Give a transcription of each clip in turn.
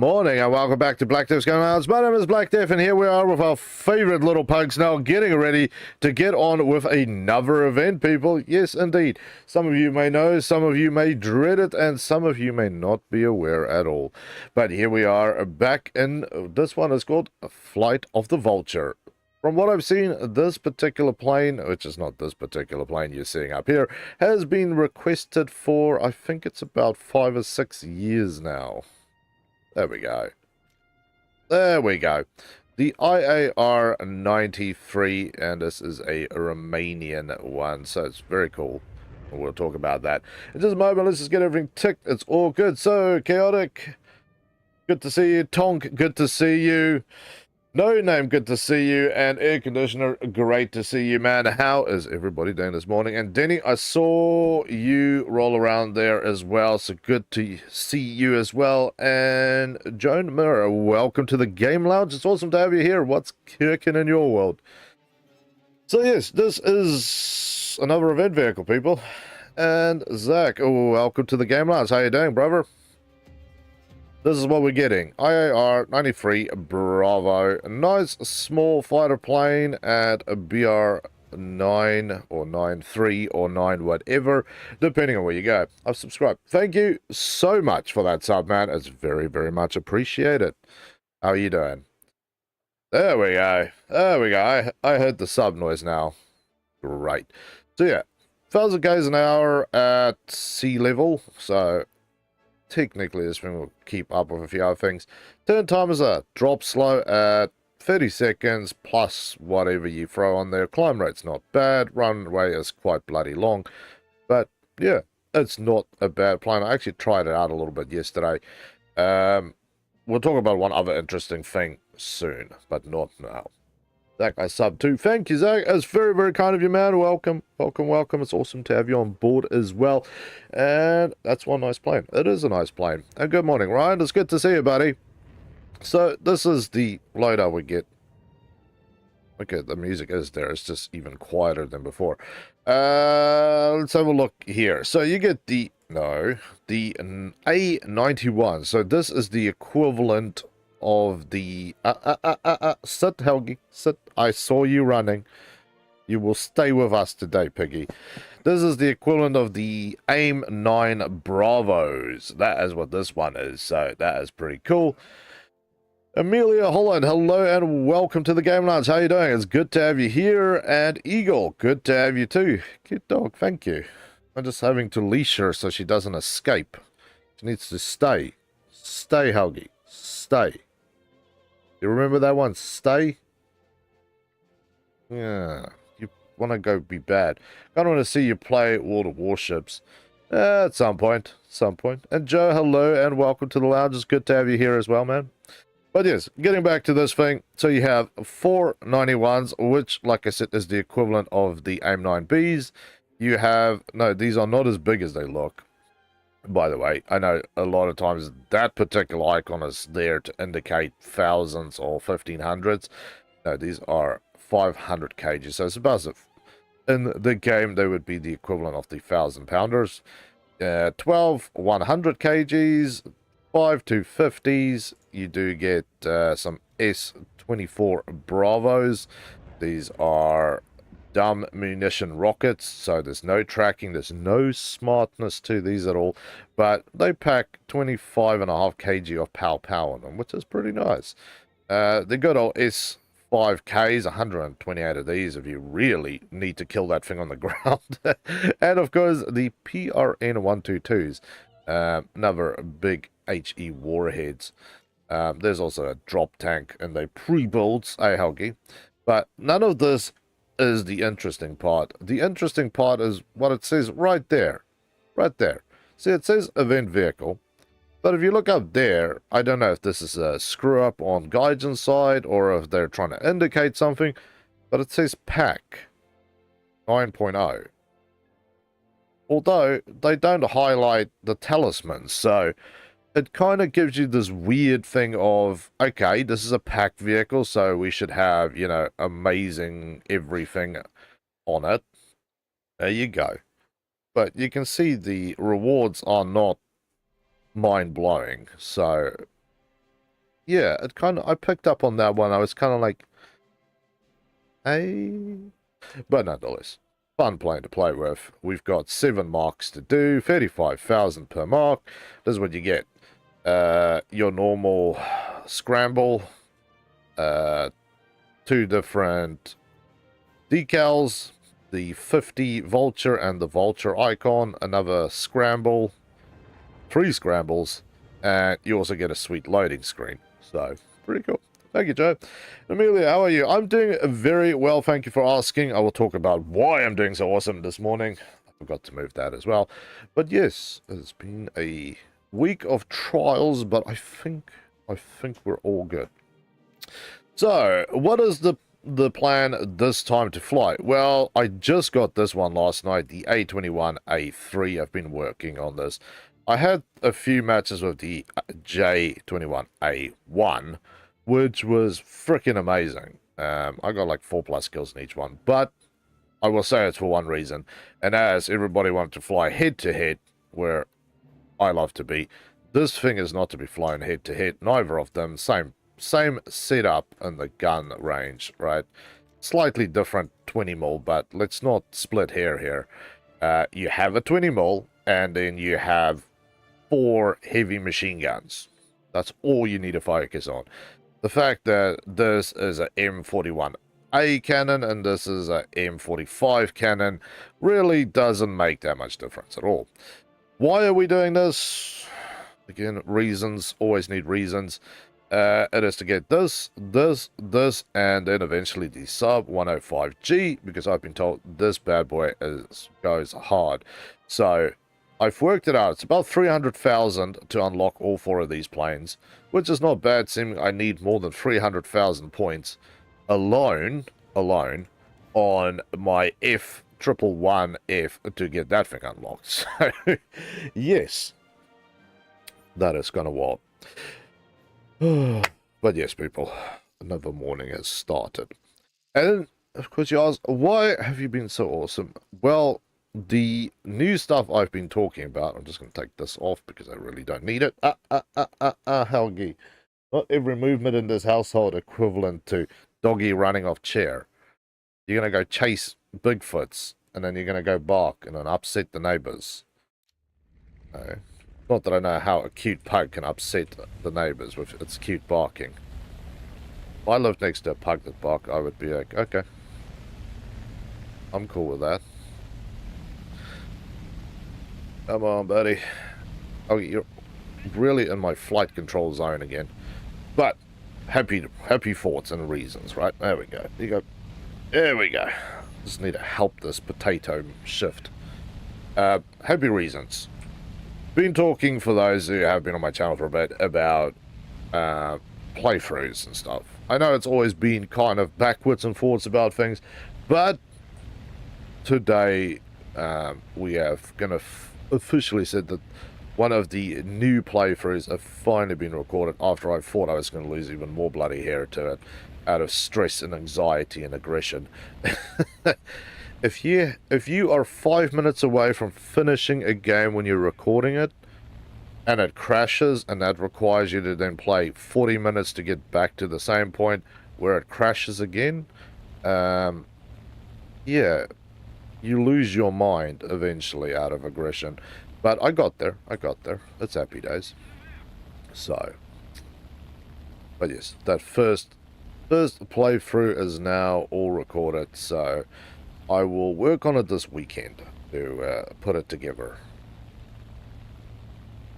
morning and welcome back to Black Death's Game Lounge. My name is Black Death and here we are with our favorite little PugSnail getting ready to get on with another event, people. Yes, indeed. Some of you may know, some of you may dread it, and some of you may not be aware at all. But here we are back in, this one is called Flight of the Vulture. From what I've seen, this particular plane, which is not this particular plane you're seeing up here, has been requested for, I think it's about 5 or 6 years now. There we go. There we go. The IAR 93, and this is a Romanian one, so it's very cool. We'll talk about that in just a moment. Let's just get everything ticked. It's all good. So, Chaotic, good to see you. Tonk, good to see you. No Name, good to see you. And Air Conditioner, great to see you, man. How is everybody doing this morning? And Denny, I saw you roll around there as well, so good to see you as well. And Joan Mirror, welcome to the Game Lounge. It's awesome to have you here. What's kicking in your world? So yes, this is another event vehicle, people. And Zach, oh, welcome to the Game Lounge. How you doing, brother? This is what we're getting. IAR 93 Bravo. A nice small fighter plane at a BR 9 or 93 or 9 whatever, depending on where you go. I've subscribed. Thank you so much for that sub, man. It's very, very much appreciated. How are you doing? There we go. There we go. I heard the sub noise now. Great. So yeah, 1,000 k's an hour at sea level. So technically this thing will keep up with a few other things. Turn time is a drop slow at 30 seconds plus whatever you throw on there. Climb rate's not bad. Runway is quite bloody long. But yeah, it's not a bad plane. I actually tried it out a little bit yesterday. We'll talk about one other interesting thing soon, but not now. That guy sub 2. Thank you, Zach. It's very, very kind of you, man. Welcome, welcome, welcome. It's awesome to have you on board as well. And that's one nice plane. It is a nice plane. And good morning, Ryan. It's good to see you, buddy. So this is the loadout we get. Okay, the music is there. It's just even quieter than before. Let's have a look here. So you get the A91. So this is the equivalent of the sit, Helgi, sit. I saw you running. You will stay with us today, Piggy. This is the equivalent of the AIM 9 Bravos. That is what this one is, so that is pretty cool. Amelia Holland, hello and welcome to the Game Lounge. How you doing? It's good to have you here. And Eagle, good to have you too. Cute dog, thank you. I'm just having to leash her so she doesn't escape. She needs to stay. Stay, Helgi. Stay. You remember that one? Stay? Yeah. You want to go be bad. I don't want to see you play World of Warships. At some point. Some point. And Joe, hello and welcome to the lounge. It's good to have you here as well, man. But yes, getting back to this thing. So you have 4 91s, which, like I said, is the equivalent of the AIM 9Bs. You have... No, these are not as big as they look. By the way, I know a lot of times that particular icon is there to indicate thousands or 1500s. No, these are 500 kgs. So it's about as in the game they would be the equivalent of the 1,000 pounders. 12 100 kgs, 5 250s. You do get some S24 Bravos. These are dumb munition rockets, so there's no tracking, there's no smartness to these at all, but they pack 25.5 kg of pow on them, which is pretty nice. The good old S5Ks, 128 of these if you really need to kill that thing on the ground. And of course the PRN122s, another big HE warheads. There's also a drop tank and they pre-builds, Helgi, but none of this is the interesting part. The interesting part is what it says right there. Right there. See, it says event vehicle. But if you look up there, I don't know if this is a screw up on Gaijin's side or if they're trying to indicate something, but it says pack 9.0. Although they don't highlight the talismans, so it kind of gives you this weird thing of, okay, this is a pack vehicle, so we should have, you know, amazing everything on it. There you go. But you can see the rewards are not mind-blowing, so yeah, it kind of, I picked up on that one. I was kind of like, hey, but nonetheless, fun plane to play with. We've got 7 marks to do, 35,000 per mark. This is what you get. Your normal scramble, 2 different decals, the 50 Vulture and the Vulture icon, another scramble, 3 scrambles, and you also get a sweet loading screen. So, pretty cool. Thank you, Joe. Amelia, how are you? I'm doing very well, thank you for asking. I will talk about why I'm doing so awesome this morning. I forgot to move that as well. But yes, it's been a week of trials, but I think we're all good. So, what is the plan this time to fly? Well, I just got this one last night, the A21A3. I've been working on this. I had a few matches with the J21A1, which was freaking amazing. I got like 4+ kills in each one, but I will say it's for one reason, and as everybody wanted to fly head-to-head, where I love to be, this thing is not to be flown head-to-head, neither of them, same setup in the gun range, right? Slightly different 20mm, but let's not split hair here. You have a 20mm, and then you have 4 heavy machine guns. That's all you need to focus on. The fact that this is a M41A cannon and this is a M45 cannon really doesn't make that much difference at all. Why are we doing this? Again, reasons, always need reasons. It is to get this, and then eventually the sub 105G, because I've been told this bad boy goes hard. So I've worked it out. It's about 300,000 to unlock all 4 of these planes, which is not bad, seeming I need more than 300,000 points alone on my F111F to get that thing unlocked. So, yes, that is kind of what. But yes, people, another morning has started. And, of course, you ask, why have you been so awesome? Well, the new stuff I've been talking about, I'm just going to take this off because I really don't need it. Helgi. Not every movement in this household equivalent to doggy running off chair. You're going to go chase Bigfoots, and then you're going to go bark and then upset the neighbors. No. Not that I know how a cute pug can upset the neighbors with its cute barking. If I lived next to a pug that barked, I would be like, okay. I'm cool with that. Come on, buddy. Oh, you're really in my flight control zone again. But happy thoughts and reasons, right? There we go. There we go. Just need to help this potato shift. Happy reasons. Been talking, for those who have been on my channel for a bit, about playthroughs and stuff. I know it's always been kind of backwards and forwards about things, but today we have gonna officially said that one of the new playthroughs have finally been recorded after I thought I was going to lose even more bloody hair to it out of stress and anxiety and aggression. If you are 5 minutes away from finishing a game when you're recording it, and it crashes, and that requires you to then play 40 minutes to get back to the same point where it crashes again, yeah, you lose your mind eventually out of aggression. But I got there. It's happy days. So, but yes, that first playthrough is now all recorded, so I will work on it this weekend to put it together.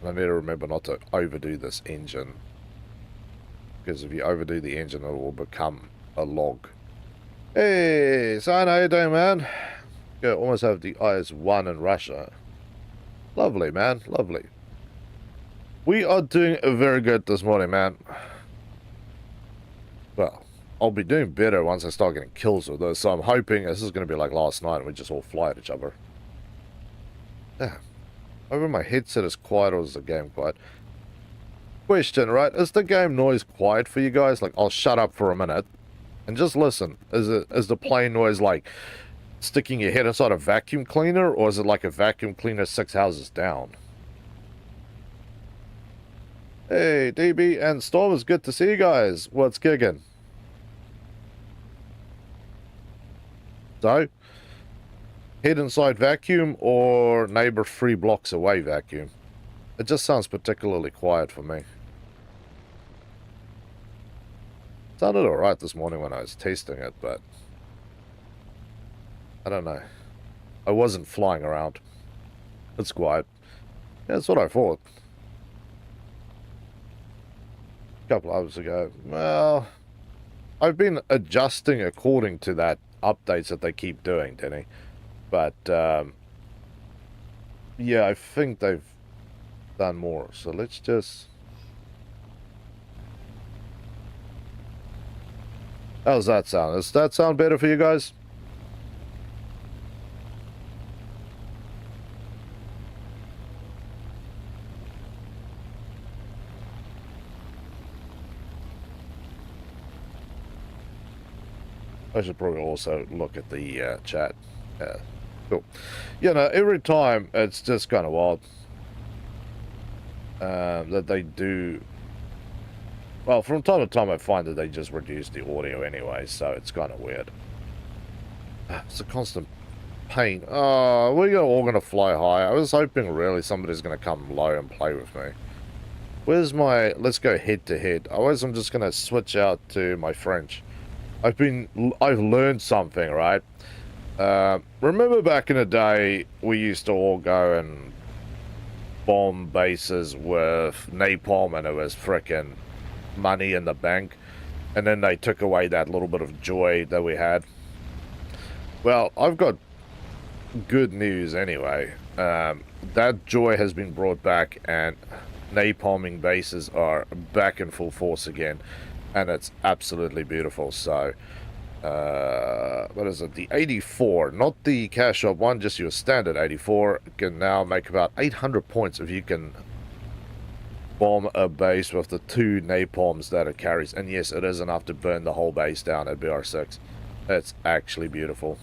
I need to remember not to overdo this engine, because if you overdo the engine, it will become a log. Hey, son, how you doing, man? You almost have the IS-1 in Russia. Lovely, man, lovely. We are doing very good this morning, man. Well, I'll be doing better once I start getting kills with this, so I'm hoping this is going to be like last night and we just all fly at each other. Yeah. Over my headset is quiet, or is the game quiet? Question, right? Is the game noise quiet for you guys? Like, I'll shut up for a minute and just listen. Is the plane noise like sticking your head inside a vacuum cleaner, or is it like a vacuum cleaner 6 houses down? Hey, DB and Storm, it's good to see you guys. What's gigging? So, head inside vacuum or neighbor 3 blocks away vacuum? It just sounds particularly quiet for me. Sounded alright this morning when I was testing it, but I don't know. I wasn't flying around. It's quiet. Yeah, that's what I thought. A couple hours ago. Well, I've been adjusting according to that updates that they keep doing, Denny. But, yeah, I think they've done more. So let's just... How's that sound? Does that sound better for you guys? I should probably also look at the chat. Cool. You know, every time it's just kind of wild that they do. Well, from time to time I find that they just reduce the audio anyway, so it's kind of weird. It's a constant pain. Oh, we're all going to fly high. I was hoping really somebody's going to come low and play with me. Where's my... Let's go head to head. Otherwise I'm just going to switch out to my French. I've learned something, right? Remember back in the day, we used to all go and bomb bases with napalm and it was frickin' money in the bank. And then they took away that little bit of joy that we had. Well, I've got good news anyway. That joy has been brought back and napalming bases are back in full force again. And it's absolutely beautiful. So, what is it? The 84, not the cash shop one, just your standard 84, can now make about 800 points if you can bomb a base with the 2 napalms that it carries. And yes, it is enough to burn the whole base down at BR6. It's actually beautiful.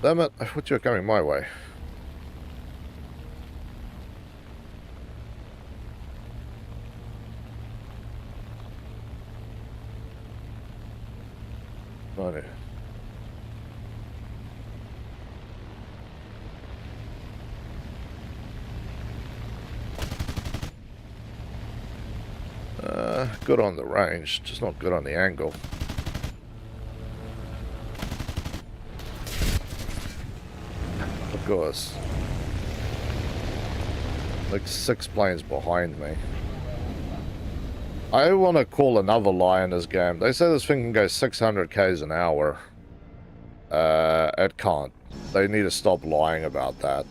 Damn it, I thought you were coming my way. Righty. Good on the range, just not good on the angle. Of course. Like 6 planes behind me. I want to call another lie in this game. They say this thing can go 600 k's an hour. It can't. They need to stop lying about that.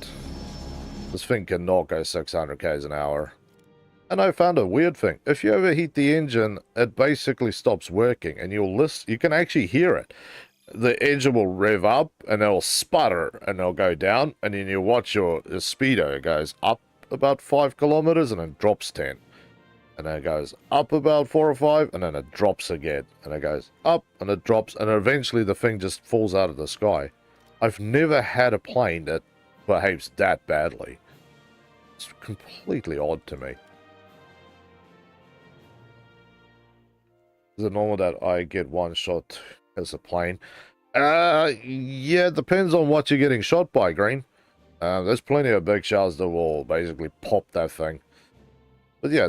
This thing cannot go 600 k's an hour. And I found a weird thing. If you overheat the engine, it basically stops working, and you can actually hear it. The engine will rev up, and it'll sputter, and it'll go down, and then you watch your speedo. It goes up about 5 kilometers, and then drops 10. And then it goes up about 4 or 5, and then it drops again. And it goes up, and it drops, and eventually the thing just falls out of the sky. I've never had a plane that behaves that badly. It's completely odd to me. Is it normal that I get one shot as a plane? Yeah, it depends on what you're getting shot by, Green. There's plenty of big shells that will basically pop that thing. But yeah,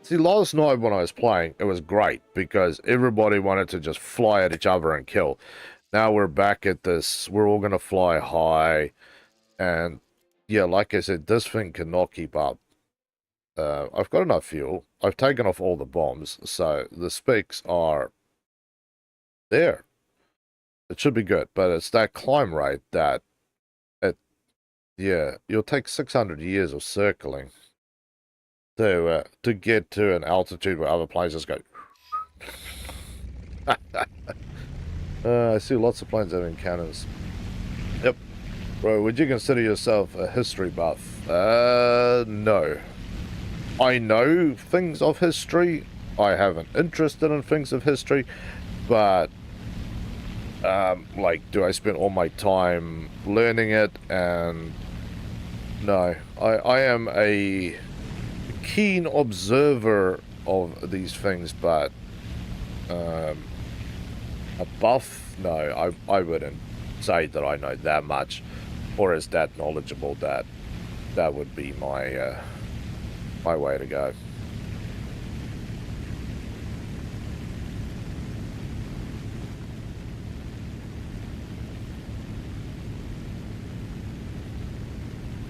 see, last night when I was playing, it was great because everybody wanted to just fly at each other and kill. Now we're back at this, we're all going to fly high. And yeah, like I said, this thing cannot keep up. I've got enough fuel. I've taken off all the bombs, so the specs are there. It should be good, but it's that climb rate that yeah, you'll take 600 years of circling to get to an altitude where other planes just go. I see lots of planes having cannons. Yep. Bro, would you consider yourself a history buff? No. I know things of history. I have an interest in things of history, but like, do I spend all my time learning it and No, I am a keen observer of these things, but a buff, no, I wouldn't say that I know that much or is that knowledgeable. That would be my my way to go.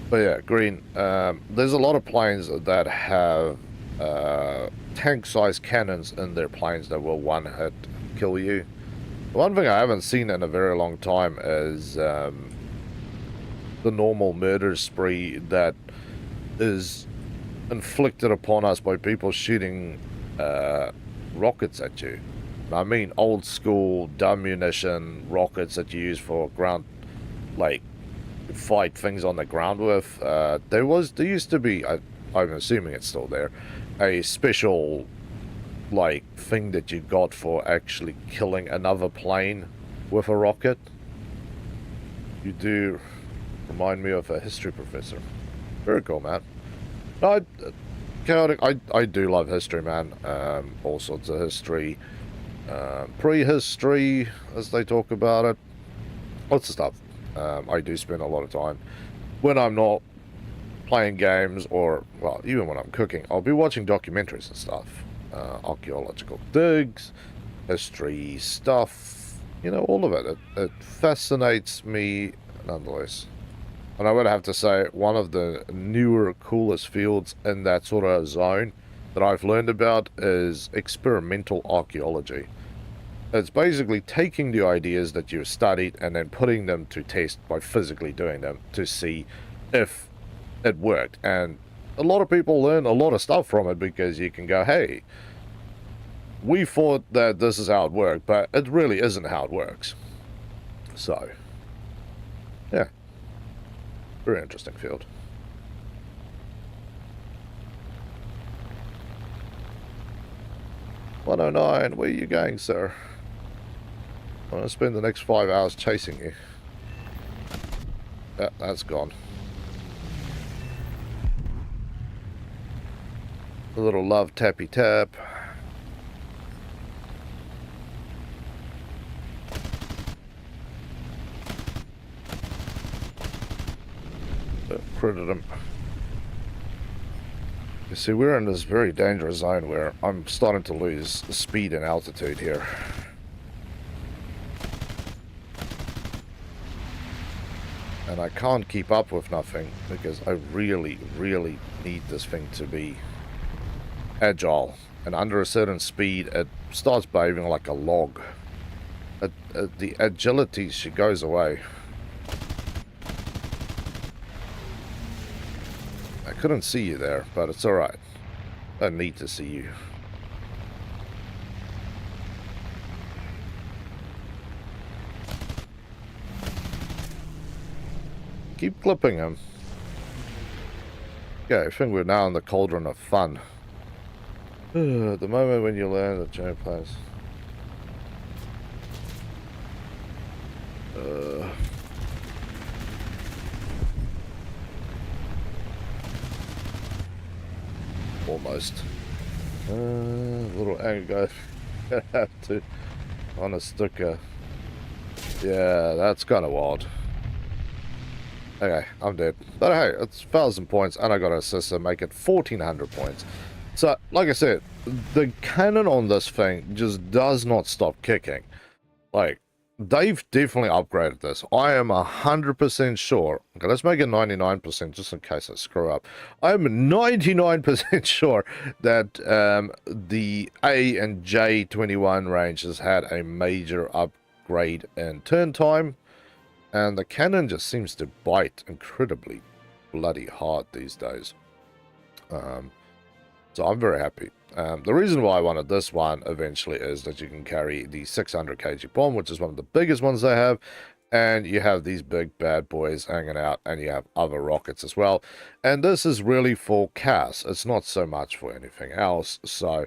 But yeah, green. There's a lot of planes that have tank-sized cannons in their planes that will one-hit kill you. One thing I haven't seen in a very long time is the normal murder spree that is inflicted upon us by people shooting rockets at you. I mean old school dumb munition rockets that you use for ground, like fight things on the ground with. There used to be, I'm assuming it's still there, a special like thing that you got for actually killing another plane with a rocket. You do remind me of a history professor. Very cool, man. Chaotic. I do love history, man. All sorts of history, prehistory, as they talk about it. Lots of stuff. I do spend a lot of time when I'm not playing games, or well, even when I'm cooking. I'll be watching documentaries and stuff, archaeological digs, history stuff. You know, all of it. It fascinates me nonetheless. And I would have to say, one of the newer, coolest fields in that sort of zone that I've learned about is experimental archaeology. It's basically taking the ideas that you've studied and then putting them to test by physically doing them to see if it worked. And a lot of people learn a lot of stuff from it because you can go, hey, we thought that this is how it worked, but it really isn't how it works. So, yeah. Very interesting field. 109, where are you going, sir? I'm going to spend the next 5 hours chasing you. Yeah, that's gone. A little love tappy tap. Credit him. You see, we're in this very dangerous zone where I'm starting to lose the speed and altitude here. And I can't keep up with nothing because I really, really need this thing to be agile. And under a certain speed, it starts behaving like a log. The agility, she goes away. I couldn't see you there, but it's alright. I need to see you. Keep clipping him. Okay, I think we're now in the cauldron of fun. The moment when you learn the giant place. Almost. Little anger guy. Have to on a sticker. Yeah, that's kind of wild. Okay, I'm dead. But hey, it's 1,000 points, and I got an assist to make it 1,400 points. So, like I said, the cannon on this thing just does not stop kicking. Like, they've definitely upgraded this. I am 100% sure. Okay, let's make it 99% just in case I screw up. I'm 99% sure that the A and J21 range has had a major upgrade in turn time. And the cannon just seems to bite incredibly bloody hard these days. So I'm very happy. The reason why I wanted this one eventually is that you can carry the 600 kg bomb, which is one of the biggest ones they have. And you have these big bad boys hanging out, and you have other rockets as well. And this is really for CAS. It's not so much for anything else. So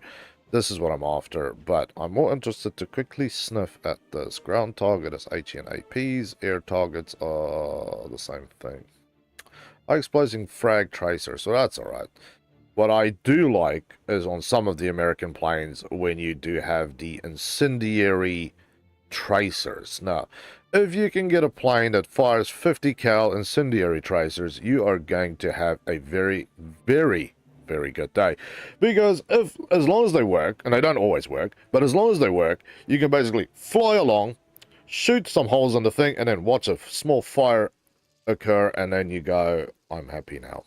this is what I'm after, but I'm more interested to quickly sniff at this. Ground target is HNAPs, air targets are the same thing. explosive frag tracer, so that's alright. What I do like is on some of the American planes when you do have the incendiary tracers. Now, if you can get a plane that fires 50 cal incendiary tracers, you are going to have a very, very, very good day. Because as long as they work, and they don't always work, but as long as they work, you can basically fly along, shoot some holes in the thing, and then watch a small fire occur, and then you go, I'm happy now.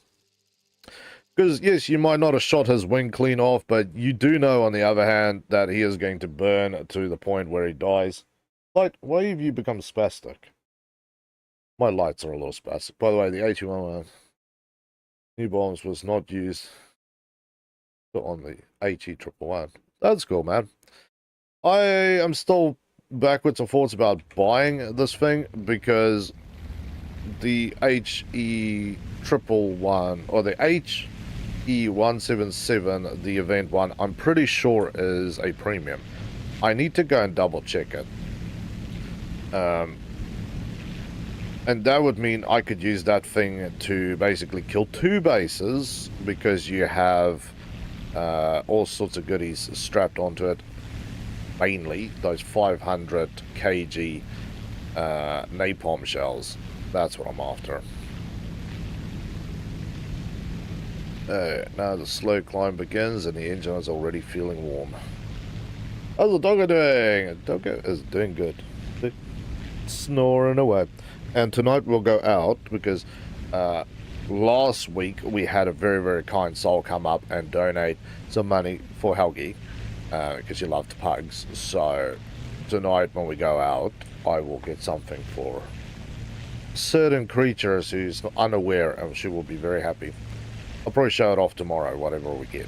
Because, yes, you might not have shot his wing clean off, but you do know, on the other hand, that he is going to burn to the point where he dies. Light, why have you become spastic? My lights are a little spastic. By the way, the 81 new bombs was not used on the HE111. That's cool, man. I am still backwards and forwards about buying this thing because the HE111 or the HE177, the event one, I'm pretty sure is a premium. I need to go and double check it. And that would mean I could use that thing to basically kill 2 bases because you have all sorts of goodies strapped onto it. Mainly those 500 kg napalm shells. That's what I'm after. Now the slow climb begins and the engine is already feeling warm. How's the doggo doing? The doggo is doing good. They're snoring away. And tonight we'll go out because last week we had a very, very kind soul come up and donate some money for Helgi because she loved pugs. So tonight when we go out, I will get something for certain creatures who's unaware, and she will be very happy. I'll probably show it off tomorrow, whatever we get.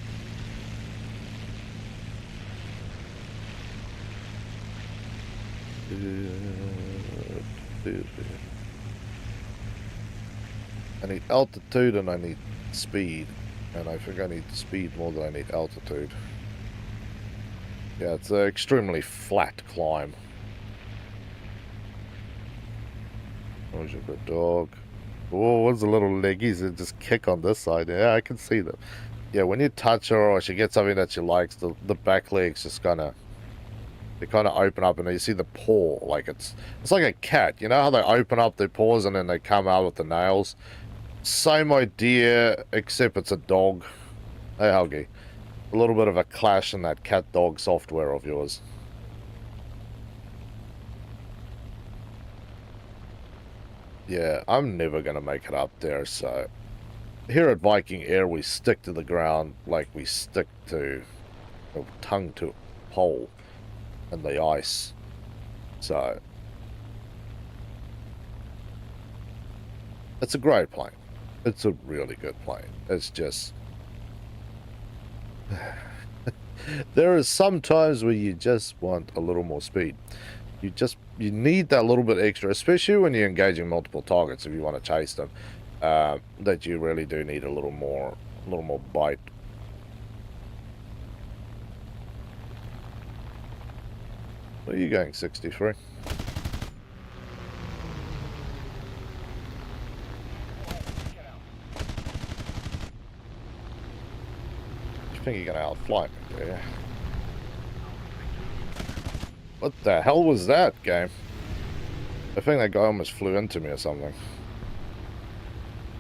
I need altitude and I need speed, and I think I need speed more than I need altitude. Yeah, it's an extremely flat climb. Where's your good dog? Oh, what's the little leggies that just kick on this side? Yeah, I can see them. Yeah, when you touch her or she gets something that she likes, the back legs just kind of, they kind of open up and you see the paw. Like it's like a cat. You know how they open up their paws and then they come out with the nails? Same idea, except it's a dog. Hey, Helgi. A little bit of a clash in that cat-dog software of yours. Yeah, I'm never going to make it up there, so... Here at Viking Air, we stick to the ground like we stick to... a tongue to a pole in the ice. So... It's a great plane. It's a really good plane. It's just... There are some times where you just want a little more speed. You need that little bit extra, especially when you're engaging multiple targets. If you want to chase them, that you really do need a little more bite. Where are you going, 63? I think you're gonna outfly me, do you? What the hell was that, game? I think that guy almost flew into me or something.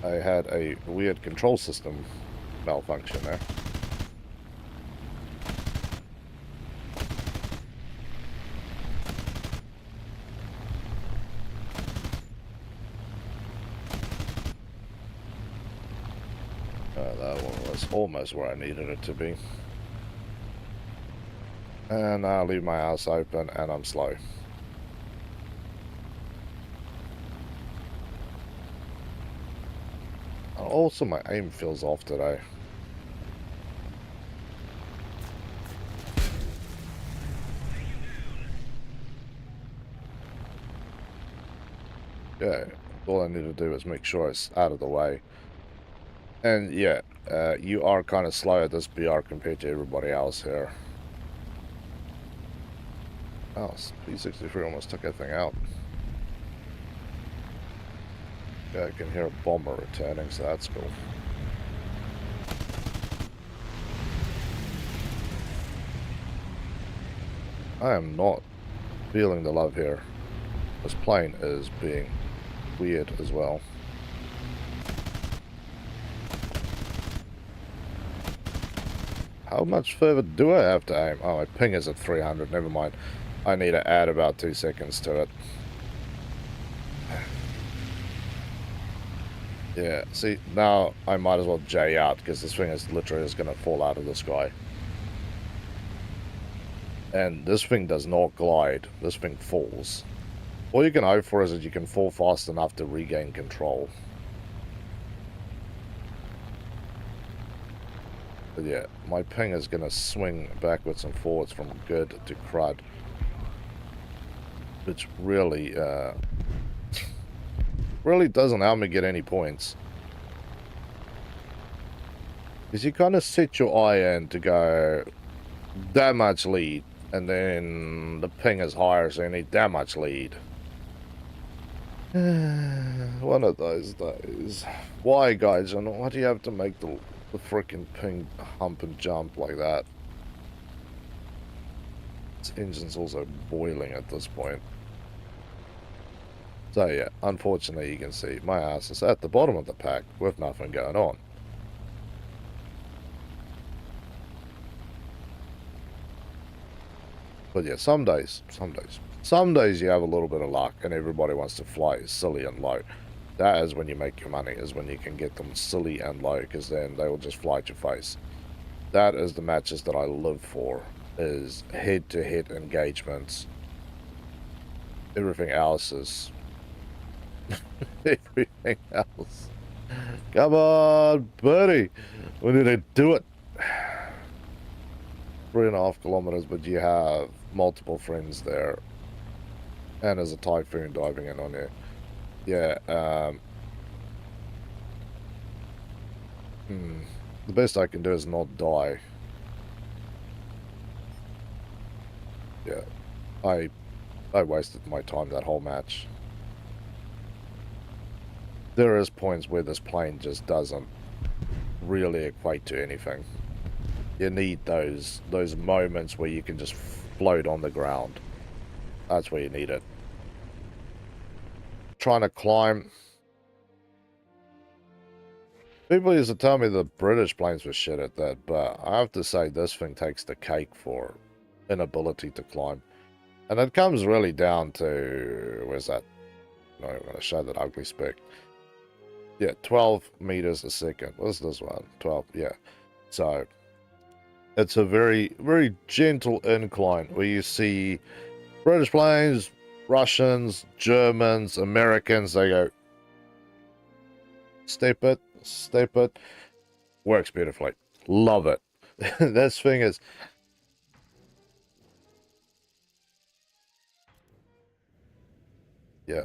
I had a weird control system malfunction there. That one was almost where I needed it to be. And I'll leave my house open and I'm slow. Also, my aim feels off today. Yeah, all I need to do is make sure it's out of the way. And yeah, you are kind of slow at this BR compared to everybody else here. Oh, P63 almost took that thing out. I can hear a bomber returning, so that's cool. I am not feeling the love here. This plane is being weird as well. How much further do I have to aim? Oh, my ping is at 300. Never mind. I need to add about 2 seconds to it. Yeah, see, now I might as well J out, because this thing is literally just going to fall out of the sky. And this thing does not glide. This thing falls. All you can hope for is that you can fall fast enough to regain control. But yeah, my ping is going to swing backwards and forwards from good to crud. Which really, really doesn't help me get any points. Because you kind of set your eye in to go that much lead, and then the ping is higher, so you need that much lead. One of those days. Why, guys? And why do you have to make the freaking ping hump and jump like that? This engine's also boiling at this point. So yeah, unfortunately you can see my ass is at the bottom of the pack with nothing going on. But yeah, some days you have a little bit of luck and everybody wants to fly silly and low. That is when you make your money, is when you can get them silly and low, because then they will just fly at your face. That is the matches that I live for, is head-to-head engagements. Everything else is... everything else. Come on, buddy. We need to do it. 3.5 kilometers, but you have multiple friends there. And there's a typhoon diving in on you. Yeah, the best I can do is not die. Yeah, I wasted my time that whole match. There is points where this plane just doesn't really equate to anything. You need those moments where you can just float on the ground. That's where you need it. Trying to climb. People used to tell me the British planes were shit at that, but I have to say this thing takes the cake for inability to climb. And it comes really down to, where's that? No, I'm going to show that ugly spec. Yeah, 12 meters a second. What's this one? 12, yeah. So, it's a very, very gentle incline where you see British planes, Russians, Germans, Americans, they go, step it, works beautifully. Love it. This thing is... yeah.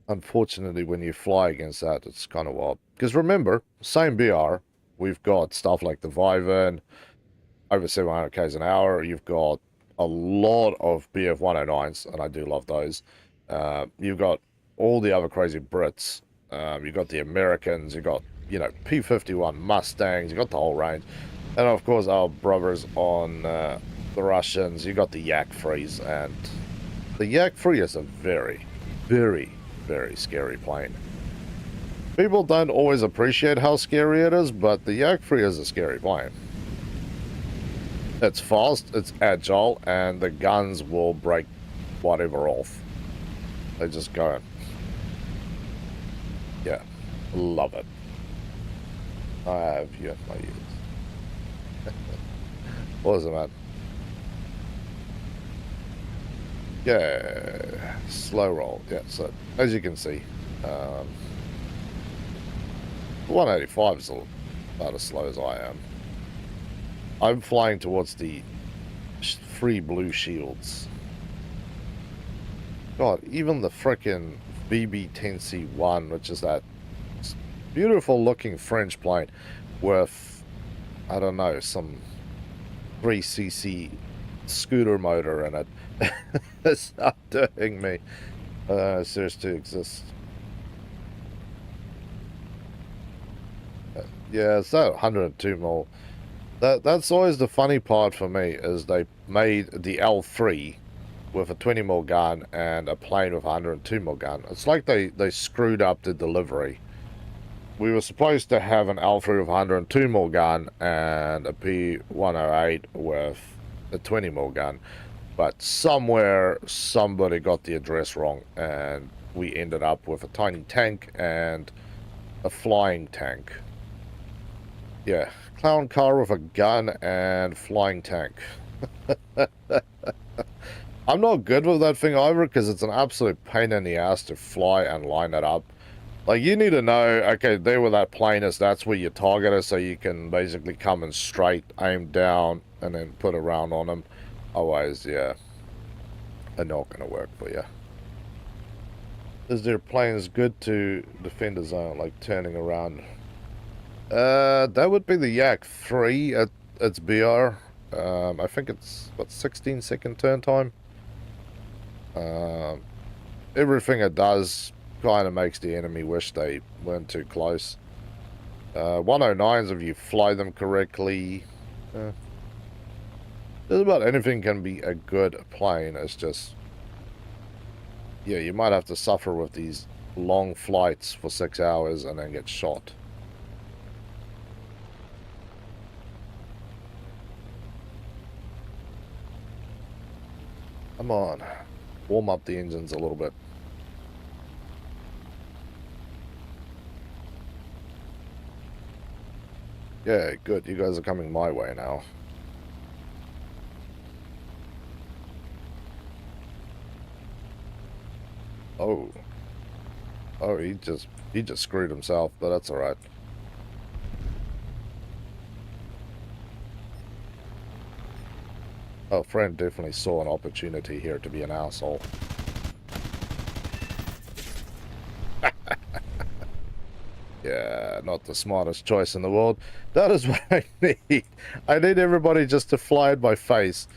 Unfortunately, when you fly against that, it's kind of wild. Because remember, same BR, we've got stuff like the Viven, over 700 k's an hour. You've got a lot of BF 109s, and I do love those. You've got all the other crazy Brits. You've got the Americans. You've got, you know, P-51 Mustangs. You've got the whole range. And of course, our brothers on the Russians. You've got the Yak 3s, and the Yak 3 is a very, very, very scary plane. People don't always appreciate how scary it is, but the Yak 3 is a scary plane. It's fast, it's agile, and the guns will break whatever off. They just go. Yeah, love it. I have you my ears. What is it, man? Yeah, slow roll. Yeah, so as you can see, 185 is about as slow as I am. I'm flying towards the 3 blue shields. God, even the frickin' BB-10C1, which is that beautiful looking French plane with, I don't know, some 3cc scooter motor in it. It's not doing me. Cease to exist. Yeah, it's that 102 mil. That's always the funny part for me, is they made the L3 with a 20 mil gun and a plane with a 102 mil gun. It's like they screwed up the delivery. We were supposed to have an L3 with a 102 mil gun and a P108 with a 20 mil gun, but somewhere somebody got the address wrong, and we ended up with a tiny tank and a flying tank. Yeah, clown car with a gun and flying tank. I'm not good with that thing either, because it's an absolute pain in the ass to fly and line it up. Like, you need to know, okay, there where that plane is, that's where your target is, so you can basically come in straight, aim down, and then put a round on them. Otherwise, yeah, they're not going to work for you. Is their planes good to defend the zone, like turning around? That would be the Yak 3 at its BR. I think it's, what, 16-second turn time? Everything it does kind of makes the enemy wish they weren't too close. 109s, if you fly them correctly, just about anything can be a good plane. It's just, yeah, you might have to suffer with these long flights for 6 hours and then get shot. Come on, warm up the engines a little bit. Yeah, good. You guys are coming my way now. Oh. Oh, he just screwed himself, but that's alright. Oh, friend definitely saw an opportunity here to be an asshole. Yeah, not the smartest choice in the world. That is what I need. I need everybody just to fly in my face.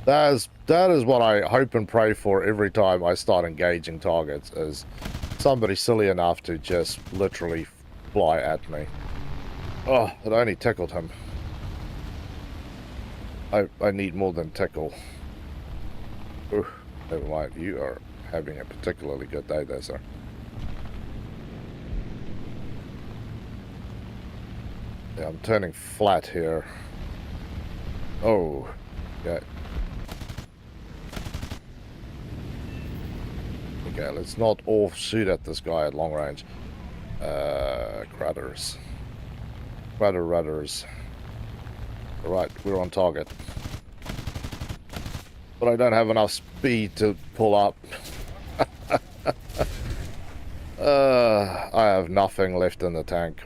That is what I hope and pray for every time I start engaging targets, is somebody silly enough to just literally fly at me. Oh, it only tickled him. I need more than tickle. Ooh, never mind. You are having a particularly good day there, sir. Yeah, I'm turning flat here. Oh, yeah. Okay, let's not all shoot at this guy at long range. Craters. Rudders. Right, we're on target. But I don't have enough speed to pull up. I have nothing left in the tank.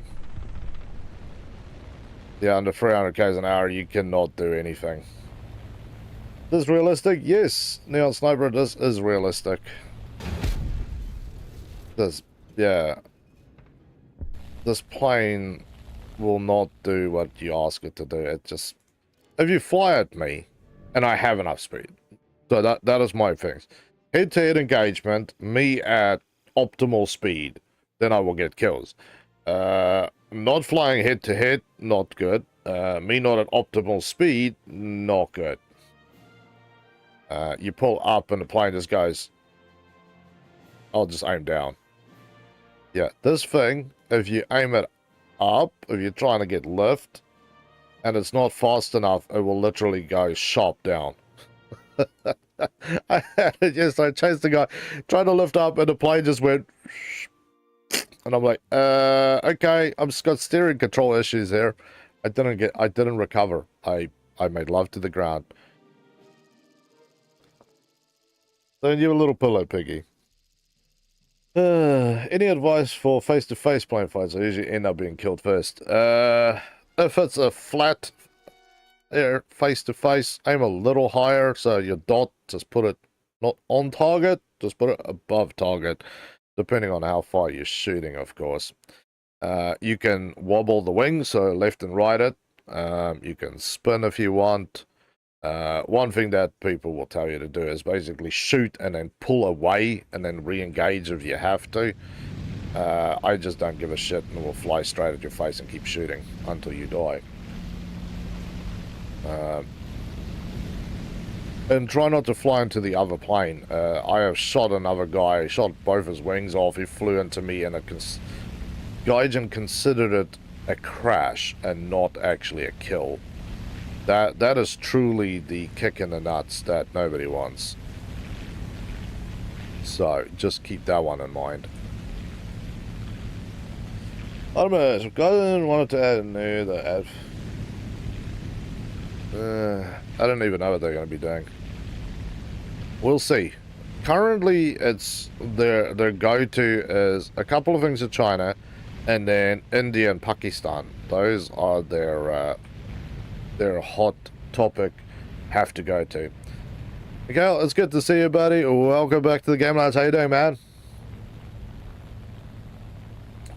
Yeah, under 300 k's an hour, you cannot do anything. This is realistic? Yes, Neon Sniper, this is realistic. This, yeah. This plane will not do what you ask it to do. It just, if you fly at me, and I have enough speed, so that is my thing. Head-to-head engagement, me at optimal speed, then I will get kills. Not flying head-to-head, not good. Me not at optimal speed, not good. You pull up and the plane just goes, I'll just aim down. Yeah, this thing, if you aim it up, if you're trying to get lift, and it's not fast enough, it will literally go sharp down. I had it yesterday. I chased the guy, tried to lift up, and the plane just went, and I'm like, okay, I've just got steering control issues here. I didn't recover. I made love to the ground. Don't you a little pillow, piggy? Any advice for face-to-face plane fights? I usually end up being killed first. If it's a flat air face-to-face, aim a little higher, so your dot, just put it not on target, just put it above target, depending on how far you're shooting, of course. You can wobble the wings, so left and right it. You can spin if you want. One thing that people will tell you to do is basically shoot and then pull away and then re-engage if you have to. I just don't give a shit and will fly straight at your face and keep shooting until you die. And try not to fly into the other plane. I have shot another guy, shot both his wings off. He flew into me, and Gaijin considered it a crash and not actually a kill. That is truly the kick in the nuts that nobody wants. So just keep that one in mind. Automatic, Gaijin wanted to add a new that I don't even know what they're going to be doing. We'll see. Currently, it's their go-to is a couple of things in China, and then India and Pakistan. Those are their hot topic, have to go to. Miguel, it's good to see you, buddy. Welcome back to the game, lads. How you doing, man?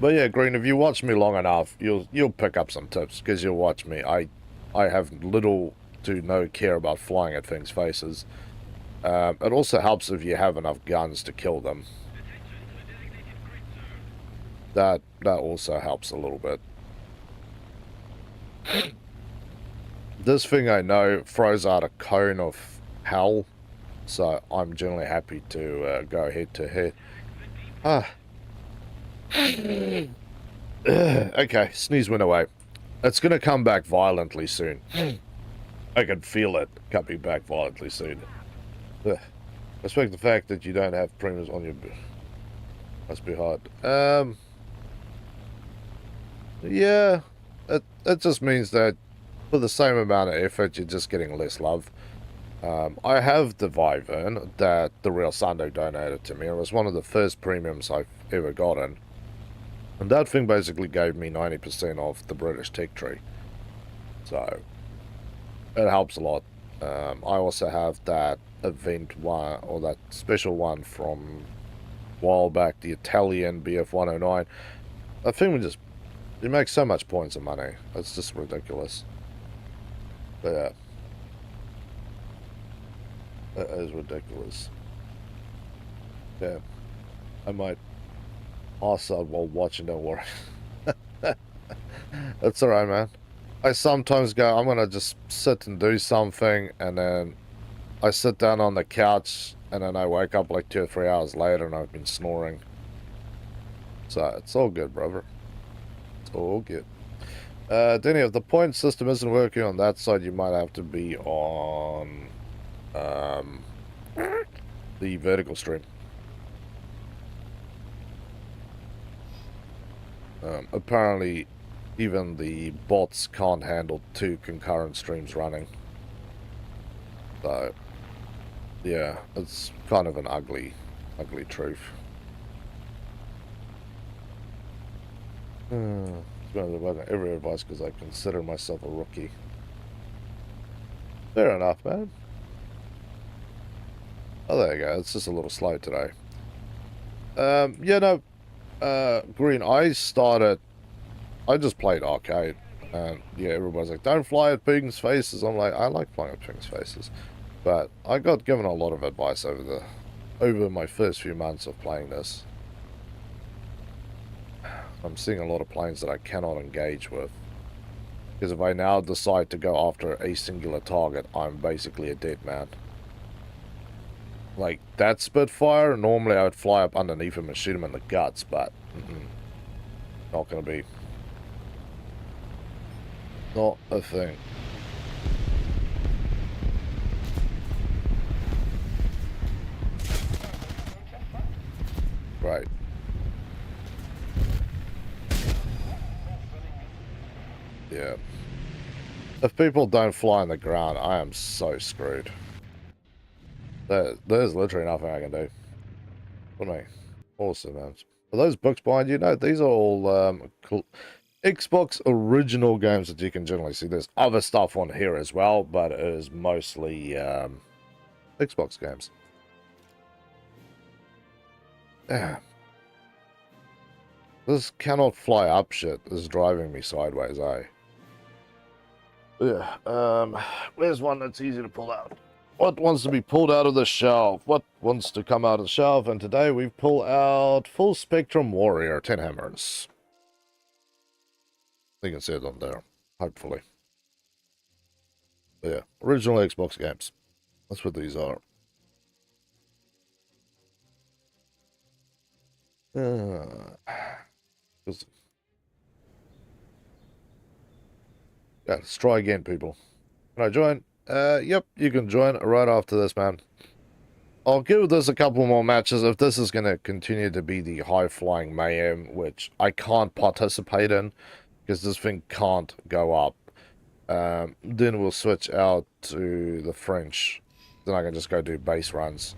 But yeah, Green, if you watch me long enough, you'll pick up some tips, because you'll watch me. I have little to no care about flying at things' faces. It also helps if you have enough guns to kill them. That also helps a little bit. This thing I know throws out a cone of hell, so I'm generally happy to go head to head. Okay, sneeze went away. It's going to come back violently soon. I can feel it coming back violently soon. Respect the fact that you don't have premiums on your... Must be hard. Yeah, it just means that for the same amount of effort, you're just getting less love. I have the Vyvern that the real Sando donated to me. It was one of the first premiums I've ever gotten. And that thing basically gave me 90% off the British tech tree. So, it helps a lot. I also have that event one, or that special one from a while back, the Italian BF-109. I think you make so much points of money. It's just ridiculous. But yeah. That is ridiculous. Yeah. I might pass out while watching, don't worry. That's alright, man. I sometimes go, I'm gonna just sit and do something, and then I sit down on the couch, and then I wake up like 2 or 3 hours later, and I've been snoring. So, it's all good, brother. It's all good. Denny, if the point system isn't working on that side, you might have to be on the vertical stream. Apparently, even the bots can't handle 2 concurrent streams running. So, yeah, it's kind of an ugly truth. Every advice because I consider myself a rookie. Fair enough, man. Oh, there you go. It's just a little slow today. Yeah, no, Green, I just played arcade. And yeah, everybody's like, don't fly at pigs' faces. I'm like, I like flying at pigs' faces. But I got given a lot of advice over my first few months of playing this. I'm seeing a lot of planes that I cannot engage with. Because if I now decide to go after a singular target, I'm basically a dead man. Like, that Spitfire, normally I would fly up underneath him and shoot him in the guts, but... not gonna be. Not a thing. Right. Yeah. If people don't fly on the ground, I am so screwed. There's literally nothing I can do. What am I? Awesome, man. Are those books behind you? No, these are all Xbox original games that you can generally see. There's other stuff on here as well, but it is mostly Xbox games. Yeah. This cannot fly up shit is driving me sideways, eh? Yeah, where's one that's easy to pull out? What wants to be pulled out of the shelf? What wants to come out of the shelf? And today we pull out Full Spectrum Warrior 10 hammers. You can see it on there, hopefully. But yeah, original Xbox games. That's what these are. Yeah, let's try again, people. Can I join? Yep, you can join right after this, man. I'll give this a couple more matches if this is going to continue to be the high-flying mayhem, which I can't participate in, because this thing can't go up. Then we'll switch out to the French. Then I can just go do base runs.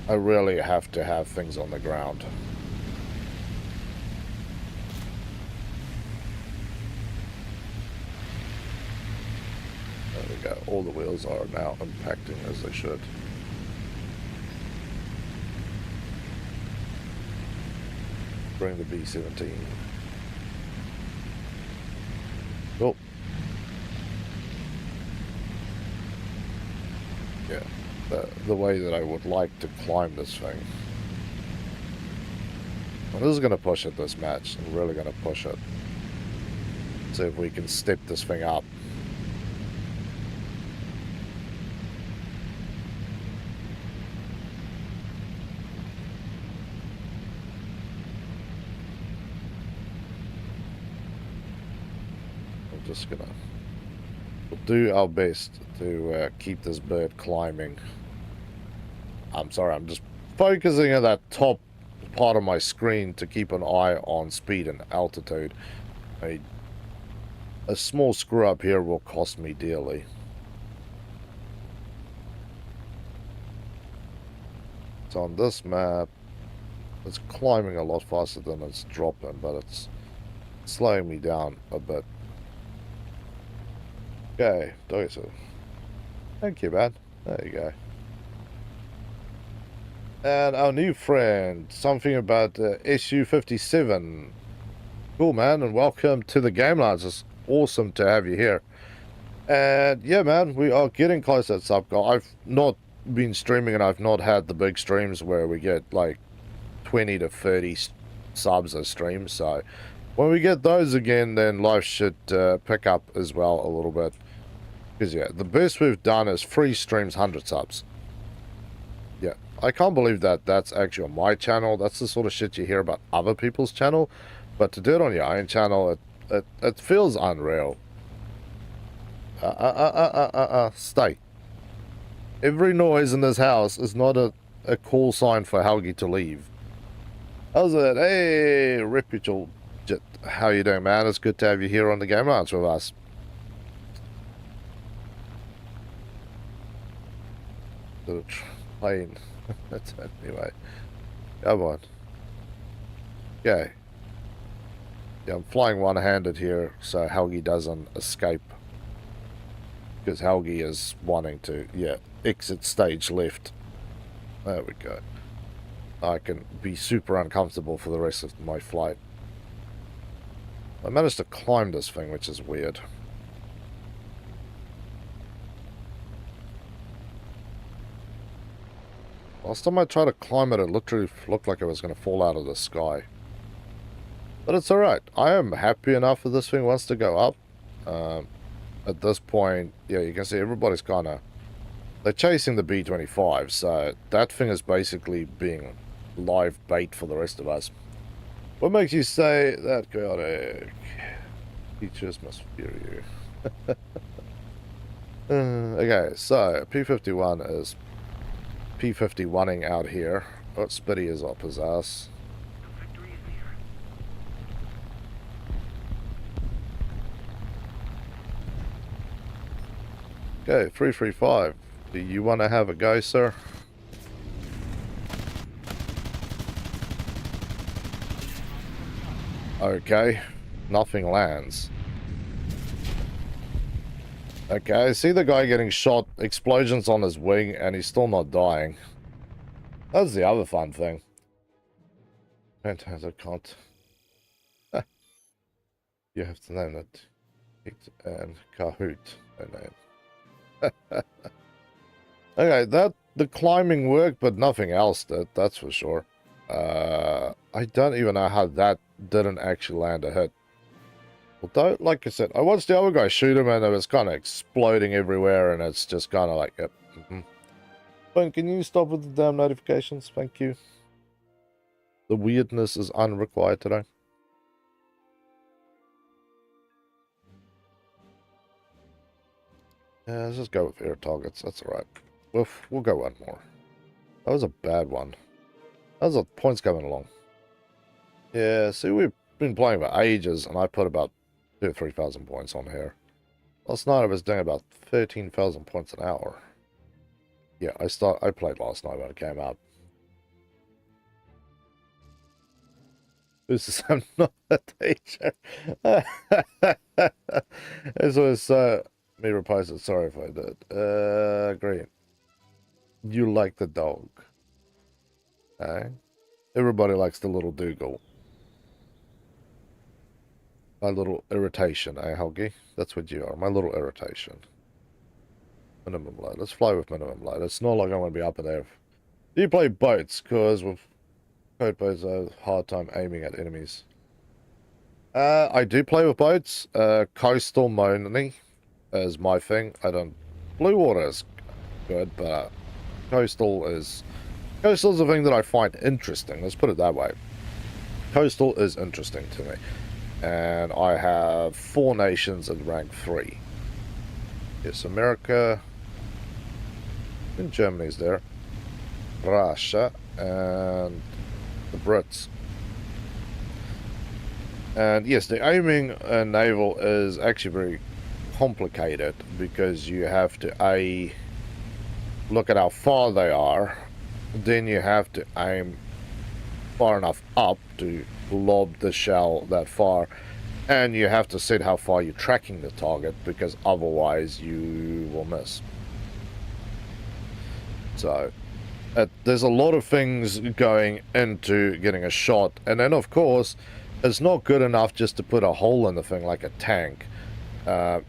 I really have to have things on the ground. There we go. All the wheels are now impacting as they should. Bring the B-17. Oh. Yeah, the way that I would like to climb this thing. Well, this is going to push it this match. I'm really going to push it. See if we can step this thing up. Just gonna do our best to keep this bird climbing. I'm sorry, I'm just focusing at that top part of my screen to keep an eye on speed and altitude. A small screw up here will cost me dearly. So on this map, it's climbing a lot faster than it's dropping, but it's slowing me down a bit. Okay, so thank you, man. There you go. And our new friend, something about SU-57. Cool, man, and welcome to the Game Lounge. It's awesome to have you here. And yeah, man, we are getting close to that sub goal. I've not been streaming, and I've not had the big streams where we get like 20 to 30 subs a stream. So when we get those again, then life should pick up as well a little bit. Because, yeah, the best we've done is 3 streams, 100 subs. Yeah, I can't believe that that's actually on my channel. That's the sort of shit you hear about other people's channel. But to do it on your own channel, it feels unreal. Stay. Every noise in this house is not a call sign for Helgi to leave. How's it? Hey, reputable. How you doing, man? It's good to have you here on the Game Lounge with us. The plane. That's it. Anyway. Come on. Okay. Yeah, I'm flying one-handed here so Helgi doesn't escape. Because Helgi is wanting to, yeah, exit stage left. There we go. I can be super uncomfortable for the rest of my flight. I managed to climb this thing, which is weird. Last time I tried to climb it, it literally looked like it was going to fall out of the sky. But it's alright. I am happy enough that this thing wants to go up. At this point, yeah, you can see everybody's kind of... They're chasing the B-25, so that thing is basically being live bait for the rest of us. What makes you say that chaotic? Teachers must fear you. Okay, so P-51 is P-51ing out here. Oh, Spitty is up his ass. Okay, 335. Do you want to have a go, sir? Okay, nothing lands. Okay, I see the guy getting shot, explosions on his wing, and he's still not dying. That's the other fun thing. Fantastic, can't. You have to name it. And Kahoot, I name. Okay, the climbing worked, but nothing else did, that's for sure. I don't even know how that didn't actually land a hit. Although, like I said, I watched the other guy shoot him and it was kind of exploding everywhere, and it's just kind of like, yep. But can you stop with the damn notifications? Thank you. The weirdness is unrequired today. Yeah, let's just go with air targets. That's alright. We'll go one more. That was a bad one. That was a points coming along. Yeah, see, we've been playing for ages, and I put about 2,000 or 3,000 points on here. Last night I was doing about 13,000 points an hour. Yeah, I played last night when it came out. This is I'm not a teacher. This was me replies it. Sorry if I did. Great. You like the dog. Okay. Everybody likes the little Dougal. My little irritation, eh, Helgi? That's what you are. My little irritation. Minimum load. Let's fly with minimum load. It's not like I'm going to be up in there. Do you play boats? Because with boat boats, I have a hard time aiming at enemies. I do play with boats. Coastal mainly is my thing. I don't... Blue water is good, but coastal is the thing that I find interesting. Let's put it that way. Coastal is interesting to me. And I have 4 nations at rank 3. Yes, America. And Germany's there. Russia. And the Brits. And yes, the aiming naval is actually very complicated because you have to look at how far they are, then you have to aim far enough up to lob the shell that far, and you have to set how far you're tracking the target because otherwise you will miss. So there's a lot of things going into getting a shot, and then of course it's not good enough just to put a hole in the thing like a tank.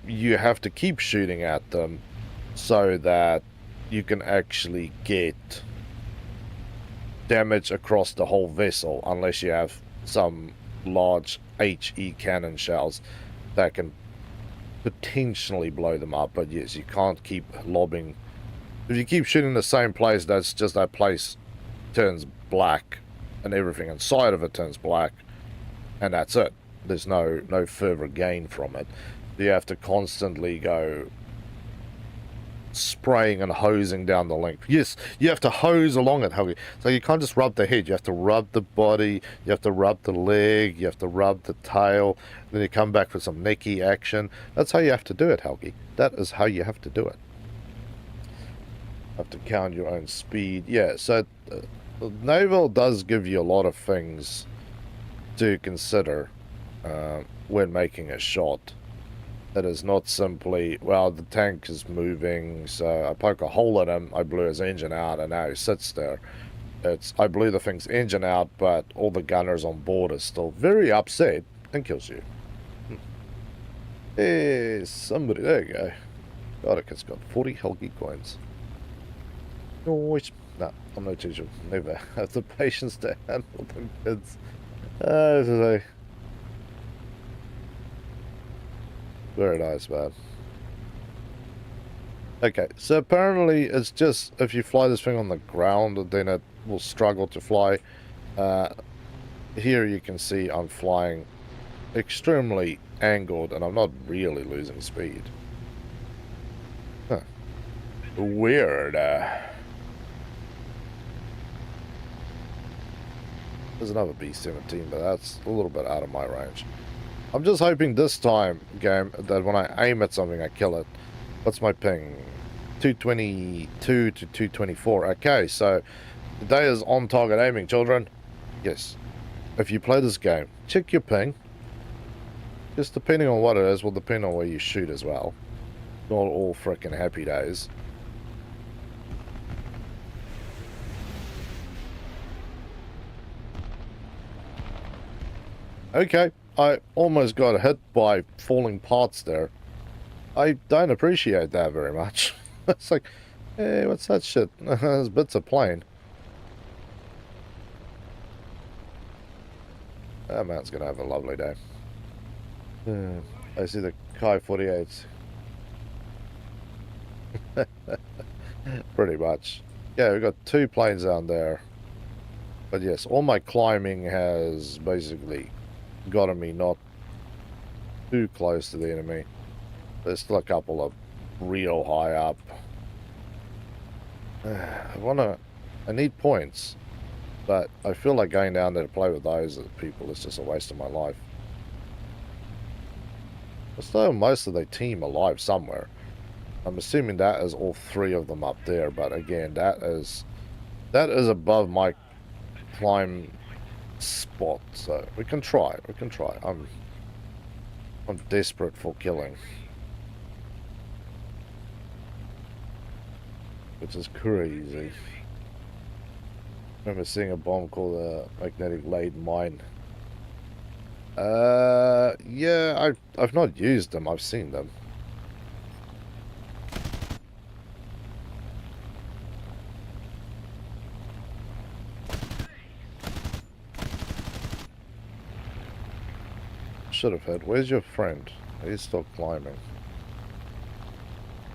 You have to keep shooting at them so that you can actually get damage across the whole vessel, unless you have some large HE cannon shells that can potentially blow them up. But yes, you can't keep lobbing. If you keep shooting the same place, that's just that place turns black and everything inside of it turns black, and that's it. There's no further gain from it. You have to constantly go spraying and hosing down the length. Yes, you have to hose along it, Helgi. So you can't just rub the head. You have to rub the body, you have to rub the leg, you have to rub the tail, then you come back for some necky action. That's how you have to do it, Helgi. That is how you have to do it. You have to count your own speed. Yeah, so naval does give you a lot of things to consider when making a shot. It is not simply, well, the tank is moving, so I poke a hole in him, I blew his engine out, and now he sits there. It's, I blew the thing's engine out, but all the gunners on board are still very upset and kills you. Hey, somebody, there you go. God, a kid's got 40 Helgi coins. Noise. No, I'm no teacher. Never have the patience to handle them kids. This is a... Very nice, man. Okay, so apparently it's just if you fly this thing on the ground, then it will struggle to fly. Here you can see I'm flying extremely angled, and I'm not really losing speed. Huh. Weird. There's another B-17, but that's a little bit out of my range. I'm just hoping this time, game, that when I aim at something, I kill it. What's my ping? 222 to 224. Okay, so today is on-target aiming, children. Yes. If you play this game, check your ping. Just depending on what it is, will depend on where you shoot as well. Not all frickin' happy days. Okay. I almost got hit by falling parts there. I don't appreciate that very much. It's like, hey, what's that shit? There's bits of plane. That man's gonna have a lovely day. I see the Kai 48s. Pretty much. Yeah, we've got 2 planes down there. But yes, all my climbing has basically gotten me not too close to the enemy. There's still a couple of real high up. I need points, but I feel like going down there to play with those people is just a waste of my life. Still, most of the team alive somewhere. I'm assuming that is all 3 of them up there, but again, that is above my climb spot, so we can try. I'm desperate for killing, which is crazy. I remember seeing a bomb called a magnetic laden mine. Yeah, I've not used them. I've seen them. Should have hit. Where's your friend? He's still climbing.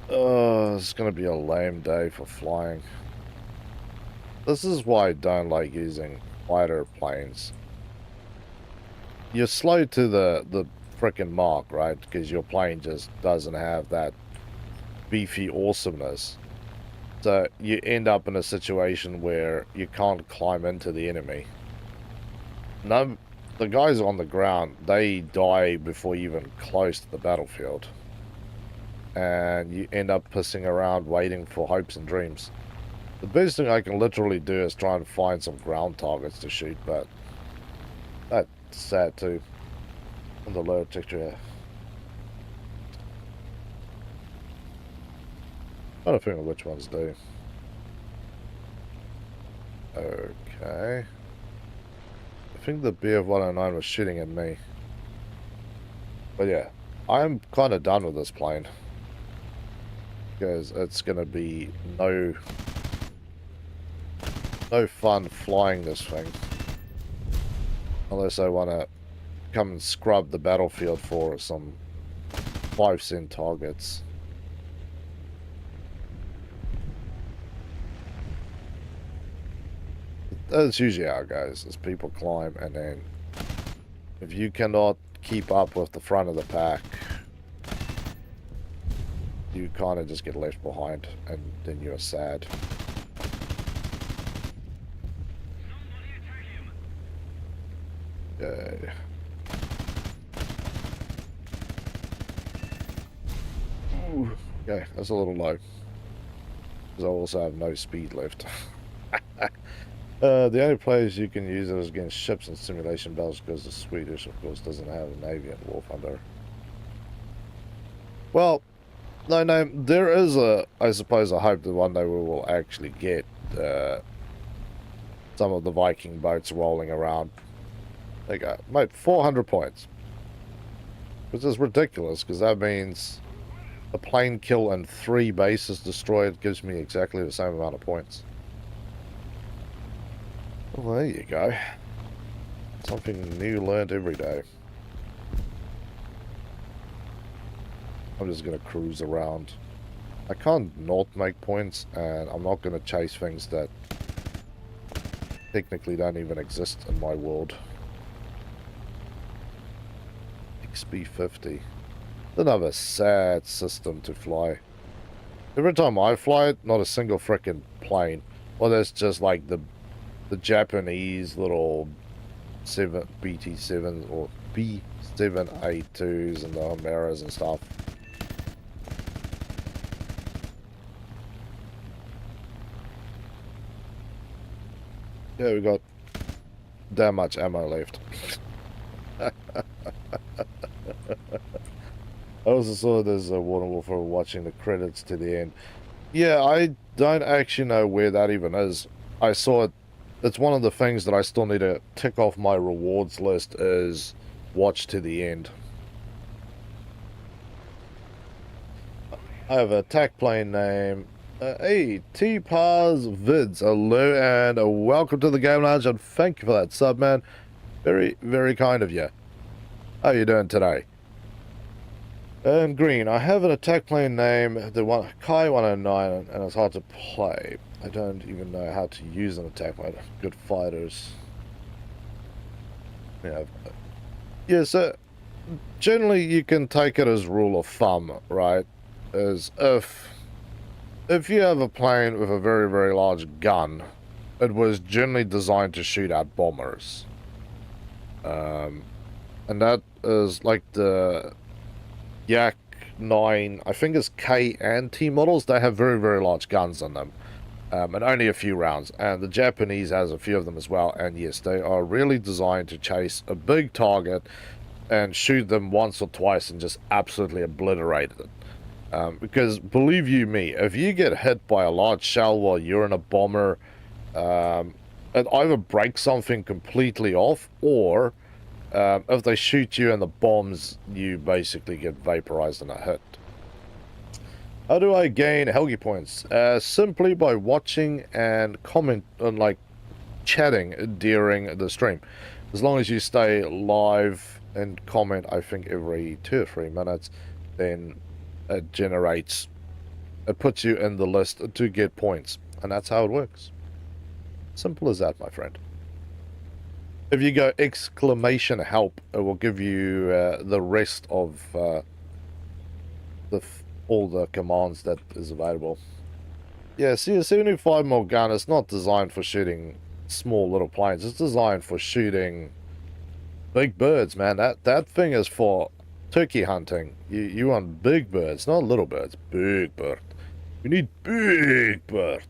Oh, it's gonna be a lame day for flying. This is why I don't like using fighter planes. You're slow to the frickin' mark, right? Because your plane just doesn't have that beefy awesomeness. So you end up in a situation where you can't climb into the enemy. No, the guys on the ground, they die before you're even close to the battlefield. And you end up pissing around waiting for hopes and dreams. The best thing I can literally do is try and find some ground targets to shoot, but that's sad too. On the lower texture here. I don't think which ones do. Okay. I think the BF-109 was shooting at me. But yeah, I'm kind of done with this plane. Because it's going to be no fun flying this thing. Unless I want to come and scrub the battlefield for some 5-cent targets. That's usually how it goes, is people climb, and then if you cannot keep up with the front of the pack, you kind of just get left behind, and then you're sad. Yay. Ooh. Okay, that's a little low. Because I also have no speed left. The only place you can use it is against ships and simulation battles, because the Swedish, of course, doesn't have a navy and war thunder. Well, no, there is I suppose, a hope that one day we will actually get some of the Viking boats rolling around. They go, mate, 400 points. Which is ridiculous, because that means a plane kill and 3 bases destroyed gives me exactly the same amount of points. Well, there you go. Something new learned every day. I'm just going to cruise around. I can't not make points, and I'm not going to chase things that technically don't even exist in my world. XB50. Another sad system to fly. Every time I fly it, not a single frickin' plane. Well, there's just like the Japanese little BT7s or B782s and the Homeras and stuff. Yeah, we got that much ammo left. I also saw there's a Warden Wolf for watching the credits to the end. Yeah, I don't actually know where that even is. I saw it. It's one of the things that I still need to tick off my rewards list is watch to the end. I have a attack plane name. Hey, T-Pars Vids. Hello and welcome to the Game Lounge, and thank you for that sub, man. Very, very kind of you. How you doing today? Green, I have an attack plane name, the one Kai 109, and it's hard to play. I don't even know how to use an attack plane. Good fighters. Yeah, so generally you can take it as rule of thumb, right? As if you have a plane with a very, very large gun, it was generally designed to shoot at bombers. And that is like the Yak 9, I think it's K and T models. They have very, very large guns on them. And only a few rounds. And the Japanese has a few of them as well. And yes, they are really designed to chase a big target and shoot them once or twice and just absolutely obliterate it. Because believe you me, if you get hit by a large shell while you're in a bomber, it either breaks something completely off, or if they shoot you in the bombs, you basically get vaporized in a hit. How do I gain Helgi points? Simply by watching and comment on, like, chatting during the stream. As long as you stay live and comment, I think every 2 or 3 minutes, then it generates, it puts you in the list to get points, and that's how it works. Simple as that, my friend. If you go exclamation help, it will give you the rest of all the commands that is available. Yeah, see, a 75mm gun is not designed for shooting small little planes. It's designed for shooting big birds, man. That thing is for turkey hunting. You want big birds, not little birds. Big bird. You need big bird.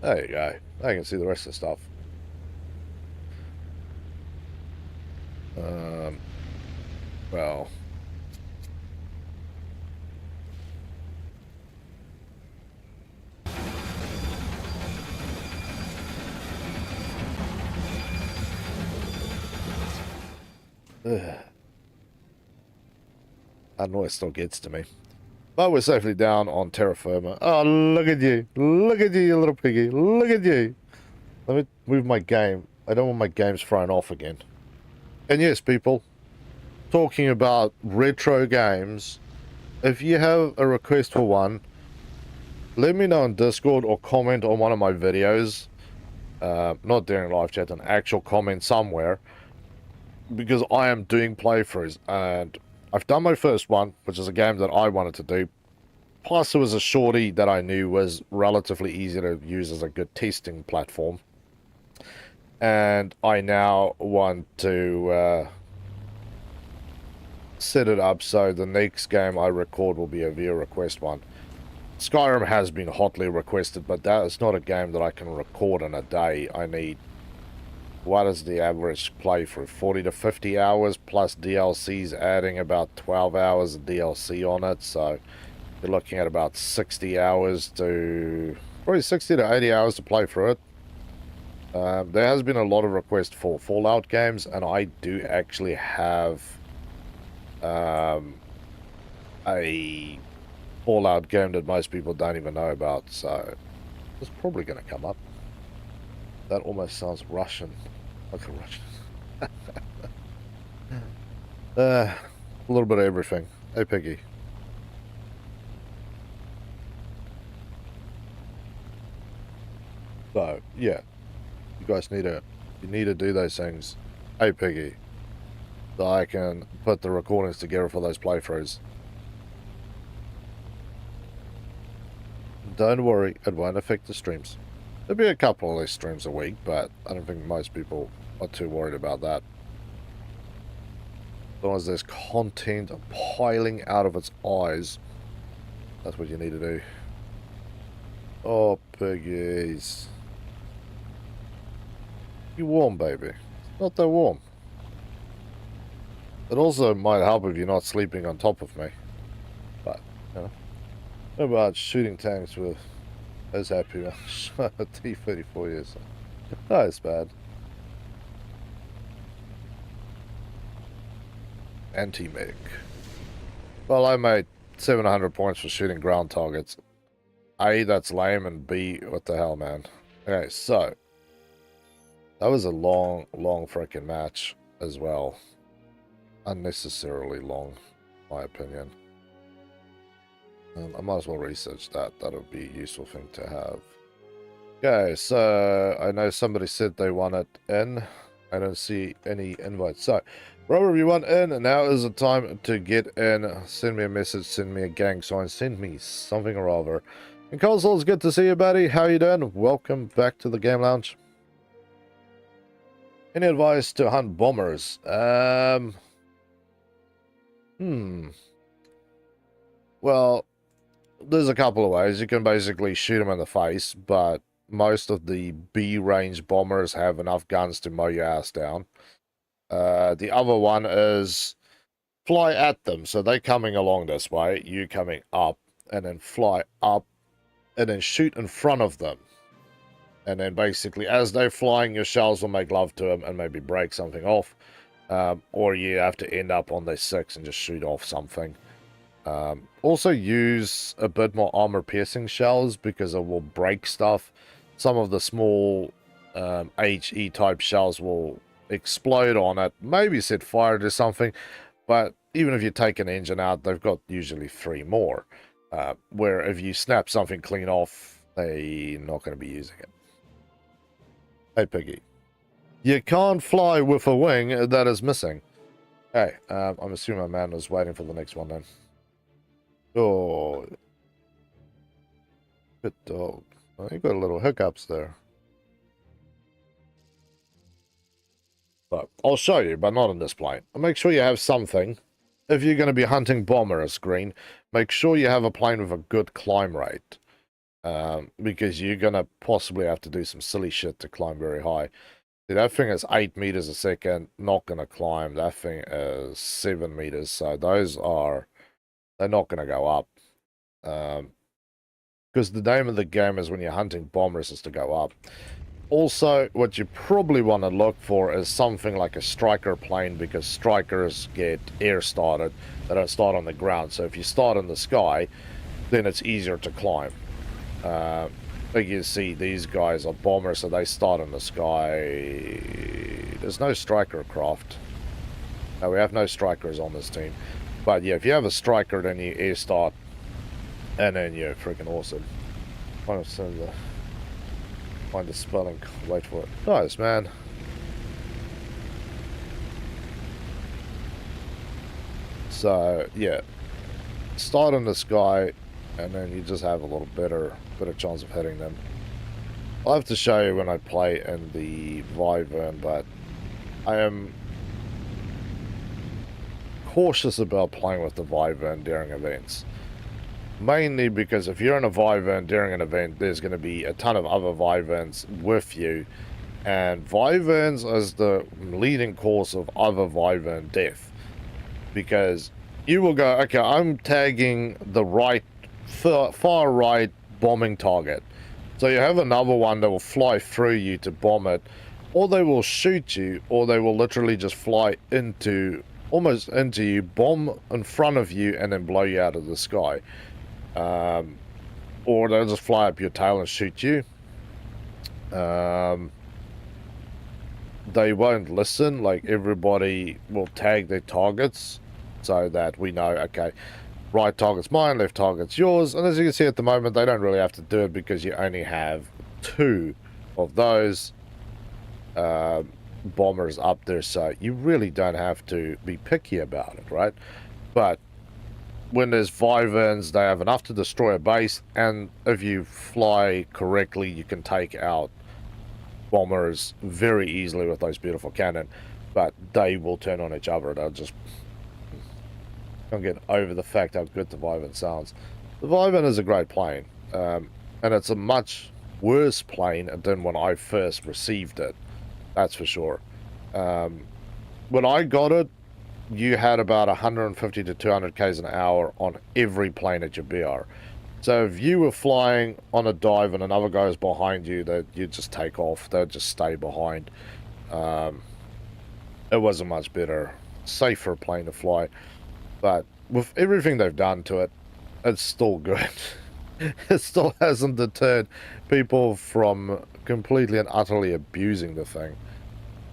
There you go. Now you can see the rest of the stuff. Well, that noise still gets to me. But we're safely down on terra firma. Oh, look at you. Look at you, you little piggy. Look at you. Let me move my game. I don't want my games thrown off again. And yes, people, talking about retro games, if you have a request for one, let me know on Discord or comment on one of my videos. Not during live chat, an actual comment somewhere. Because I am doing playthroughs, and I've done my first one, which is a game that I wanted to do. Plus, it was a shorty that I knew was relatively easy to use as a good testing platform. And I now want to set it up so the next game I record will be a viewer request one. Skyrim has been hotly requested, but that is not a game that I can record in a day. I need, what is the average playthrough? 40 to 50 hours plus DLCs, adding about 12 hours of DLC on it. So you're looking at about 60 hours to, probably 60 to 80 hours to play through it. There has been a lot of requests for Fallout games, and I do actually have a Fallout game that most people don't even know about, so it's probably going to come up. That almost sounds Russian. Like a Russian. A little bit of everything. Hey, Piggy. So, yeah. You guys need to do those things. Hey, Piggy. So I can put the recordings together for those playthroughs. Don't worry, it won't affect the streams. There'll be a couple of these streams a week, but I don't think most people are too worried about that. As long as there's content piling out of its eyes, that's what you need to do. Oh, piggies. You warm, baby. It's not that warm. It also might help if you're not sleeping on top of me. But, you know. What about shooting tanks with... I was happy with a T-34 years. No, it's bad. Anti-medic. Well, I made 700 points for shooting ground targets. A, that's lame, and B, what the hell, man. Okay, so that was a long freaking match as well. Unnecessarily long, in my opinion. I might as well research that. That'll be a useful thing to have. Okay, so I know somebody said they want it in. I don't see any invites. So, wherever you want in, now is the time to get in. Send me a message, send me a gang sign, send me something or other. And Console, it's good to see you, buddy. How you doing? Welcome back to the Game Lounge. Any advice to hunt bombers? Well, there's a couple of ways. You can basically shoot them in the face, but most of the B-range bombers have enough guns to mow your ass down. The other one is fly at them. So they're coming along this way, you coming up, and then fly up, and then shoot in front of them. And then basically, as they're flying, your shells will make love to them and maybe break something off. Or you have to end up on their 6 and just shoot off something. Also use a bit more armor-piercing shells because it will break stuff. Some of the small HE-type shells will explode on it. Maybe set fire to something. But even if you take an engine out, they've got usually 3 more. Where if you snap something clean off, they're not going to be using it. Hey, Piggy. You can't fly with a wing that is missing. Hey, I'm assuming my man was waiting for the next one then. Oh. Good dog. Oh, you got a little hiccups there. But I'll show you, but not on this plane. Make sure you have something. If you're going to be hunting bombers, Green, make sure you have a plane with a good climb rate. Because you're going to possibly have to do some silly shit to climb very high. See, that thing is 8 meters a second, not going to climb. That thing is 7 meters, so those are, they're not going to go up. Because the name of the game is when you're hunting bombers is to go up. Also, what you probably want to look for is something like a striker plane, because strikers get air started. They don't start on the ground, so if you start in the sky, then it's easier to climb. Like you see, these guys are bombers, so they start in the sky. There's no striker craft. No, we have no strikers on this team. But yeah, if you have a striker, then you air start, and then you're freaking awesome. Find the spelling. Wait for it. Nice, man. So yeah, start in the sky, and then you just have a little better chance of hitting them. I'll have to show you when I play in the Wyvern, but I am cautious about playing with the Wyvern during events. Mainly because if you're in a Wyvern during an event, there's going to be a ton of other Wyverns with you. And Wyverns is the leading cause of other Wyvern death. Because you will go, okay, I'm tagging the right, far right bombing target. So you have another one that will fly through you to bomb it. Or they will shoot you, or they will literally just fly into, almost into you, bomb in front of you, and then blow you out of the sky. Or they'll just fly up your tail and shoot you. They won't listen. Like, everybody will tag their targets so that we know, okay, right target's mine, left target's yours. And as you can see at the moment, they don't really have to do it because you only have 2 of those bombers up there, so you really don't have to be picky about it, right? But when there's Wyverns, they have enough to destroy a base, and if you fly correctly, you can take out bombers very easily with those beautiful cannon. But they will turn on each other. They'll just can't get over the fact how good the Wyvern sounds. The Wyvern is a great plane, and it's a much worse plane than when I first received it. That's for sure. When I got it, you had about 150 to 200 k's an hour on every plane at your BR. So if you were flying on a dive and another guy was behind you, that you'd just take off. They'd just stay behind. It was a much better, safer plane to fly. But with everything they've done to it, it's still good. It still hasn't deterred people from completely and utterly abusing the thing.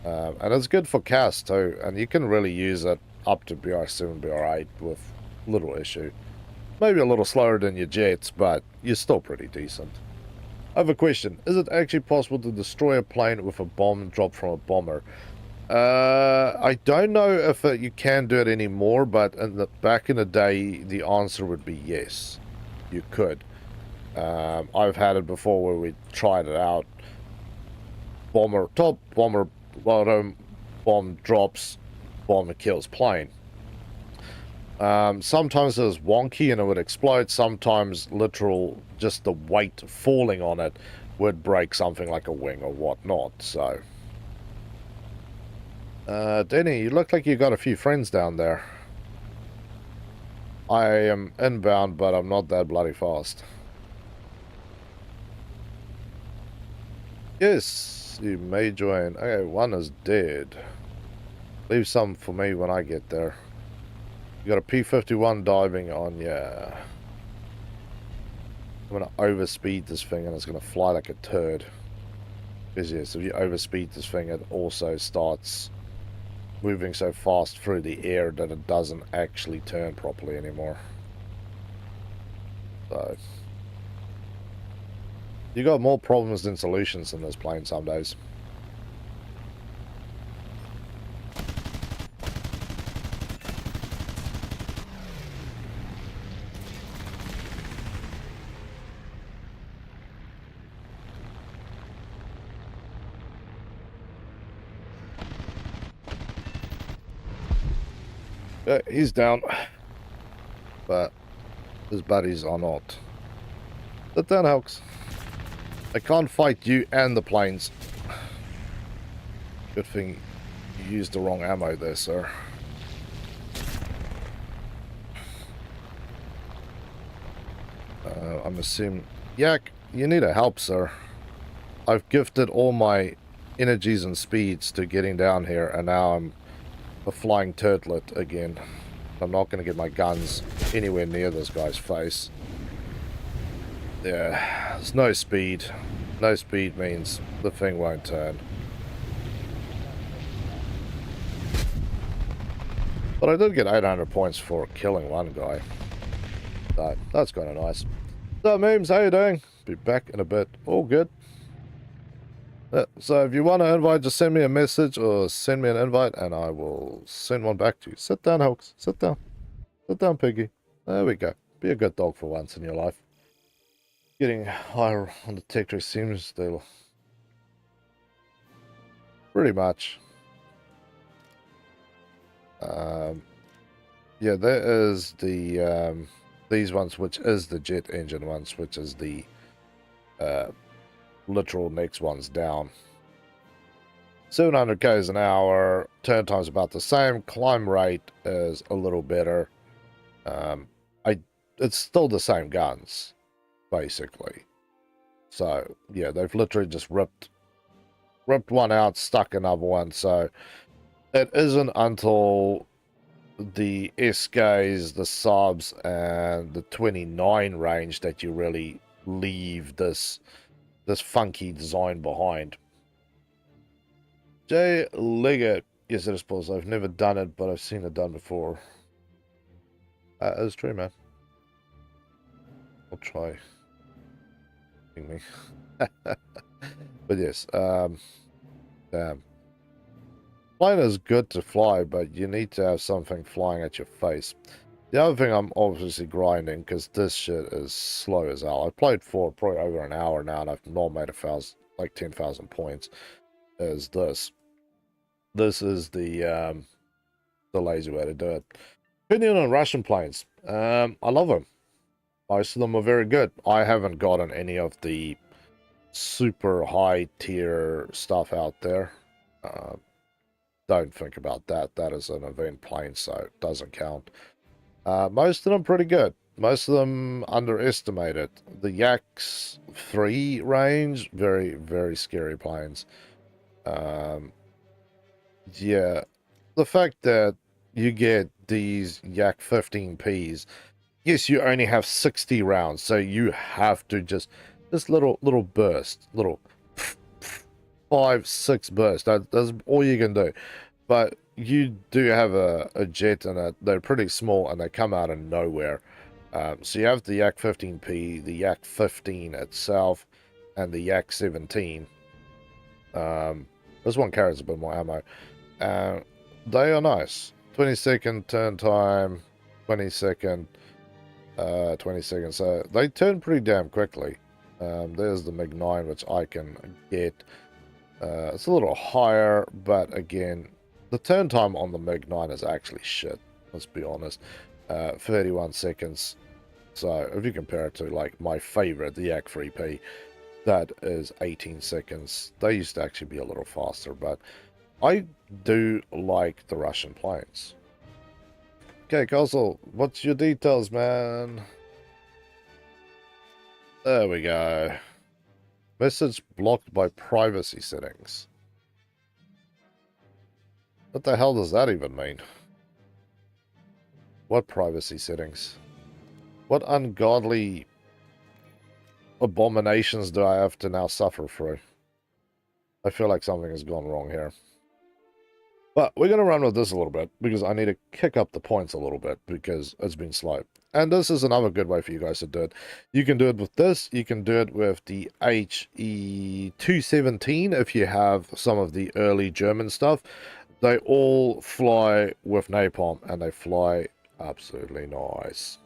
And it's good for cast too, and you can really use it up to BR7, BR8 with little issue. Maybe a little slower than your jets, but you're still pretty decent. I have a question. Is it actually possible to destroy a plane with a bomb dropped from a bomber? I don't know if you can do it anymore, but back in the day, the answer would be yes. You could. I've had it before where we tried it out. Bomber top, bomber bottom, bomb drops, bomber kills plane. Sometimes it was wonky and it would explode. Sometimes literal, just the weight falling on it would break something like a wing or whatnot. So, Denny, you look like you got a few friends down there. I am inbound, but I'm not that bloody fast. Yes, you may join. Okay, one is dead. Leave some for me when I get there. You got a P-51 diving on, yeah. I'm gonna overspeed this thing and it's gonna fly like a turd. Because yes, if you overspeed this thing, it also starts moving so fast through the air that it doesn't actually turn properly anymore. So, you got more problems than solutions in this plane some days. Yeah, he's down, but his buddies are not. Sit down, Helks. I can't fight you and the planes. Good thing you used the wrong ammo there, sir. I'm assuming... Yak, you need a help, sir. I've gifted all my energies and speeds to getting down here, and now I'm a flying turtlet again. I'm not going to get my guns anywhere near this guy's face. Yeah, there's no speed. No speed means the thing won't turn. But I did get 800 points for killing one guy. So, that's kind of nice. So, memes, how you doing? Be back in a bit. All good. So if you want to invite, just send me a message or send me an invite and I will send one back to you. Sit down, Hulks. Sit down. Sit down, Piggy. There we go. Be a good dog for once in your life. Getting higher on the tech tree seems still. Pretty much. Yeah, there is the these ones, which is the jet engine ones, which is the literal next ones down. 700 k's an hour, turn time's about the same, climb rate is a little better. It's still the same guns, basically. So yeah, they've literally just ripped one out, stuck another one. So it isn't until the SKs, the subs, and the 29 range that you really leave this funky design behind. Jay Liggett, yes, it is possible. I've never done it, but I've seen it done before. It's true, man. I'll try. Me. But yes, damn. Plane is good to fly, but you need to have something flying at your face. The other thing I'm obviously grinding, because this shit is slow as hell. I played for probably over an hour now, and I've not made 10,000 points. Is this? This is the lazy way to do it. Opinion on Russian planes. I love them. Most of them are very good. I haven't gotten any of the super high tier stuff out there. Don't think about that. That is an event plane, so it doesn't count. Most of them pretty good. Most of them underestimated. The Yaks 3 range, very, very scary planes. Yeah, the fact that you get these Yak 15Ps yes, you only have 60 rounds, so you have to just this little burst, little 5-6 burst. That's all you can do. But you do have a jet, and they're pretty small, and they come out of nowhere. So you have the Yak 15P, the Yak 15 itself, and the Yak 17. This one carries a bit more ammo. They are nice. 20-second turn time, 20-second, 20 seconds. So they turn pretty damn quickly. There's the MiG-9, which I can get. It's a little higher, but again, the turn time on the MiG-9 is actually shit. Let's be honest. 31 seconds. So if you compare it to like my favorite, the Yak 3P, that is 18 seconds. They used to actually be a little faster, but I do like the Russian planes. Okay, Castle, what's your details, man? There we go. Message blocked by privacy settings. What the hell does that even mean? What privacy settings? What ungodly abominations do I have to now suffer through? I feel like something has gone wrong here. But we're going to run with this a little bit, because I need to kick up the points a little bit, because it's been slow. And this is another good way for you guys to do it. You can do it with this. You can do it with the HE217 if you have some of the early German stuff. They all fly with napalm, and they fly absolutely nice.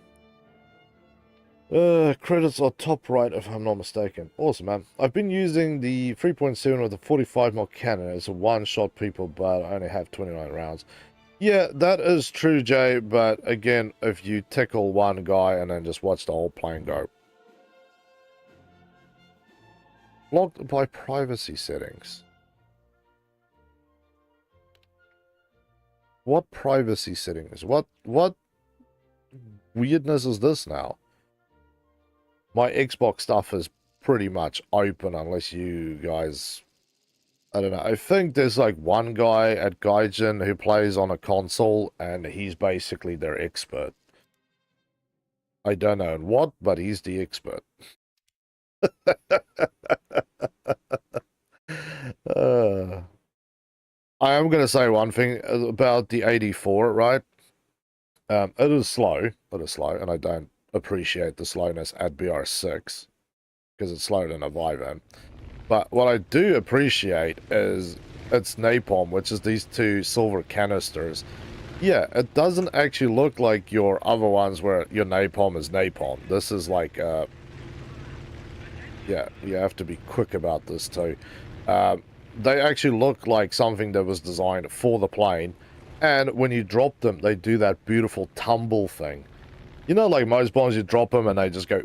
Credits are top right if I'm not mistaken. Awesome, man. I've been using the 3.7 with the 45mm cannon. It's a one-shot, people, but I only have 29 rounds. Yeah, that is true, Jay, but again, if you tickle one guy and then just watch the whole plane go. Blocked by privacy settings. What privacy settings? What weirdness is this now? My Xbox stuff is pretty much open unless you guys... I don't know. I think there's like one guy at Gaijin who plays on a console, and he's basically their expert. I don't know in what, but he's the expert. I am going to say one thing about the 84, right? It is slow, and I don't appreciate the slowness at BR6 because it's slower than a Vivan. But what I do appreciate is its napalm, which is these two silver canisters. Yeah, it doesn't actually look like your other ones where your napalm is napalm. This is like, yeah, you have to be quick about this too. They actually look like something that was designed for the plane. And when you drop them, they do that beautiful tumble thing. You know, like most bombs, you drop them and they just go...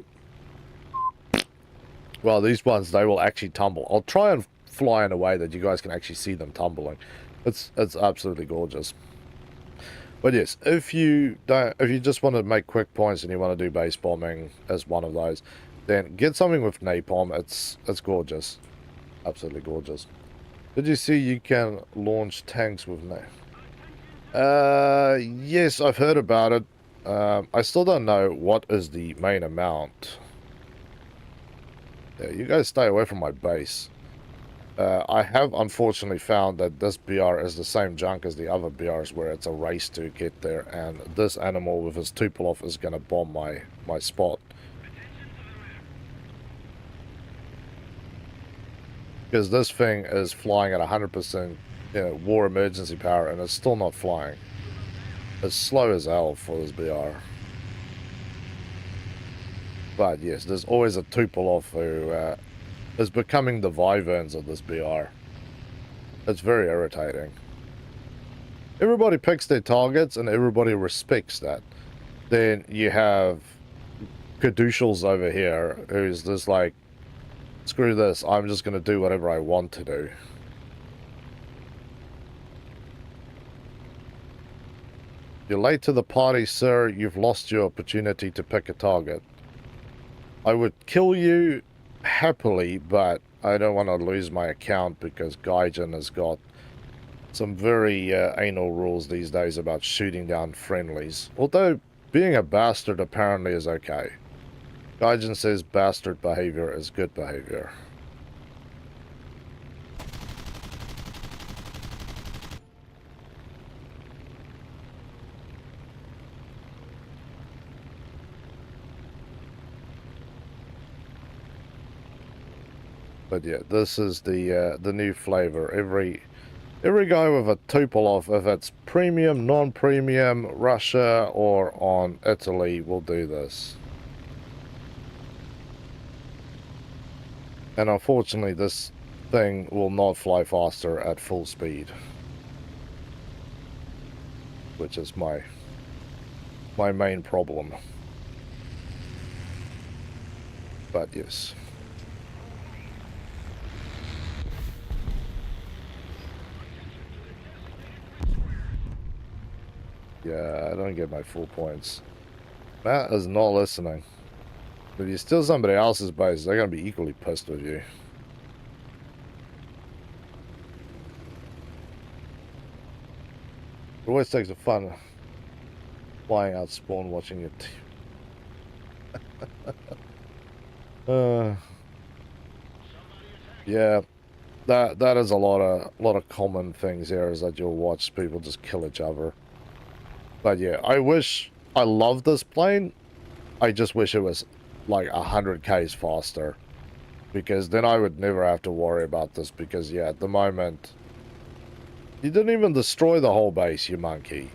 Well, these ones, they will actually tumble. I'll try and fly in a way that you guys can actually see them tumbling. It's absolutely gorgeous. But yes, if you just want to make quick points and you want to do base bombing as one of those, then get something with napalm. It's gorgeous. Absolutely gorgeous. Did you see you can launch tanks with napalm? Yes, I've heard about it. I still don't know what is the main amount. Yeah, you guys stay away from my base. I have unfortunately found that this BR is the same junk as the other BRs where it's a race to get there, and this animal with his Tupolev is going to bomb my spot. Because this thing is flying at 100%, you know, war emergency power, and it's still not flying. It's slow as hell for this BR. But yes, there's always a Tupolev who is becoming the Vyverns of this BR. It's very irritating. Everybody picks their targets and everybody respects that. Then you have Caduceals over here who's just like, screw this, I'm just going to do whatever I want to do. You're late to the party, sir. You've lost your opportunity to pick a target. I would kill you happily, but I don't want to lose my account because Gaijin has got some very anal rules these days about shooting down friendlies. Although being a bastard apparently is okay. Gaijin says bastard behavior is good behavior. But yeah, this is the new flavor. Every guy with a Tupolev, if it's premium, non-premium, Russia, or on Italy, will do this. And unfortunately, this thing will not fly faster at full speed, which is my main problem. But yes. Yeah, I don't get my full points. Matt is not listening. If you steal somebody else's base, they're going to be equally pissed with you. It always takes a fun flying out spawn watching it. Yeah, that is a lot of common things here, is that you'll watch people just kill each other. But yeah, I love this plane. I just wish it was like 100 k's faster, because then I would never have to worry about this, because yeah, at the moment you didn't even destroy the whole base, you monkey.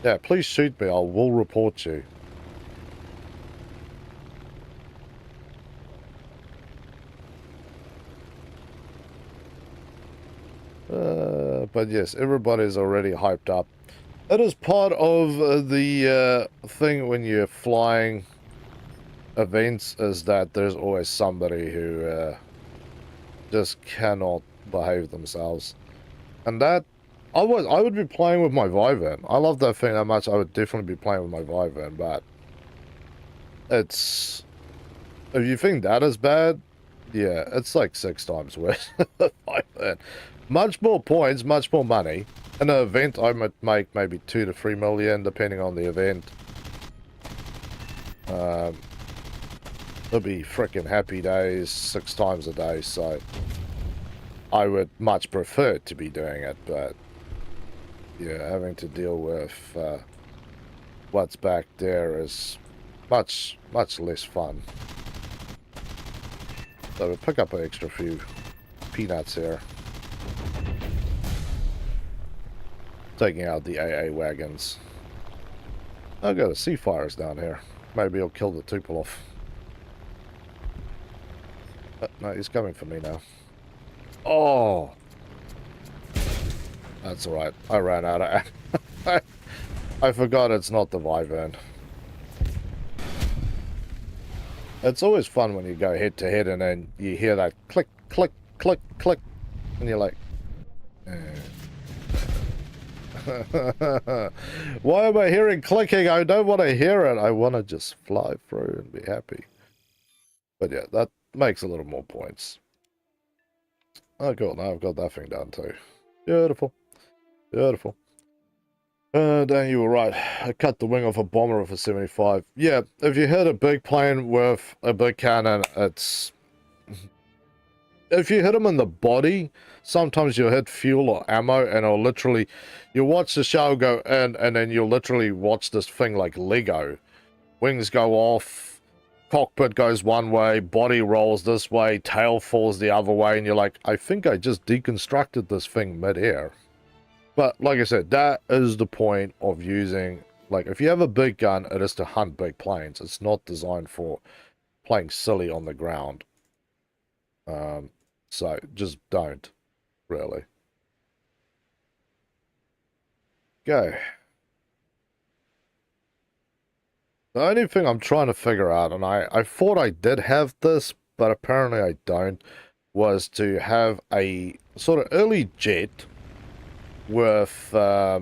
Yeah, please shoot me, I will report you. But yes, everybody's already hyped up. It is part of the thing when you're flying events, is that there's always somebody who just cannot behave themselves. And that, I would be playing with my Vyvern. I love that thing that much. I would definitely be playing with my Vyvern, but it's, if you think that is bad, yeah, it's like 6 times worse. Vyvern. Much more points, much more money. In an event, I might make maybe 2 to 3 million, depending on the event. It'll be freaking happy days 6 times a day, so I would much prefer to be doing it, but yeah, having to deal with what's back there is much less fun. So we'll pick up an extra few peanuts here. Taking out the AA wagons. I've got a Seafires down here. Maybe he'll kill the Tupolev. No, he's coming for me now. Oh! That's alright. I ran out of... I forgot it's not the Wyvern. It's always fun when you go head to head and then you hear that click, click, click, click. And you're like... Why am I hearing clicking? I don't want to hear it. I want to just fly through and be happy. But yeah, that makes a little more points. Oh, cool. Now I've got that thing done too. Beautiful. Beautiful. Dan, you were right. I cut the wing off a bomber with a 75. Yeah, if you hit a big plane with a big cannon, it's... If you hit them in the body, sometimes you'll hit fuel or ammo, and it'll literally... You'll watch the shell go in, and then you'll literally watch this thing like Lego. Wings go off, cockpit goes one way, body rolls this way, tail falls the other way, and you're like, I think I just deconstructed this thing mid-air. But like I said, that is the point of using... Like, if you have a big gun, it is to hunt big planes. It's not designed for playing silly on the ground. So, just don't, really. Go. The only thing I'm trying to figure out, and I thought I did have this, but apparently I don't, was to have a sort of early jet with, I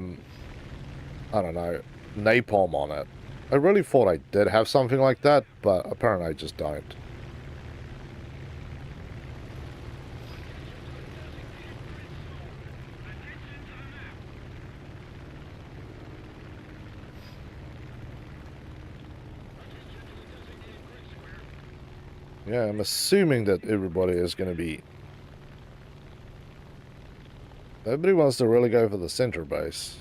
don't know, napalm on it. I really thought I did have something like that, but apparently I just don't. Yeah, I'm assuming that everybody is going to be... Nobody wants to really go for the center base.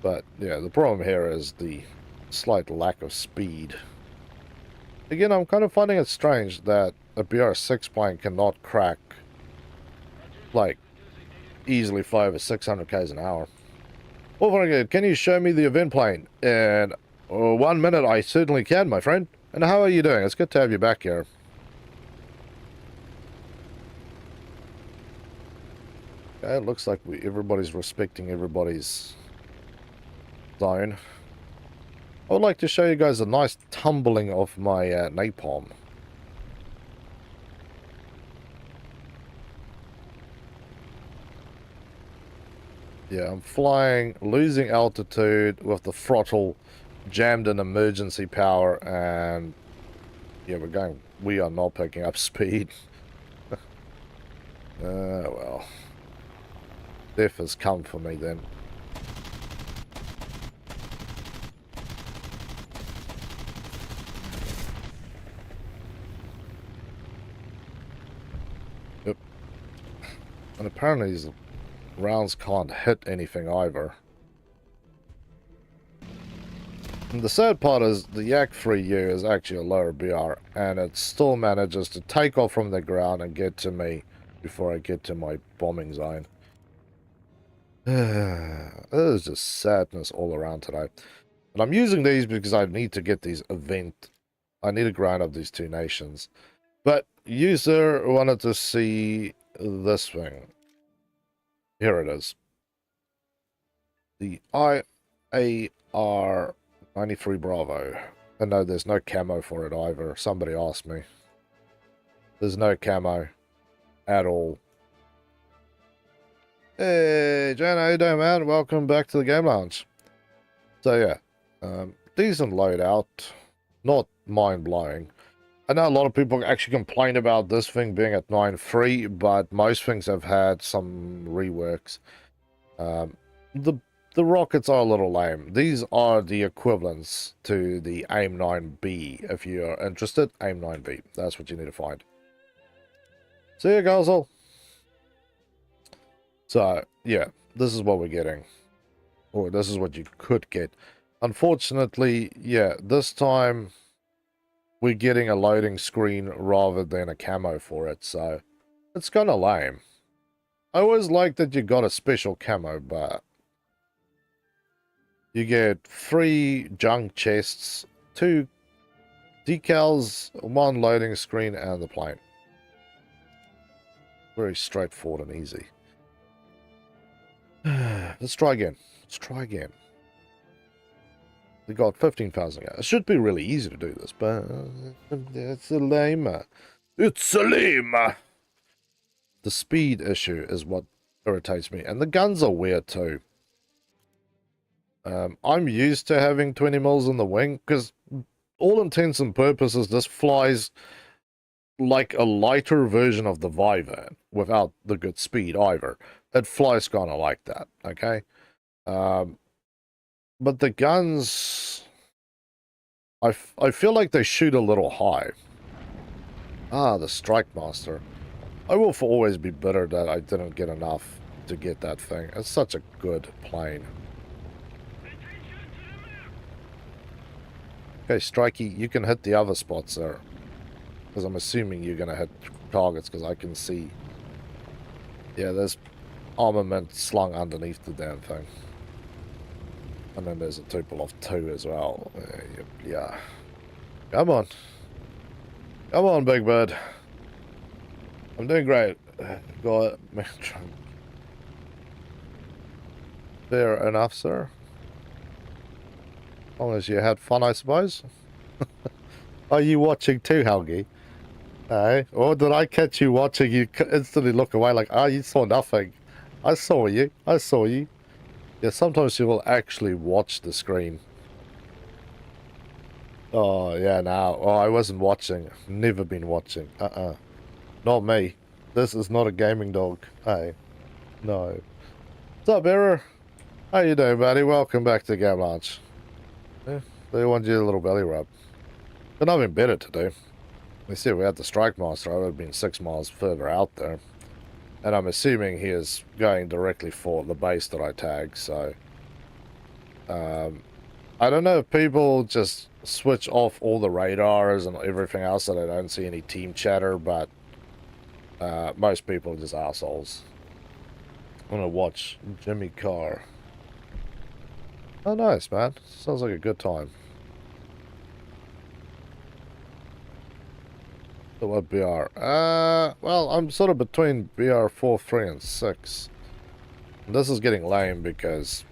But, yeah, the problem here is the slight lack of speed. Again, I'm kind of finding it strange that a BR6 plane cannot crack, like, easily fly over 600 k's an hour. Well, can you show me the event plane? In 1 minute, I certainly can, my friend. And how are you doing? It's good to have you back here. Okay, it looks like everybody's respecting everybody's zone. I would like to show you guys a nice tumbling of my napalm. Yeah, I'm flying, losing altitude with the throttle jammed in emergency power, and yeah, we are not picking up speed. Well, death has come for me then. Yep. And apparently these rounds can't hit anything either. And the sad part is the Yak 3U is actually a lower BR, and it still manages to take off from the ground and get to me before I get to my bombing zone. There's just sadness all around today. And I'm using these because I need to get these I need to grind up these two nations. But user wanted to see this thing. Here it is. The IAR 93 Bravo. And no, there's no camo for it either. Somebody asked me. There's no camo at all. Hey, Jan, how you doing, man? Welcome back to the game lounge. So, yeah. Decent loadout. Not mind-blowing. I know a lot of people actually complain about this thing being at 9.3, but most things have had some reworks. The rockets are a little lame. These are the equivalents to the AIM 9B. If you're interested, AIM 9B. That's what you need to find. See you guys all. So, yeah, this is what we're getting. Or this is what you could get. Unfortunately, yeah, this time we're getting a loading screen rather than a camo for it, so it's kind of lame. I always like that you got a special camo, but you get 3 junk chests, 2 decals, 1 loading screen, and the plane. Very straightforward and easy. Let's try again. Let's try again. We got 15,000. It should be really easy to do this, but it's a lame. It's a lame. The speed issue is what irritates me, and the guns are weird too. I'm used to having 20 mils in the wing because, all intents and purposes, this flies like a lighter version of the Vivan without the good speed either. It flies kind of like that, okay? But the guns, I feel like they shoot a little high. Ah, the Strike Master. I will always be bitter that I didn't get enough to get that thing. It's such a good plane. Okay, Strikey, you can hit the other spots there. Because I'm assuming you're going to hit targets because I can see. Yeah, there's armament slung underneath the damn thing. And then there's a tuple of 2 as well. Yeah. Come on. Come on, Big Bird. I'm doing great. Got it. Fair enough, sir. As long as you had fun, I suppose. Are you watching too, Helgi? Hey, or did I catch you watching? You instantly look away like, oh, you saw nothing. I saw you. I saw you. Yeah, sometimes you will actually watch the screen. Oh, yeah, no. Oh, I wasn't watching. Never been watching. Not me. This is not a gaming dog. Hey. No. What's up, Error? How you doing, buddy? Welcome back to the game launch. Yeah, they want you a little belly rub. But nothing better to do. We see we had the Strike Master. I would have been 6 miles further out there. And I'm assuming he is going directly for the base that I tagged, so... I don't know if people just switch off all the radars and everything else so they don't see any team chatter, but most people are just assholes. I'm gonna watch Jimmy Carr. Oh, nice, man. Sounds like a good time. So what BR? Well, I'm sort of between BR 4, 3, and 6. And this is getting lame because,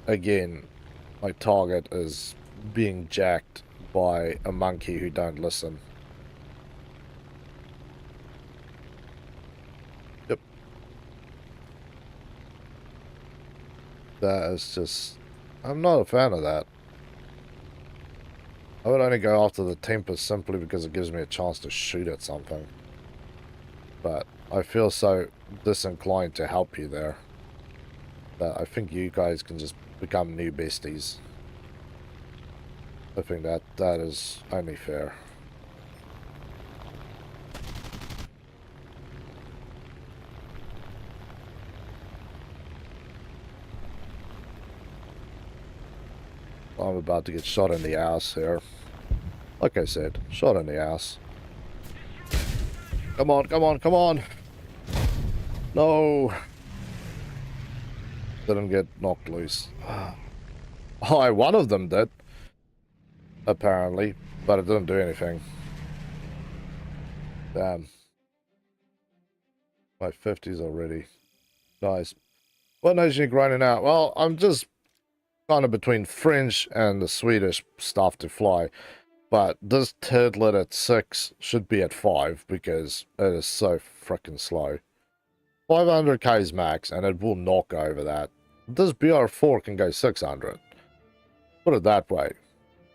again, my target is being jacked by a monkey who don't listen. Yep. That is just... I'm not a fan of that. I would only go after the Tempest simply because it gives me a chance to shoot at something. But I feel so disinclined to help you there that I think you guys can just become new besties. I think that is only fair. I'm about to get shot in the ass here. Like I said, shot in the ass. Come on, come on, come on! No! Didn't get knocked loose. Oh, one of them did. Apparently. But it didn't do anything. Damn. My 50s already. Nice. What nation are you grinding out? Well, I'm just kind of between French and the Swedish stuff to fly. But this turtlet at 6 should be at 5 because it is so freaking slow. 500 k's max and it will knock over that. This BR4 can go 600. Put it that way.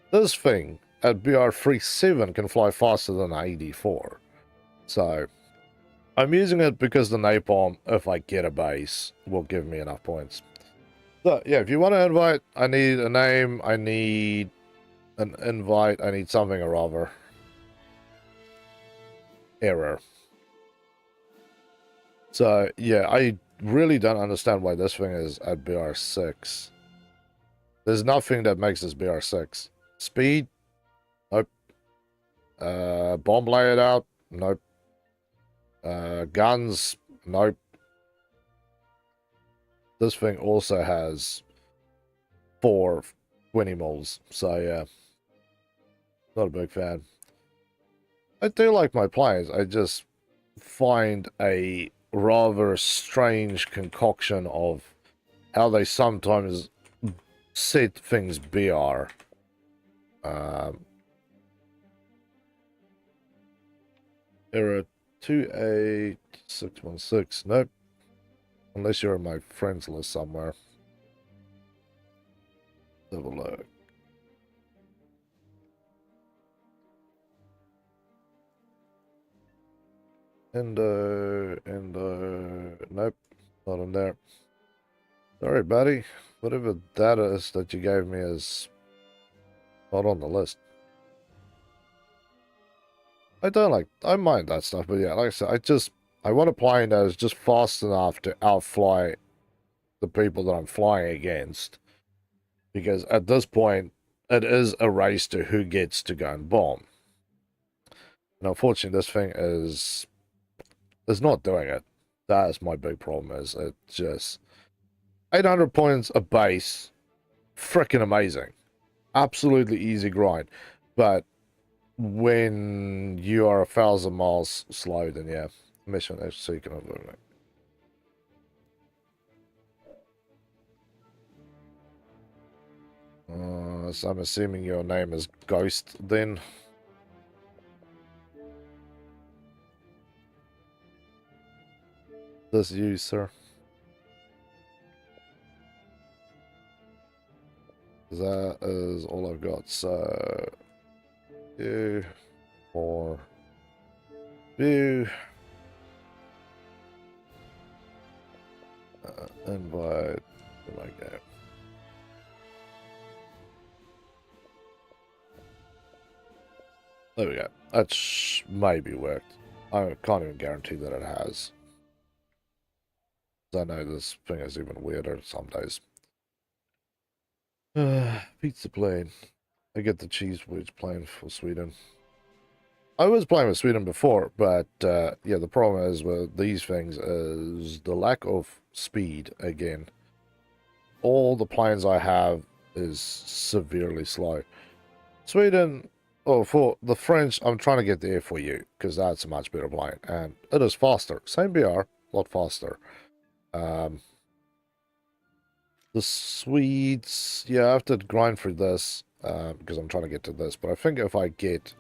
This thing at BR37 can fly faster than an 84. So, I'm using it because the napalm, if I get a base, will give me enough points. So, yeah, if you want to invite, I need a name, I need an invite, I need something or other. Error. So, yeah, I really don't understand why this thing is at BR6. There's nothing that makes this BR6. Speed? Nope. Bomb layout? Nope. Guns? Nope. This thing also has 4 20 mils, so yeah. Not a big fan. I do like my planes, I just find a rather strange concoction of how they sometimes set things BR. Error 28616. Nope. Unless you're on my friends list somewhere. Have a look. Endo, nope, not in there. Sorry, buddy. Whatever that is that you gave me is not on the list. I mind that stuff, but yeah, like I said, I want a plane that is just fast enough to outfly the people that I'm flying against. Because at this point, it is a race to who gets to go and bomb. And unfortunately, this thing is not doing it. That is my big problem, is it just... 800 points a base, freaking amazing. Absolutely easy grind. But when you are 1,000 miles slow, then yeah, mission so you can eliminate. So I'm assuming your name is Ghost then. This you, sir. That is all I've got. So, you, or view, invite, like that. There we go. It's maybe worked. I can't even guarantee that it has. I know this thing is even weirder some days. Pizza plane. I get the cheese wedge plane for Sweden. I was playing with Sweden before, but yeah, the problem is with these things is the lack of speed again. All the planes I have is severely slow. Sweden, oh, for the French, I'm trying to get the F4U because that's a much better plane, and it is faster. Same BR, a lot faster. The Swedes, yeah, I have to grind through this because I'm trying to get to this, but I think if I get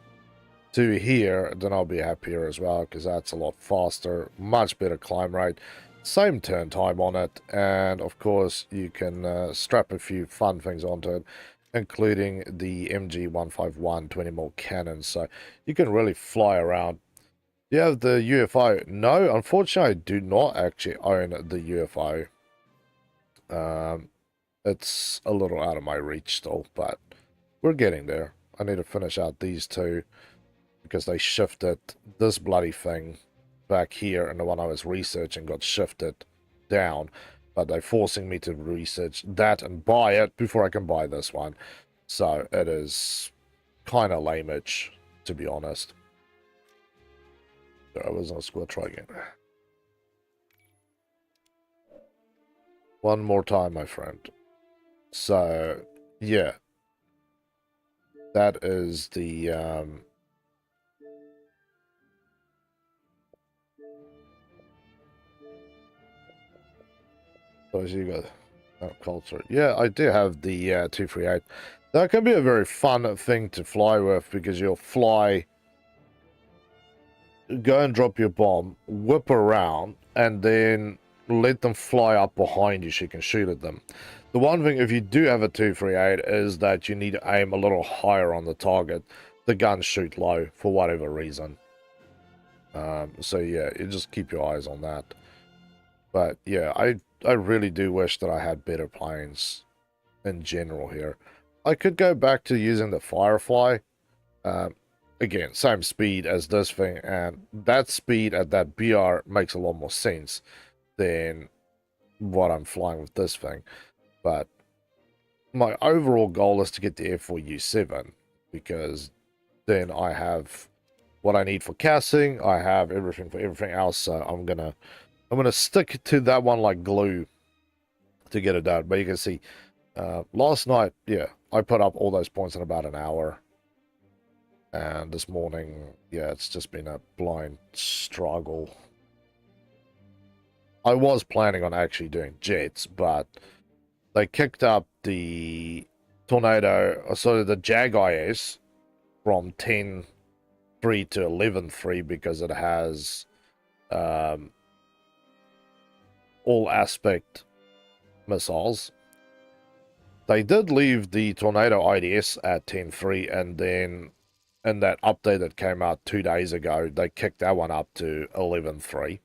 to here, then I'll be happier as well because that's a lot faster, much better climb rate, same turn time on it, and of course you can strap a few fun things onto it, including the MG151 20mm cannon, so you can really fly around. Do you have the UFO? No, unfortunately I do not actually own the UFO. It's a little out of my reach still, but we're getting there. I need to finish out these two because they shifted this bloody thing back here, and the one I was researching got shifted down, but they're forcing me to research that and buy it before I can buy this one. So it is kind of lame-ish, to be honest. I was on squad, try again. One more time, my friend. So, yeah. That is the, so you got culture. Yeah, I do have the 238. That can be a very fun thing to fly with because you'll fly, go and drop your bomb, whip around, and then let them fly up behind you so you can shoot at them. The one thing, if you do have a 238, is that you need to aim a little higher on the target. The guns shoot low for whatever reason. So yeah, you just keep your eyes on that. But yeah, I really do wish that I had better planes in general here. I could go back to using the Firefly. Again, same speed as this thing, and that speed at that BR makes a lot more sense than what I'm flying with this thing. But my overall goal is to get the F4U7 because then I have what I need for casting. I have everything for everything else, so I'm gonna stick to that one like glue to get it done. But you can see, last night, yeah, I put up all those points in about an hour. And this morning, yeah, it's just been a blind struggle. I was planning on actually doing jets, but they kicked up the Tornado, sorry, the Jag IS from 10.3 to 11.3 because it has all aspect missiles. They did leave the Tornado IDS at 10.3, and then in that update that came out 2 days ago, they kicked that one up to 11.3.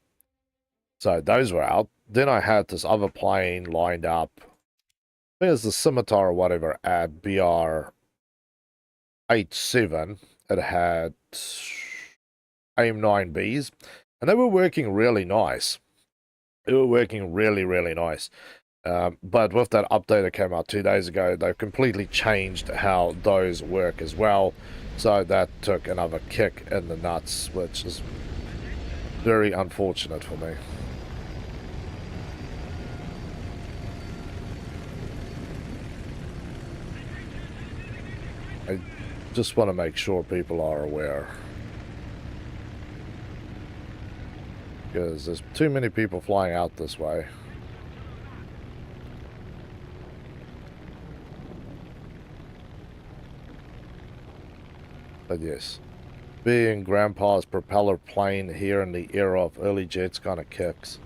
So those were out. Then I had this other plane lined up. I think it's the Scimitar or whatever at BR 87. It had AIM 9Bs, and they were working really nice. They were working really, really nice. But with that update that came out 2 days ago, they've completely changed how those work as well. So that took another kick in the nuts, which is very unfortunate for me. I just want to make sure people are aware. Because there's too many people flying out this way. But yes, being Grandpa's propeller plane here in the era of early jets kind of kicks.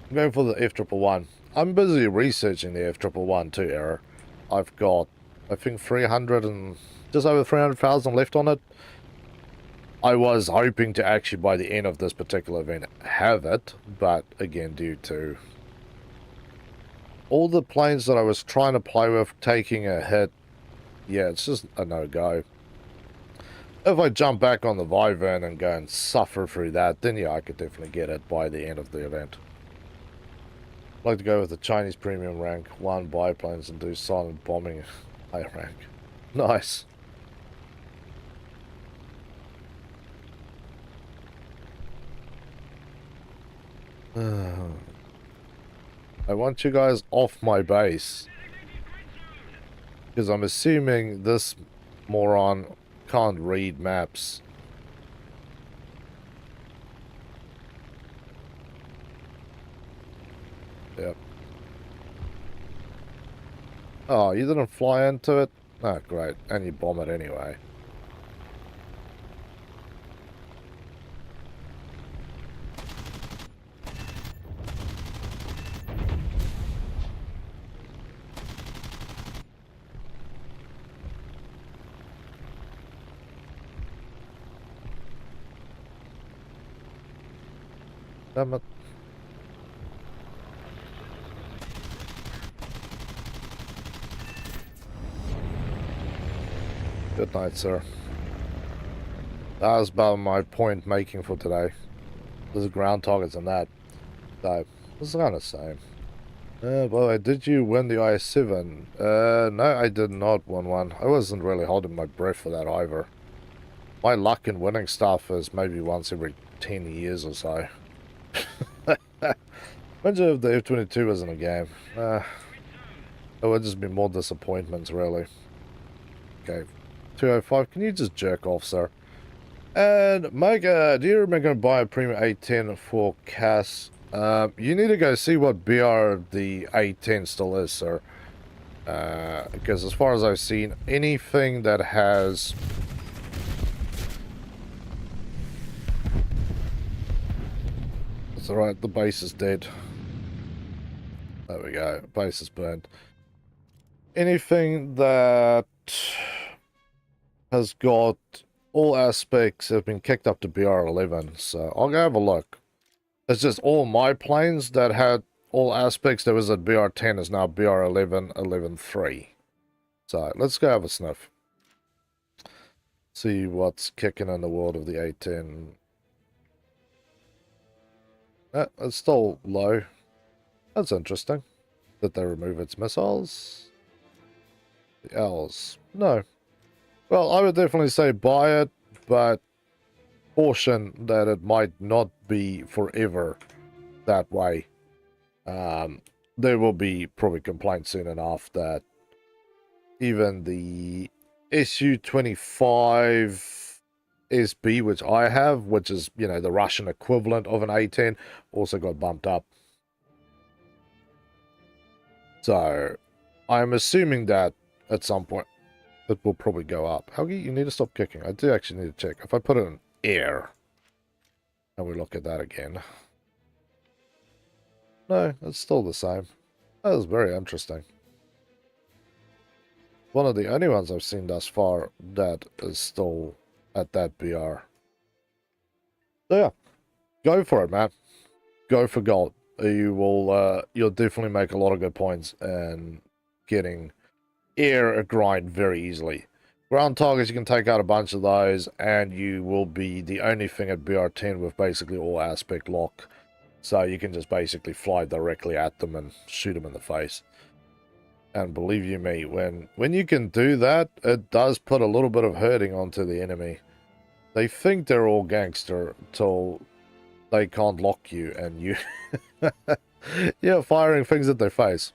I'm going for the F111. I'm busy researching the F111 too, Error. I've got, I think, 300 and just over 300,000 left on it. I was hoping to actually, by the end of this particular event, have it, but again, due to all the planes that I was trying to play with taking a hit, yeah, it's just a no-go. If I jump back on the Wyvern and go and suffer through that, then yeah, I could definitely get it by the end of the event. I'd like to go with the Chinese premium rank, 1 biplanes and do silent bombing high rank. Nice. I want you guys off my base. Because I'm assuming this moron can't read maps. Yep. Oh, you didn't fly into it? Oh, great. And you bomb it anyway. Damn it. Good night, sir. That was about my point making for today. There's ground targets and that. So, this is kind of the same. Well, did you win the IS-7? No, I did not win one. I wasn't really holding my breath for that either. My luck in winning stuff is maybe once every 10 years or so. Imagine if the F-22 was in a game. It would just be more disappointments, really. Okay, 205, can you just jerk off, sir? And Mike, do you remember buy a premium A10 for Cass? You need to go see what BR the A10 still is, sir. Because as far as I've seen, anything that has... That's alright, the base is dead. There we go, base is burned. Anything that has got all aspects have been kicked up to BR11, so I'll go have a look. It's just all my planes that had all aspects that was at BR10 is now BR11, 11.3. So let's go have a sniff. See what's kicking in the world of the A10. It's still low. That's interesting. Did they remove its missiles? The L's. No. Well, I would definitely say buy it, but caution that it might not be forever that way. There will be probably complaints soon enough that even the Su-25 SB, which I have, which is, you know, the Russian equivalent of an A-10, also got bumped up. So, I'm assuming that at some point it will probably go up. Helgi, you need to stop kicking. I do actually need to check. If I put it in air, and we look at that again. No, it's still the same. That is very interesting. One of the only ones I've seen thus far that is still at that BR. So yeah, go for it, man. Go for gold. You will, you'll definitely make a lot of good points and getting air a grind very easily. Ground targets, you can take out a bunch of those, and you will be the only thing at BR10 with basically all aspect lock. So you can just basically fly directly at them and shoot them in the face. And believe you me, when you can do that, it does put a little bit of hurting onto the enemy. They think they're all gangster till they can't lock you and you... You're firing things at their face.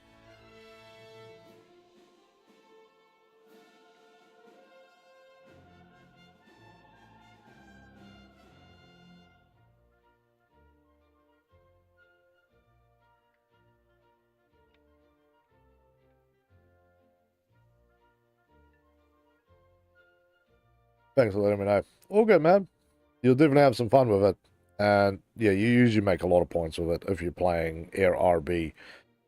Thanks for letting me know. All good, man. You'll definitely have some fun with it. And yeah, you usually make a lot of points with it if you're playing Air RB.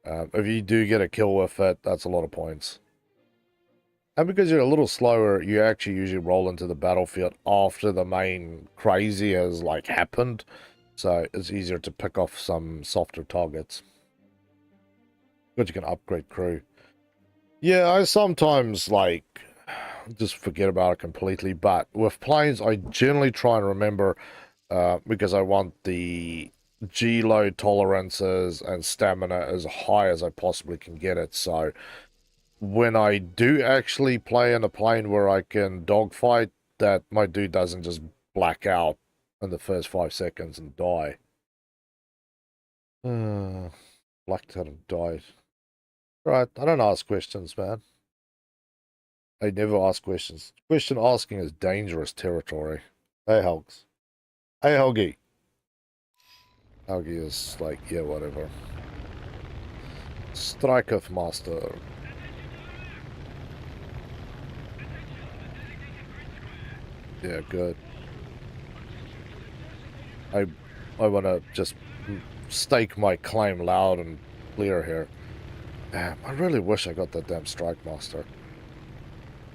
If you do get a kill with it, that's a lot of points. And because you're a little slower, you actually usually roll into the battlefield after the main crazy has like happened. So it's easier to pick off some softer targets. But you can upgrade crew. Yeah, I sometimes like just forget about it completely. But with planes, I generally try and remember, because I want the G-load tolerances and stamina as high as I possibly can get it. So when I do actually play in a plane where I can dogfight, that my dude doesn't just black out in the first 5 seconds and die. Blacked out and died. Right, I don't ask questions, man. I never ask questions. Question asking is dangerous territory. Hey, Helgs. Hey, Helgi. Helgi is like, yeah, whatever. Strike of Master. Yeah, good. I want to just stake my claim loud and clear here. Damn, I really wish I got that damn Strike Master.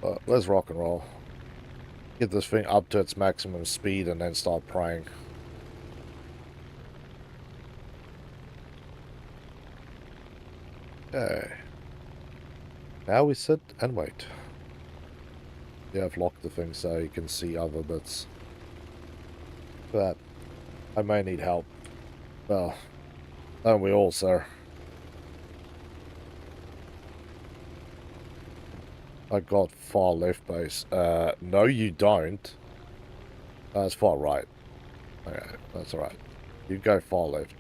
But let's rock and roll. Get this thing up to its maximum speed and then start praying. Okay. Now we sit and wait. Yeah, I've locked the thing so you can see other bits. But I may need help. Well, don't we all, sir? I got far left base. No, you don't. That's far right. Okay, that's alright. You go far left.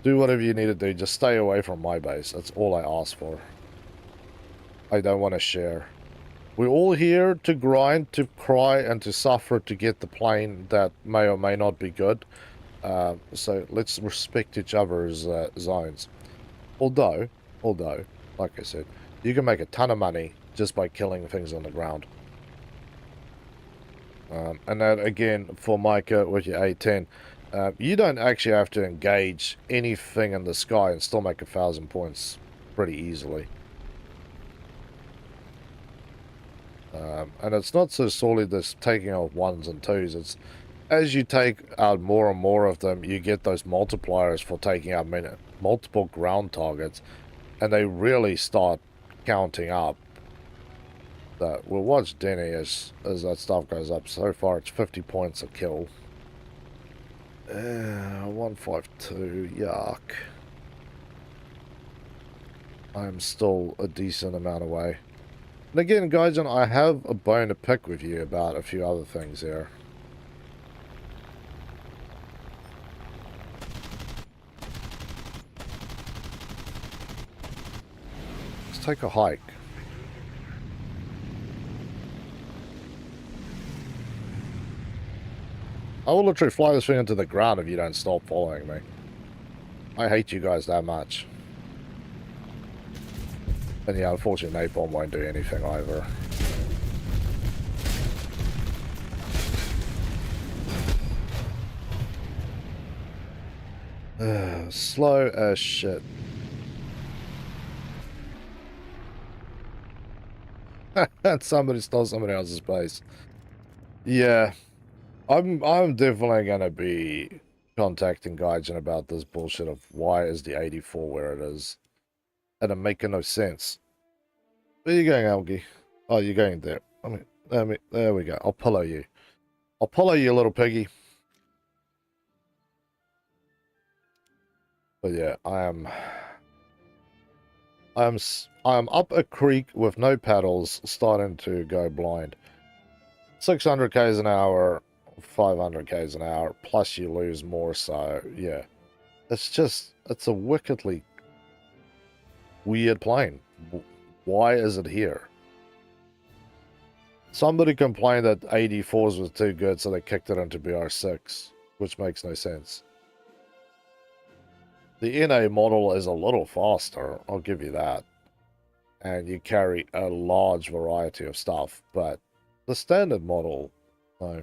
Do whatever you need to do. Just stay away from my base. That's all I ask for. I don't want to share. We're all here to grind, to cry, and to suffer to get the plane that may or may not be good. So let's respect each other's zones. Although, like I said, you can make a ton of money just by killing things on the ground. And that, again, for Micah with your A10, you don't actually have to engage anything in the sky and still make 1,000 points pretty easily. And it's not so solely this taking out ones and twos. It's as you take out more and more of them, you get those multipliers for taking out multiple ground targets, and they really start counting up. We'll watch Denny as that stuff goes up. So far, it's 50 points a kill. 152, yuck. I'm still a decent amount away. And again, guys, I have a bone to pick with you about a few other things here. Let's take a hike. I will literally fly this thing into the ground if you don't stop following me. I hate you guys that much. And yeah, unfortunately, napalm won't do anything either. Slow as shit. Somebody stole somebody else's base. Yeah, I'm definitely gonna be contacting Gaijin about this bullshit of why is the 84 where it is. And it making no sense. Where are you going, Helgi? Oh, you're going there. There we go. I'll follow you. I'll follow you, little piggy. But yeah, I am up a creek with no paddles, starting to go blind. 600 k's an hour, 500 k's an hour, plus you lose more, so yeah. It's a wickedly weird plane. Why is it here? Somebody complained that 84s was too good, so they kicked it into BR6, which makes no sense. The NA model is a little faster, I'll give you that. And you carry a large variety of stuff, but the standard model, no.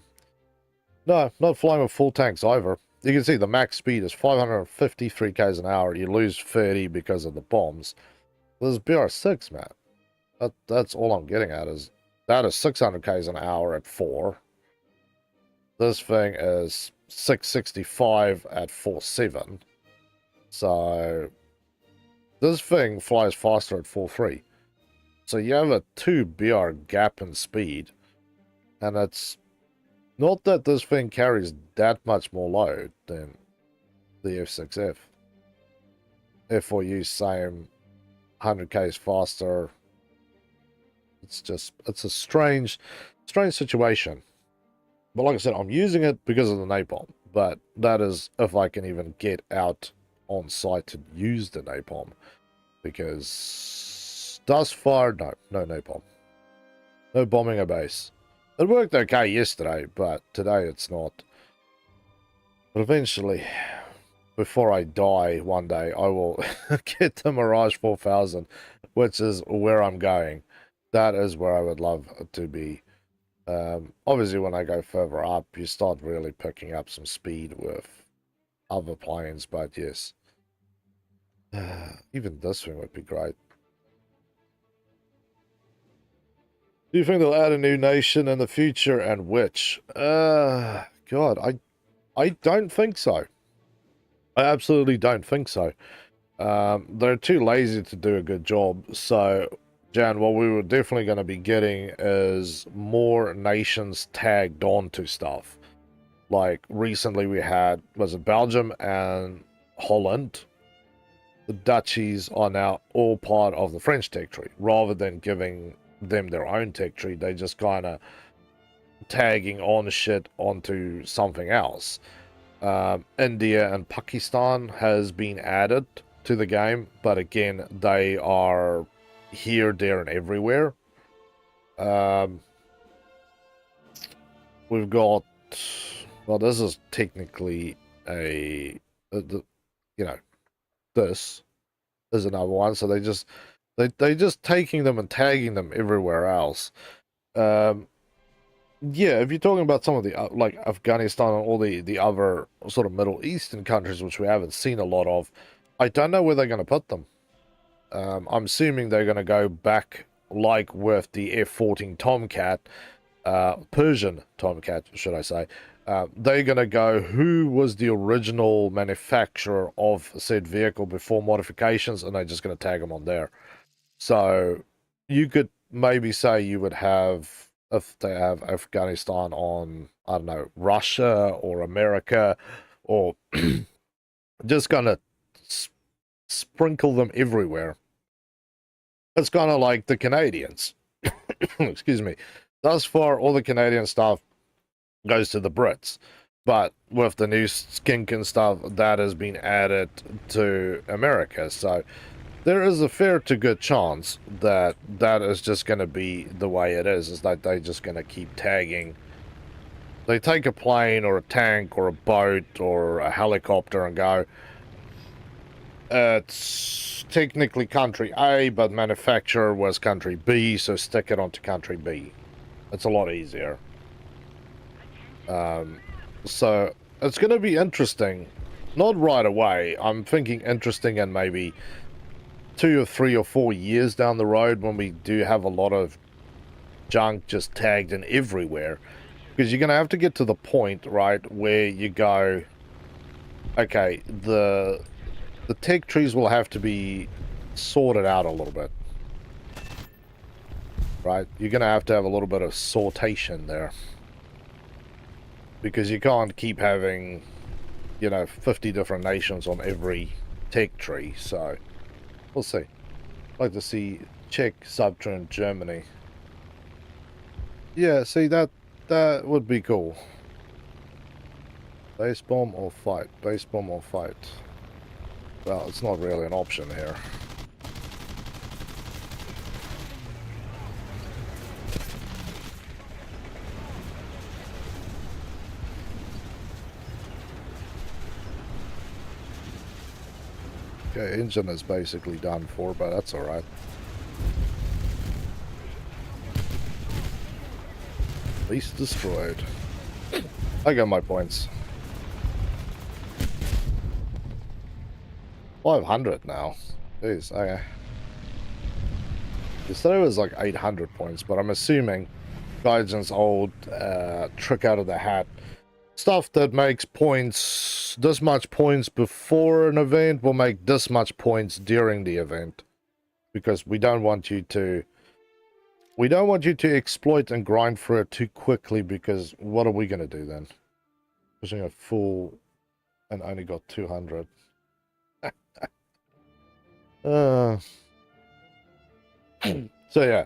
No, not flying with full tanks either. You can see the max speed is 553 k's an hour. You lose 30 because of the bombs. This is BR6, man. That's all I'm getting at is that is 600 k's an hour at 4. This thing is 665 at 4.7. So this thing flies faster at 4.3. So you have a 2 BR gap in speed, and it's not that this thing carries that much more load than the F6F. F4U same, 100 k's faster. It's a strange situation. But like I said, I'm using it because of the napalm. But that is if I can even get out on site to use the napalm. Because thus far, no napalm. No bombing a base. It worked okay yesterday, but today it's not. But eventually, before I die one day, I will get the Mirage 4000, which is where I'm going. That is where I would love to be. Obviously, when I go further up, you start really picking up some speed with other planes, but yes. Even this thing would be great. Do you think they'll add a new nation in the future, and which? God, I don't think so. I absolutely don't think so. They're too lazy to do a good job. So, Jan, what we were definitely going to be getting is more nations tagged on to stuff. Like recently we had, was it Belgium and Holland? The duchies are now all part of the French tech tree. Rather than giving them their own tech tree, they just kind of tagging on shit onto something else. India and Pakistan has been added to the game, but again, they are here, there, and everywhere. We've got, well, this is technically a you know, this is another one. So they just taking them and tagging them everywhere else. Yeah, if you're talking about some of the like Afghanistan and all the other sort of Middle Eastern countries, which we haven't seen a lot of, I don't know where they're going to put them. I'm assuming they're going to go back like with the F-14 Tomcat, Persian Tomcat, should I say. They're going to go, who was the original manufacturer of said vehicle before modifications, and they're just going to tag them on there. So you could maybe say you would have, if they have Afghanistan on, I don't know, Russia or America, or just kind of sprinkle them everywhere. It's kind of like the Canadians. Excuse me. Thus far, all the Canadian stuff goes to the Brits. But with the new skink and stuff, that has been added to America. So there is a fair to good chance that that is just going to be the way it is that they're just going to keep tagging. They take a plane or a tank or a boat or a helicopter and go, it's technically country A, but manufacturer was country B, so stick it onto country B. It's a lot easier. So it's going to be interesting. Not right away. I'm thinking interesting in maybe 2 or 3 or 4 years down the road when we do have a lot of junk just tagged in everywhere. Because you're going to have to get to the point, right, where you go, okay, the tech trees will have to be sorted out a little bit. Right? You're going to have a little bit of sortation there. Because you can't keep having, 50 different nations on every tech tree, so we'll see. I'd like to see Czech, Subtran, Germany. Yeah, see, that would be cool. Base bomb or fight? Base bomb or fight? Well, it's not really an option here. Okay, engine is basically done for, but that's alright. Least destroyed. I got my points. 500 now. Jeez, okay. Yesterday was like 800 points, but I'm assuming Gaijin's old trick out of the hat. Stuff that makes points, this much points before an event will make this much points during the event. Because we don't want you to We don't want you to exploit and grind through it too quickly, because what are we going to do then? Pushing a full and only got 200. So yeah,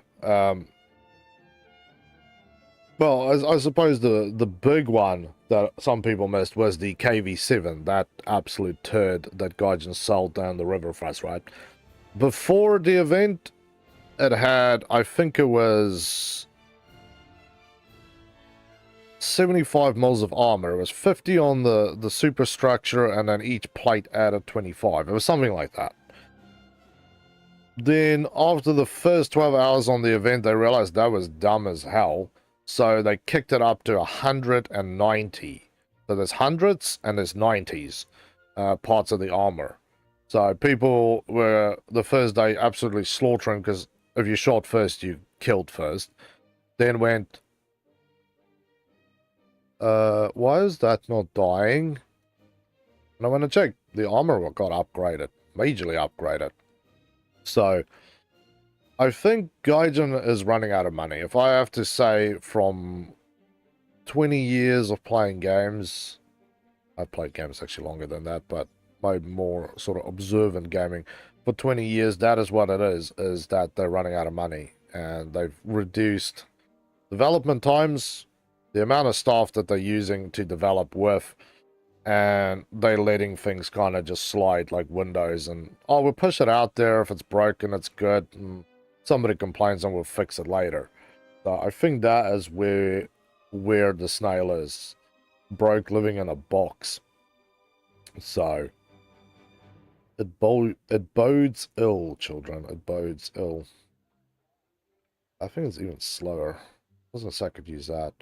well, I suppose the big one that some people missed was the KV7, that absolute turd that Gaijin sold down the river for us, right? Before the event, it had, I think it was 75 mils of armor. It was 50 on the superstructure, and then each plate added 25. It was something like that. Then after the first 12 hours on the event, they realized that was dumb as hell. So they kicked it up to 190. So there's hundreds and there's 90s parts of the armor. So people were the first day absolutely slaughtering, because if you shot first, you killed first. Then went, why is that not dying? And I went to check. The armor got upgraded, majorly upgraded. So I think Gaijin is running out of money. If I have to say, from 20 years of playing games, I've played games actually longer than that, but my more sort of observant gaming, for 20 years, that is what it is that they're running out of money, and they've reduced development times, the amount of staff that they're using to develop with, and they're letting things kind of just slide like Windows, and, oh, we'll push it out there. If it's broken, it's good, and somebody complains and we'll fix it later. So I think that is where the snail is. Broke, living in a box. So it bodes ill, children. It bodes ill. I think it's even slower. I was gonna say I could use that.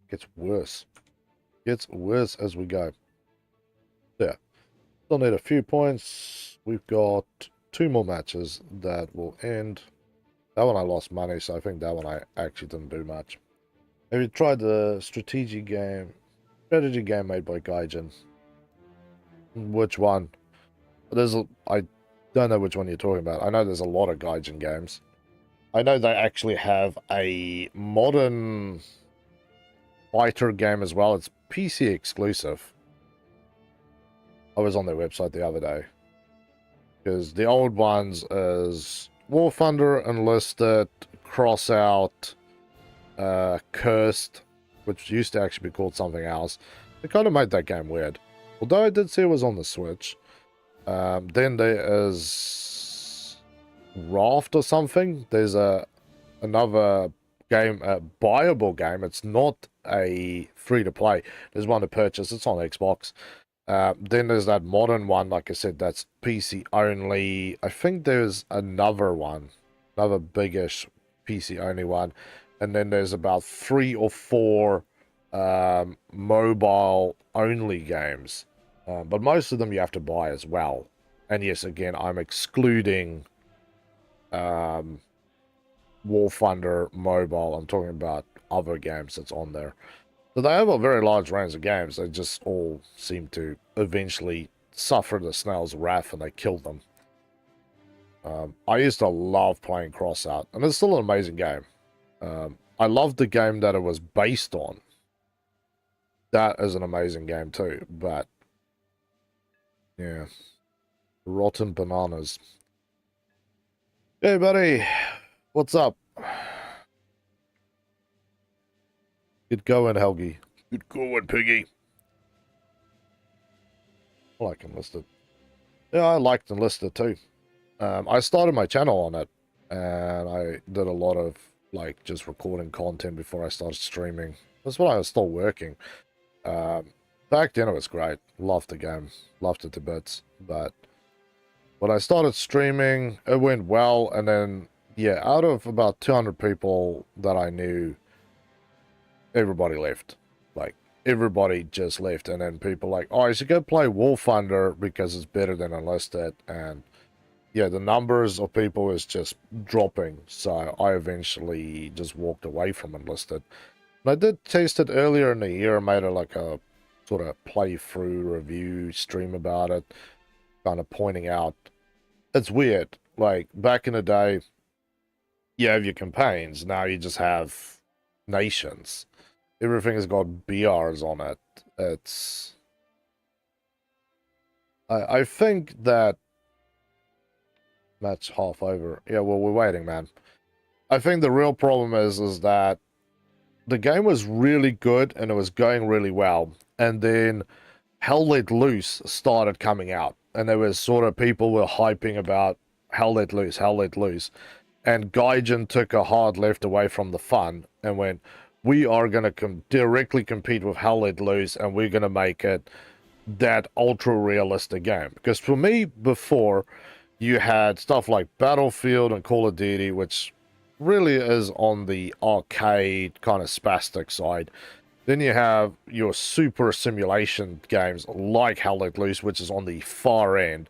Gets worse. Gets worse as we go. Yeah. Still need a few points. We've got 2 more matches that will end. That one I lost money, so I think that one I actually didn't do much. Have you tried the strategy game made by Gaijin? Which one? I don't know which one you're talking about. I know there's a lot of Gaijin games. I know they actually have a modern fighter game as well. It's PC exclusive. I was on their website the other day. Because the old ones is War Thunder, Enlisted, Crossout, Cursed, which used to actually be called something else. They kind of made that game weird. Although I did see it was on the Switch. Then there is Raft or something. There's another game, a buyable game. It's not a free-to-play. There's one to purchase. It's on Xbox. Then there's that modern one, like I said, that's PC only. I think there's another one, another biggish PC only one. And then there's about 3 or 4 mobile only games. But most of them you have to buy as well. And yes, again, I'm excluding War Thunder Mobile. I'm talking about other games that's on there. So they have a very large range of games. They just all seem to eventually suffer the snail's wrath, and they kill them. I used to love playing Crossout, and it's still an amazing game. I loved the game that it was based on. That is an amazing game too, but yeah. Rotten bananas. Hey, buddy. What's up? Good going, Helgi. Good going, Piggy. I like Enlisted. Yeah, I liked Enlisted too. I started my channel on it, and I did a lot of, like, just recording content before I started streaming. That's when I was still working. Back then it was great. Loved the game. Loved it to bits. But when I started streaming, it went well, and then, yeah, out of about 200 people that I knew, everybody left. Like, everybody just left, and then people like, oh, you should go play War Thunder because it's better than Enlisted, and yeah, the numbers of people is just dropping, so I eventually just walked away from Enlisted. And I did test it earlier in the year. I made like a sort of playthrough review stream about it. kind of pointing out. It's weird. Like, back in the day, you have your campaigns. Now you just have nations. Everything has got BRs on it. It's... I think that... Match half over. Yeah, well, we're waiting, man. I think the real problem is that the game was really good and it was going really well. And then Hell Let Loose started coming out. And there was sort of people were hyping about Hell Let Loose, Hell Let Loose. And Gaijin took a hard left away from the fun and went, we are going to directly compete with Hell Let Loose and we're going to make it that ultra-realistic game. Because for me, before, you had stuff like Battlefield and Call of Duty, which really is on the arcade kind of spastic side. Then you have your super simulation games like Hell Let Loose, which is on the far end.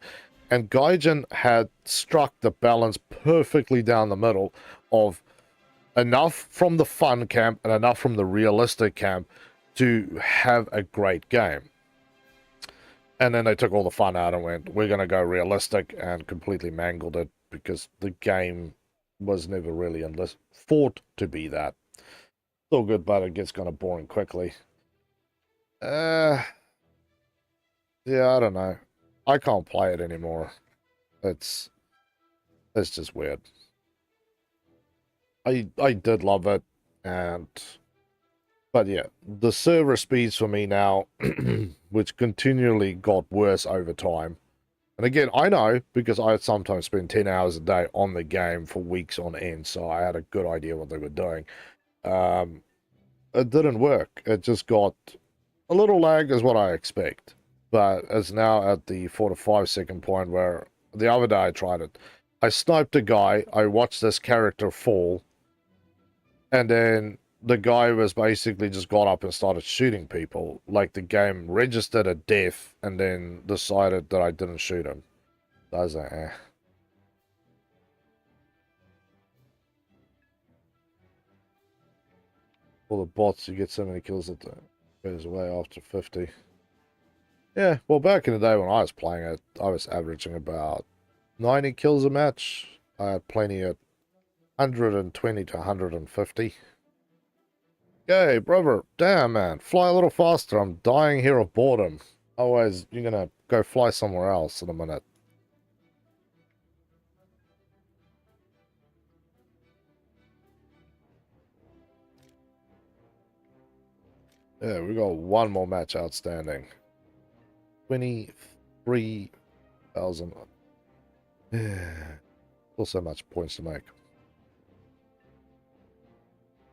And Gaijin had struck the balance perfectly down the middle of enough from the fun camp and enough from the realistic camp to have a great game. And then they took all the fun out and went, we're going to go realistic, and completely mangled it because the game was never really thought to be that. Still good, but it gets kind of boring quickly. Yeah, I don't know. I can't play it anymore. It's just weird. I did love it, but yeah, the server speeds for me now, which continually got worse over time. And again, I know because I sometimes spend 10 hours a day on the game for weeks on end, so I had a good idea what they were doing. It didn't work. It just got a little lag is what I expect. But it's now at the 4 to 5 second point where the other day I tried it. I sniped a guy, I watched this character fall, and then the guy was basically just got up and started shooting people. Like the game registered a death and then decided that I didn't shoot him. So I was like, eh. All the bots, you get so many kills that it goes away after 50. Yeah, well, back in the day when I was playing it, I was averaging about 90 kills a match. I had plenty at 120 to 150. Okay, brother. Damn, man. Fly a little faster. I'm dying here of boredom. Otherwise, you're gonna go fly somewhere else in a minute. Yeah, we got one more match outstanding. 23,000. Still so much points to make.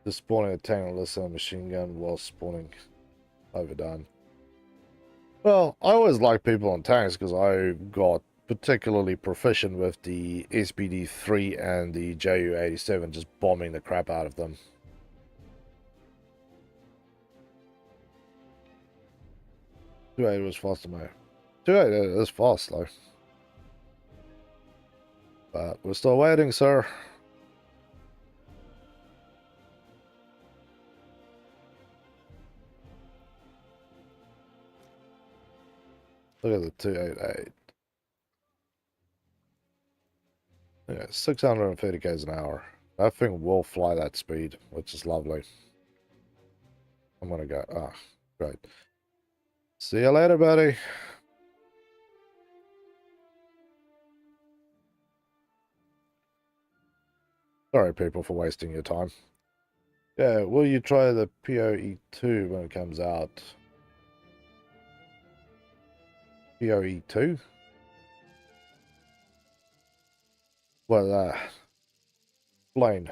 The spawning a tank unless a machine gun while spawning overdone. Well, I always like people on tanks because I got particularly proficient with the SBD-3 and the Ju-87, just bombing the crap out of them. .280 was faster, mate. 280 is fast, though. But we're still waiting, sir. Look at the 288. Yeah, 630 k's an hour. That thing will fly that speed, which is lovely. I'm gonna go. Ah, great. See you later, buddy. Sorry, people, for wasting your time. Yeah, will you try the PoE2 when it comes out? PoE2? Well, explain.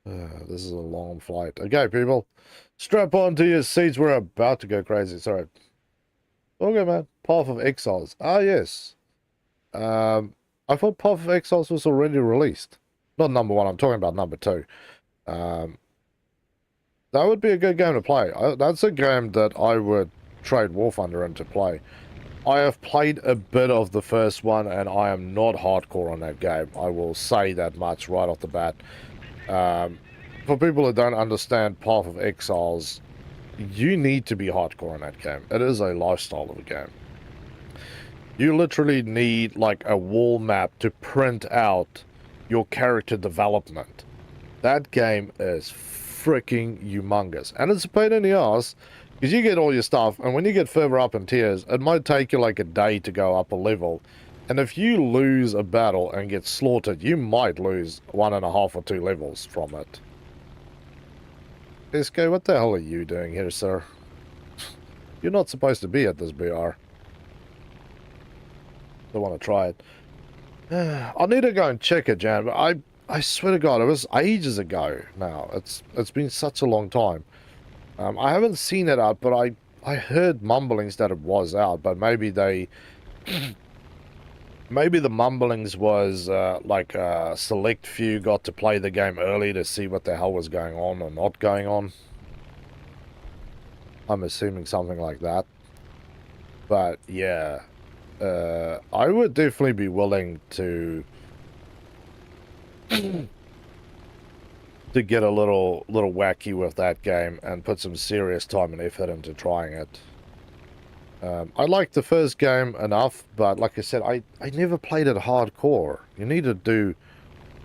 This is a long flight. Okay, people. Strap on to your seats. We're about to go crazy. Sorry. Okay, man. Path of Exiles. Ah, yes. I thought Path of Exiles was already released. Not number 1. I'm talking about number 2. That would be a good game to play. That's a game that I would trade War Thunder into play. I have played a bit of the first one, and I am not hardcore on that game. I will say that much right off the bat. For people who don't understand Path of Exiles, you need to be hardcore in that game. It is a lifestyle of a game. You literally need like a wall map to print out your character development. That game is freaking humongous. And it's a pain in the ass, because you get all your stuff, and when you get further up in tiers, it might take you like a day to go up a level. And if you lose a battle and get slaughtered, you might lose 1.5 or 2 levels from it. SK, what the hell are you doing here, sir? You're not supposed to be at this BR. Don't want to try it. I need to go and check it, Jan, but I swear to God, it was ages ago now. It's been such a long time. I haven't seen it out, but I heard mumblings that it was out, but maybe they... maybe the mumblings was like a select few got to play the game early to see what the hell was going on or not going on. I'm assuming something like that. But yeah, I would definitely be willing to get a little wacky with that game and put some serious time and effort into trying it. I liked the first game enough, but like I said, I never played it hardcore. You need to do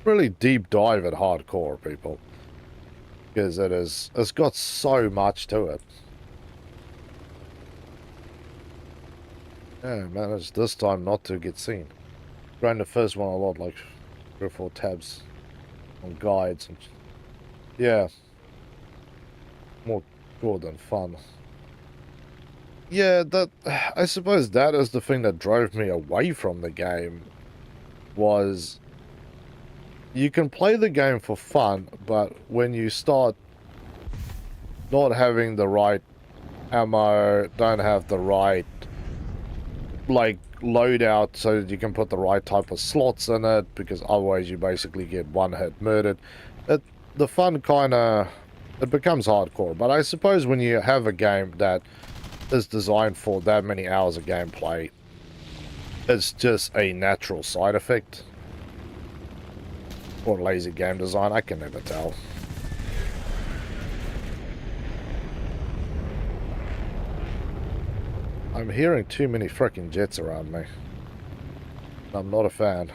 really deep dive at hardcore, people, because it's got so much to it. Yeah, managed this time not to get seen. Ran the first one a lot, like 3 or 4 tabs on guides and yeah, more good than fun. Yeah, that I suppose that is the thing that drove me away from the game, was you can play the game for fun, but when you start not having the right ammo, don't have the right like loadout so that you can put the right type of slots in it, because otherwise you basically get one hit murdered, the fun kind of, it becomes hardcore. But I suppose when you have a game that is designed for that many hours of gameplay, it's just a natural side effect. Or lazy game design, I can never tell. I'm hearing too many freaking jets around me. I'm not a fan.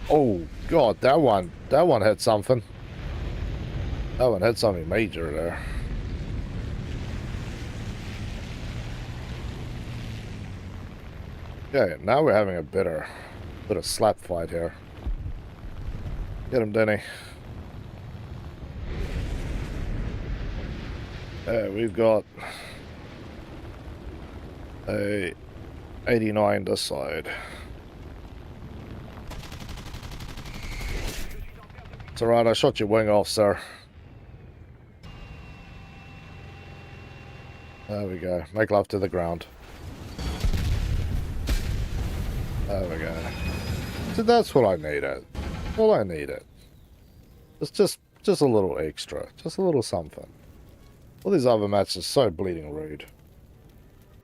Oh god, that one had something. That one had something major there. Okay, now we're having a bit of slap fight here. Get him, Denny. We've got a 89 this side. It's alright, I shot your wing off, sir. There we go. Make love to the ground. There we go. So that's what I needed. All I needed. It's just a little extra. Just a little something. All these other matches are so bleeding rude.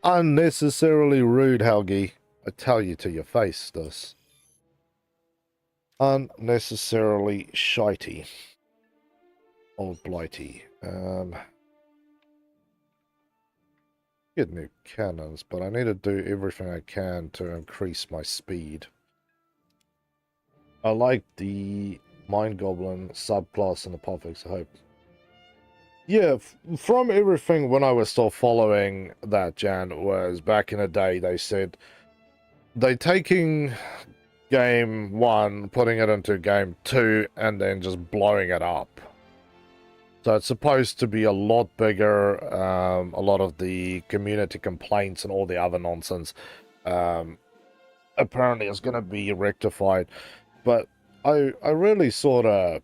Unnecessarily rude, Helgi. I tell you to your face, this. Unnecessarily shitey. Old blighty. Get new cannons, but I need to do everything I can to increase my speed. I like the Mind Goblin subclass in the Apophix, I hope. Yeah, from everything when I was still following that, Jan, was back in the day, they said they taking game 1, putting it into game 2, and then just blowing it up. So it's supposed to be a lot bigger. A lot of the community complaints and all the other nonsense apparently is going to be rectified. But I really sort of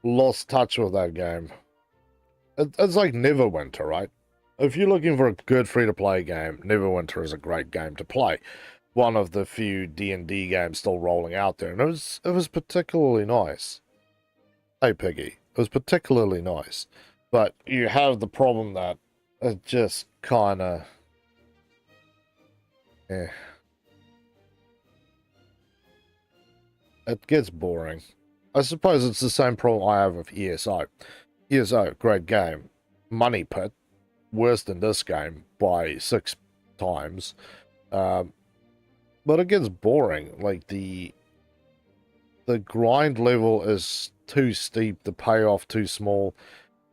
lost touch with that game. It's like Neverwinter, right? If you're looking for a good free-to-play game, Neverwinter is a great game to play. One of the few D&D games still rolling out there, and it was particularly nice. Hey, Piggy, it was particularly nice. But you have the problem that it just kind of... It gets boring. I suppose it's the same problem I have with ESO. ESO, great game. Money pit, worse than this game by 6 times. But it gets boring. Like, the grind level is too steep, the payoff too small,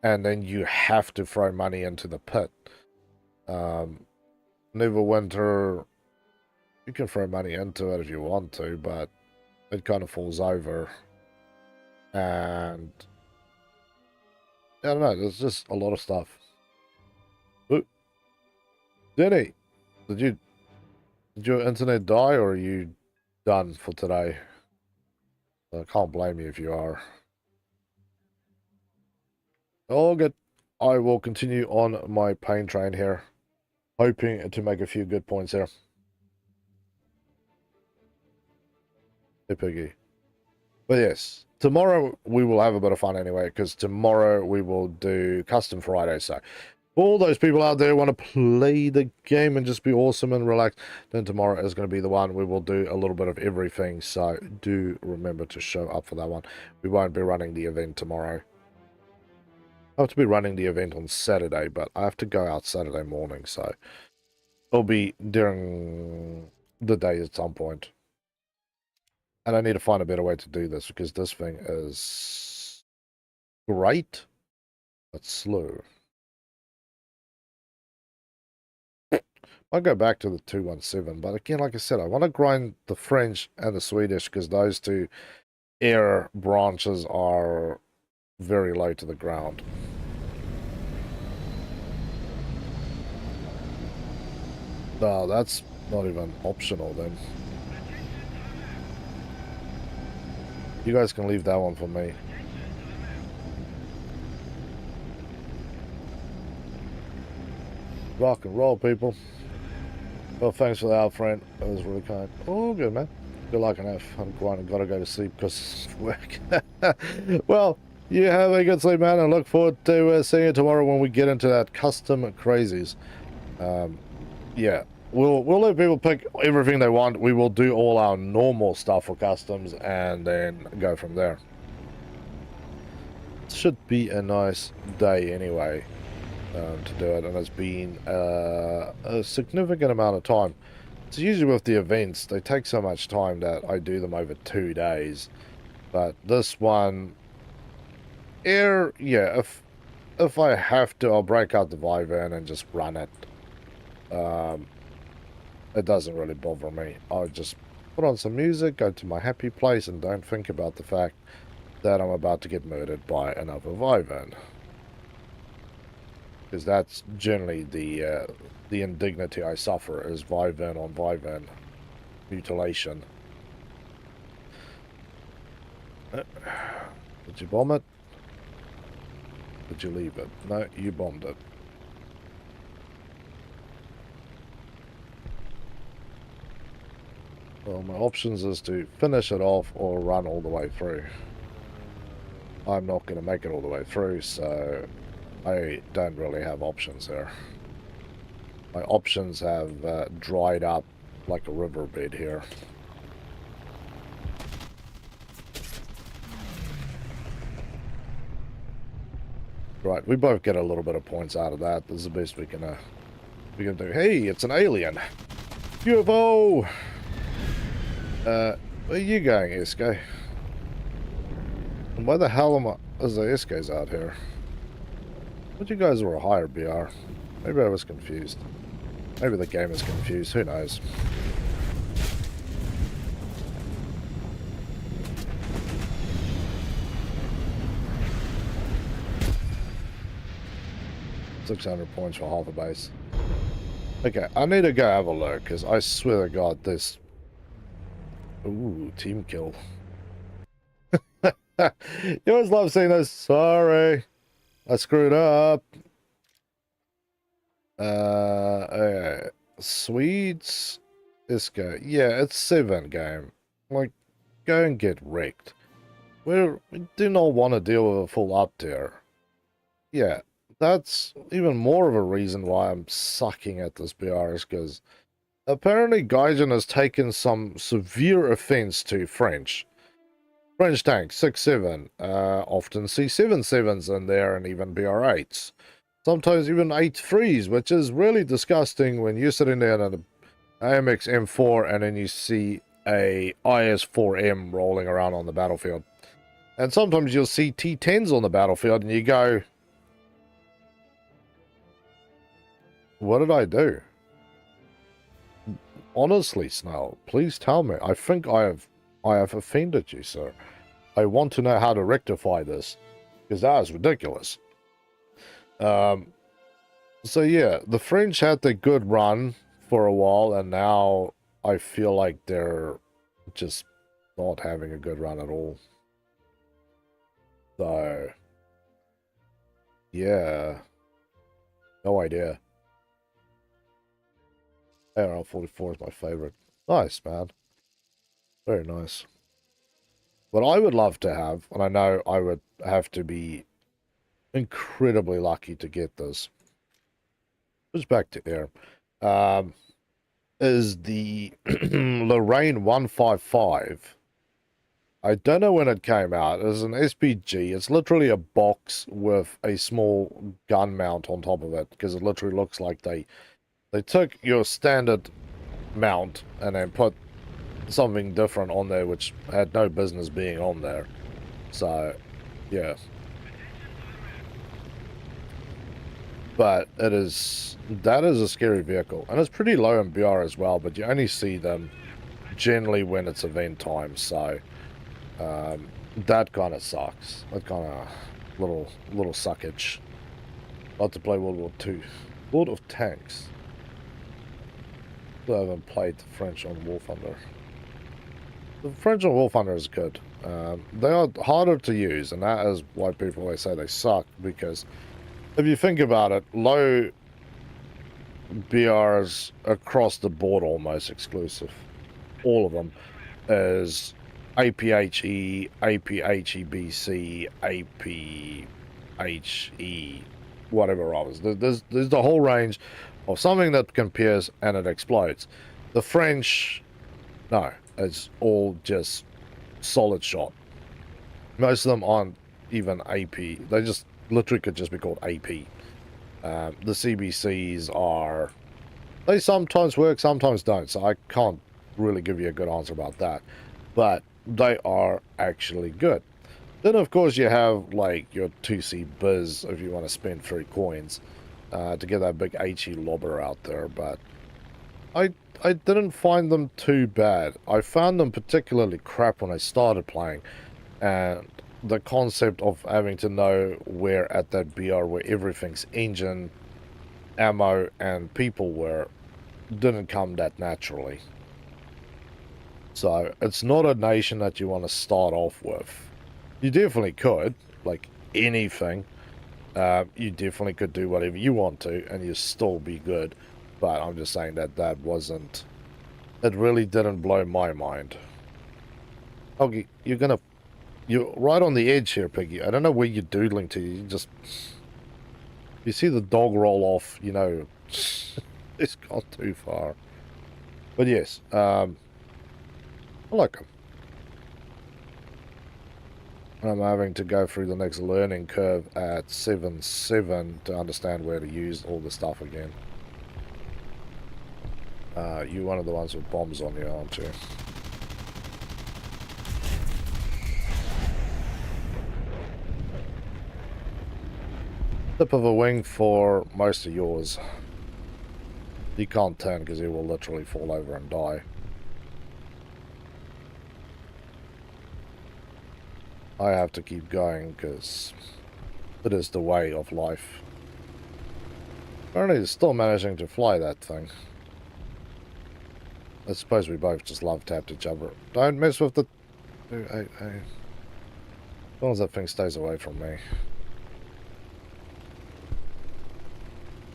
and then you have to throw money into the pit. Neverwinter, you can throw money into it if you want to, but it kind of falls over. And I don't know, there's just a lot of stuff. Ooh. Denny, did your internet die, or are you done for today? I can't blame you if you are. All good. I will continue on my pain train here, hoping to make a few good points here. Hey, Piggy. But yes, tomorrow we will have a bit of fun anyway, because tomorrow we will do Custom Friday. So all those people out there who want to play the game and just be awesome and relaxed, then tomorrow is going to be the one. We will do a little bit of everything, so do remember to show up for that one. We won't be running the event tomorrow. I have to be running the event on Saturday, but I have to go out Saturday morning, so it'll be during the day at some point. And I need to find a better way to do this, because this thing is great, but slow. I'll go back to the 217, but again, like I said, I want to grind the French and the Swedish, because those two air branches are very low to the ground. No, that's not even optional then. You guys can leave that one for me. Rock and roll, people. Well, thanks for the out, friend. That was really kind. Oh, good, man. Good luck on that. I'm gotta go to sleep because of work. Well, you have a good sleep, man, and look forward to seeing you tomorrow when we get into that custom crazies. Yeah, we'll let people pick everything they want. We will do all our normal stuff for customs and then go from there. It should be a nice day anyway. To do it, and it's been a significant amount of time. It's usually with the events, they take so much time that I do them over 2 days, but this one, yeah, if I have to, I'll break out the Wyvern and just run it. It doesn't really bother me. I'll just put on some music, go to my happy place, and don't think about the fact that I'm about to get murdered by another Wyvern. Because that's generally the indignity I suffer, is Wyvern on Wyvern mutilation. Did you bomb it? Did you leave it? No, you bombed it. Well, my options is to finish it off or run all the way through. I'm not going to make it all the way through, so I don't really have options here. My options have dried up like a riverbed here. Right, we both get a little bit of points out of that. This is the best we can do. Hey, it's an alien! UFO! Where are you going, Esco? And why the hell is the Escos out here? But you guys were a higher BR. Maybe I was confused. Maybe the game is confused. Who knows? £600 for half a base. Okay, I need to go have a look, because I swear to God, this... Ooh, team kill. You always love seeing those. Sorry. I screwed up. Okay. Swedes. Isco. Yeah, it's 7 game. Like, go and get wrecked. We do not want to deal with a full up tier. Yeah, that's even more of a reason why I'm sucking at this BR, is because apparently Gaijin has taken some severe offense to French. French tanks, 6.7. Often see 7.7s in there and even BR8s. Sometimes even 8.3s, which is really disgusting when you're sitting there in an AMX M4 and then you see a IS-4M rolling around on the battlefield. And sometimes you'll see T-10s on the battlefield and you go, what did I do? Honestly, Snail, please tell me. I think I have offended you, sir. I want to know how to rectify this, because that is ridiculous. So yeah, the French had a good run for a while, and now I feel like they're just not having a good run at all. So yeah, no idea. AR 44 is my favorite. Nice, man. Very nice. What I would love to have, and I know I would have to be incredibly lucky to get this, just back to air, is the Lorraine 155. I don't know when it came out. It's an SPG. It's literally a box with a small gun mount on top of it, because it literally looks like they took your standard mount and then put something different on there which had no business being on there. So yeah, but that is a scary vehicle, and it's pretty low in BR as well, but you only see them generally when it's event time. So that kind of sucks. That kind of little suckage. I'd like to play World War II. Lord of Tanks. I haven't played the French on War Thunder. The French on War Thunder is good. They are harder to use, and that is why people always say they suck, because if you think about it, low BRs across the board almost exclusive. All of them is APHE, APHEBC, APHE, whatever others. There's the whole range of something that can pierce and it explodes. The French, no, it's all just solid shot. Most of them aren't even AP. They just literally could just be called AP. The CBCs are, they sometimes work, sometimes don't, so I can't really give you a good answer about that, but they are actually good. Then of course you have like your 2C Biz if you want to spend 3 coins to get that big HE lobber out there, but I didn't find them too bad. I found them particularly crap when I started playing, and the concept of having to know where at that BR where everything's engine, ammo, and people were didn't come that naturally. So it's not a nation that you want to start off with. You definitely could, like anything. You definitely could do whatever you want to, and you still be good. But I'm just saying that that wasn't. It really didn't blow my mind. Helgi, you're right on the edge here, Piggy. I don't know where you're doodling to. You just, you see the dog roll off. You know, it's gone too far. But yes, I like them. I'm having to go through the next learning curve at 7.7 to understand where to use all the stuff again. You're one of the ones with bombs on you, aren't you? Tip of a wing for most of yours. You can't turn because you will literally fall over and die. I have to keep going because it is the way of life. Apparently it's still managing to fly that thing. I suppose we both just love to each other. Don't mess with the... Hey. As long as that thing stays away from me.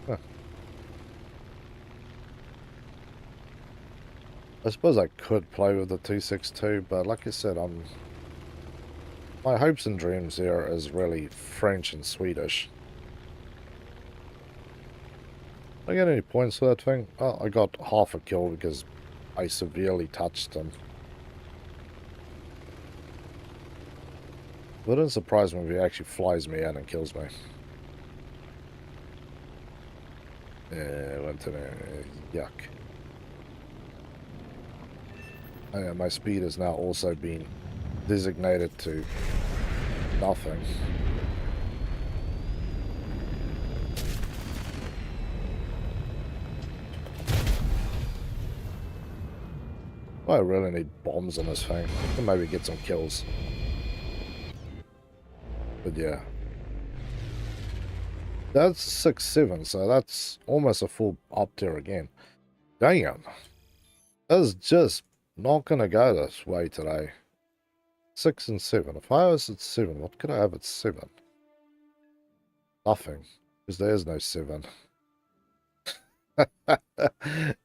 Huh. I suppose I could play with the 262, but like I said, my hopes and dreams here is really French and Swedish. Did I get any points for that thing? Oh, I got half a kill because I severely touched them. Wouldn't surprise me if he actually flies me out and kills me. Yeah, went to yuck. Oh yeah, my speed has now also been designated to nothing. I really need bombs on this thing. I can maybe get some kills. But yeah. That's 6-7, so that's almost a full up tier again. Damn. That's just not gonna go this way today. 6 and 7. If I was at 7, what could I have at 7? Nothing. Because there's no 7.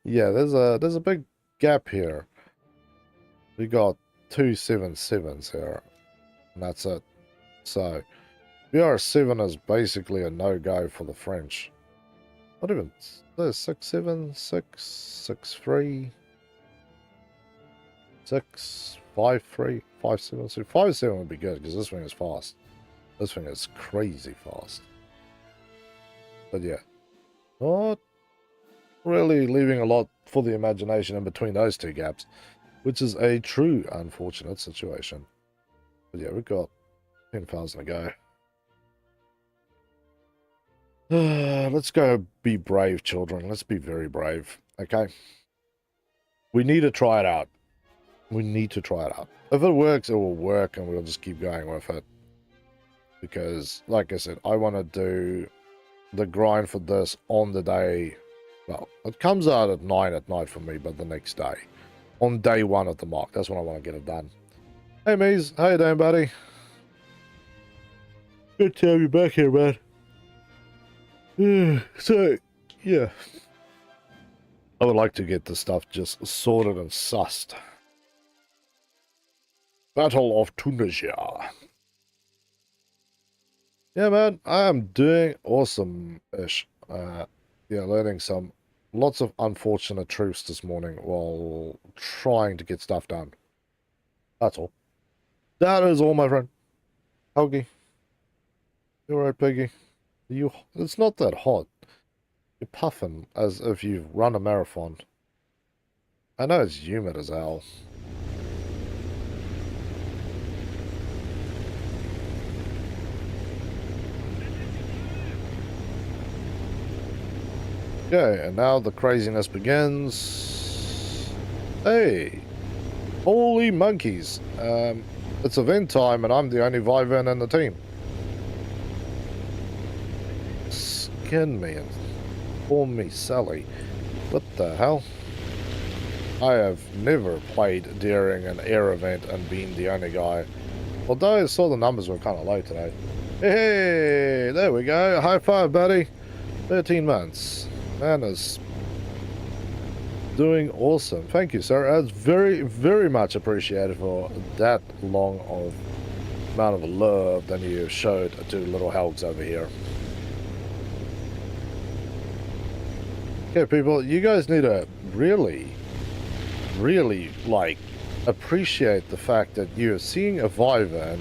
Yeah, there's a big gap here. We got 2 7-7s here. And that's it. So VR7 is basically a no-go for the French. Not even... There's 6-7, 6-3, 6, 5-3, 5-7. So 5-7 would be good because this thing is fast. This thing is crazy fast. But yeah, not really leaving a lot for the imagination in between those two gaps, which is a true unfortunate situation. But yeah, we've got 10,000 to go. Let's go be brave, children. Let's be very brave. Okay? We need to try it out. We need to try it out. If it works, it will work, and we'll just keep going with it. Because, like I said, I want to do the grind for this on the day. Well, it comes out at 9 at night for me, but the next day. On day 1 of the mark. That's when I want to get it done. Hey, Mees. How you doing, buddy? Good to have you back here, man. So, yeah. I would like to get the stuff just sorted and sussed. Battle of Tunisia. Yeah, man, I am doing awesome-ish. Yeah, learning lots of unfortunate truths this morning while trying to get stuff done. That's all. That is all, my friend. Helgi. You alright, Piggy? It's not that hot. You're puffing as if you've run a marathon. I know it's humid as hell. Okay, and now the craziness begins. Hey! Holy monkeys! It's event time and I'm the only Vivan in the team. Skin me and form me Sally. What the hell? I have never played during an air event and been the only guy. Although I saw the numbers were kind of low today. Hey, there we go. High five, buddy. 13 months. Man is doing awesome. Thank you, sir. That's very, very much appreciated for that long of amount of love that you showed to little Helgs over here. Okay, people, you guys need to really, like, appreciate the fact that you're seeing a Vivan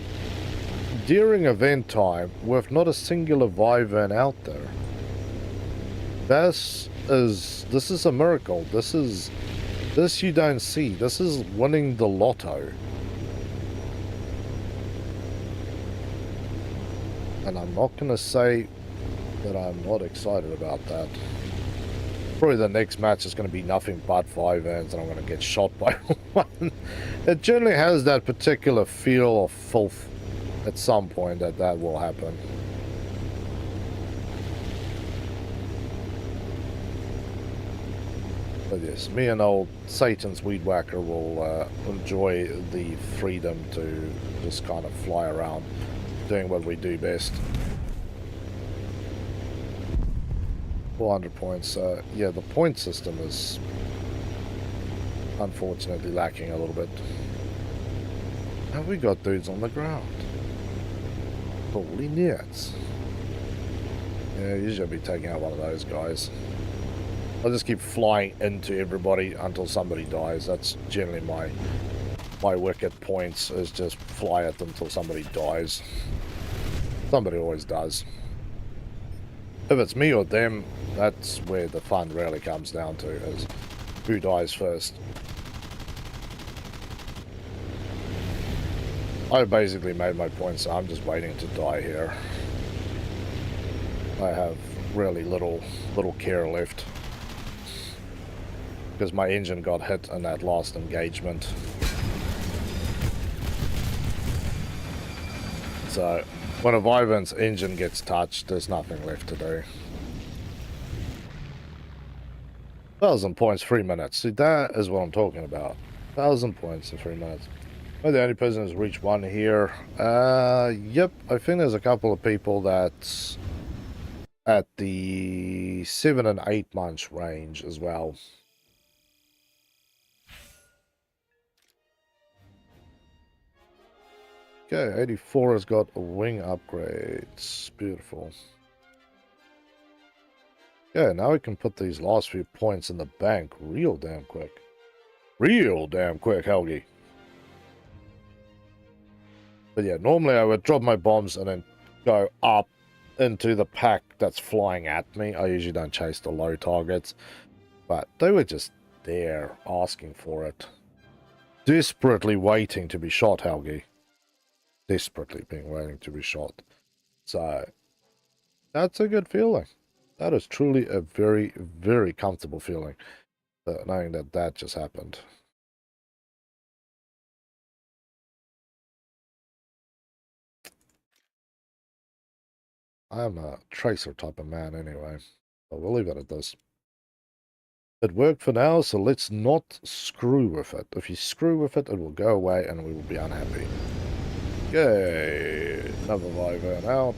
during event time with not a singular Vivan out there. This is a miracle. This you don't see. This is winning the lotto. And I'm not going to say that I'm not excited about that. Probably the next match is going to be nothing but Vivans and I'm going to get shot by one. It generally has that particular feel of filth at some point that will happen. But yes, me and old Satan's Weed Whacker will enjoy the freedom to just kind of fly around doing what we do best. 400 points. Yeah, the point system is unfortunately lacking a little bit. Have we got dudes on the ground? Holy nuts. Yeah, usually I'll be taking out one of those guys. I'll just keep flying into everybody until somebody dies. That's generally my my wicked points is just fly at them until somebody dies. Somebody always does. If it's me or them, that's where the fun really comes down to, is who dies first. I basically made my points, so I'm just waiting to die here. I have really little care left. Because my engine got hit in that last engagement. So, when a Vyvern's engine gets touched, there's nothing left to do. 1,000 points, 3 minutes. See, that is what I'm talking about. 1,000 points in 3 minutes. Am I the only person who's reached one here? Yep. I think there's a couple of people that's at the 7 and 8 months range as well. Okay, 84 has got a wing upgrades. Beautiful. Okay, now we can put these last few points in the bank real damn quick. Real damn quick, Helgi. But yeah, normally I would drop my bombs and then go up into the pack that's flying at me. I usually don't chase the low targets. But they were just there, asking for it. Desperately waiting to be shot, Helgi. Desperately waiting to be shot. So, that's a good feeling. That is truly a very, very comfortable feeling. Knowing that that just happened. I'm a tracer type of man anyway. But we'll leave it at this. It worked for now, so let's not screw with it. If you screw with it, it will go away and we will be unhappy. Okay, another Wyvern out.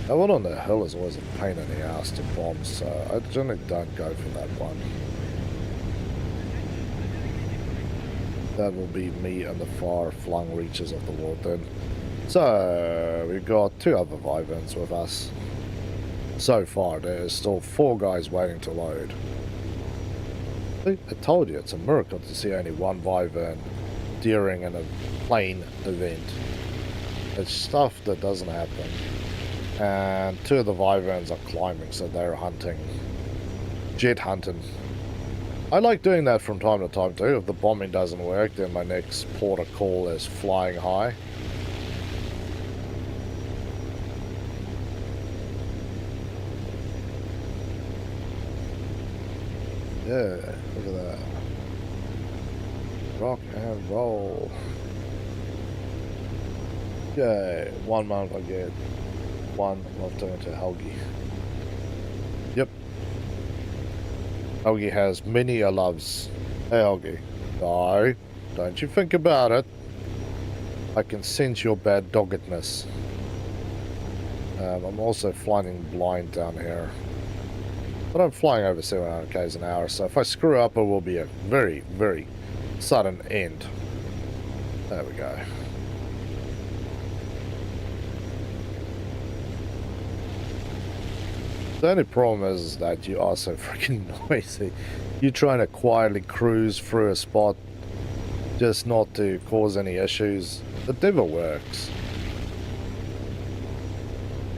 That one on the hill is always a pain in the ass to bomb, so I generally don't go for that one. That will be me and the far-flung reaches of the world then. So, we've got 2 other Wyverns with us. So far, there's still 4 guys waiting to load. See, I told you, it's a miracle to see only 1 Wyvern during a plane event. It's stuff that doesn't happen. And 2 of the Wyverns are climbing, so they're hunting. Jet hunting. I like doing that from time to time too. If the bombing doesn't work, then my next port of call is flying high. Yeah, look at that. Rock and roll. Okay, 1 month I get 1 love turn to Helgi. Yep. Helgi has many loves. Hey Helgi. No, don't you think about it. I can sense your bad doggedness. I'm also flying blind down here. But I'm flying over 700 km an hour, so if I screw up, it will be a very, very sudden end. There we go. The only problem is that you are so freaking noisy. You're trying to quietly cruise through a spot just not to cause any issues. It never works.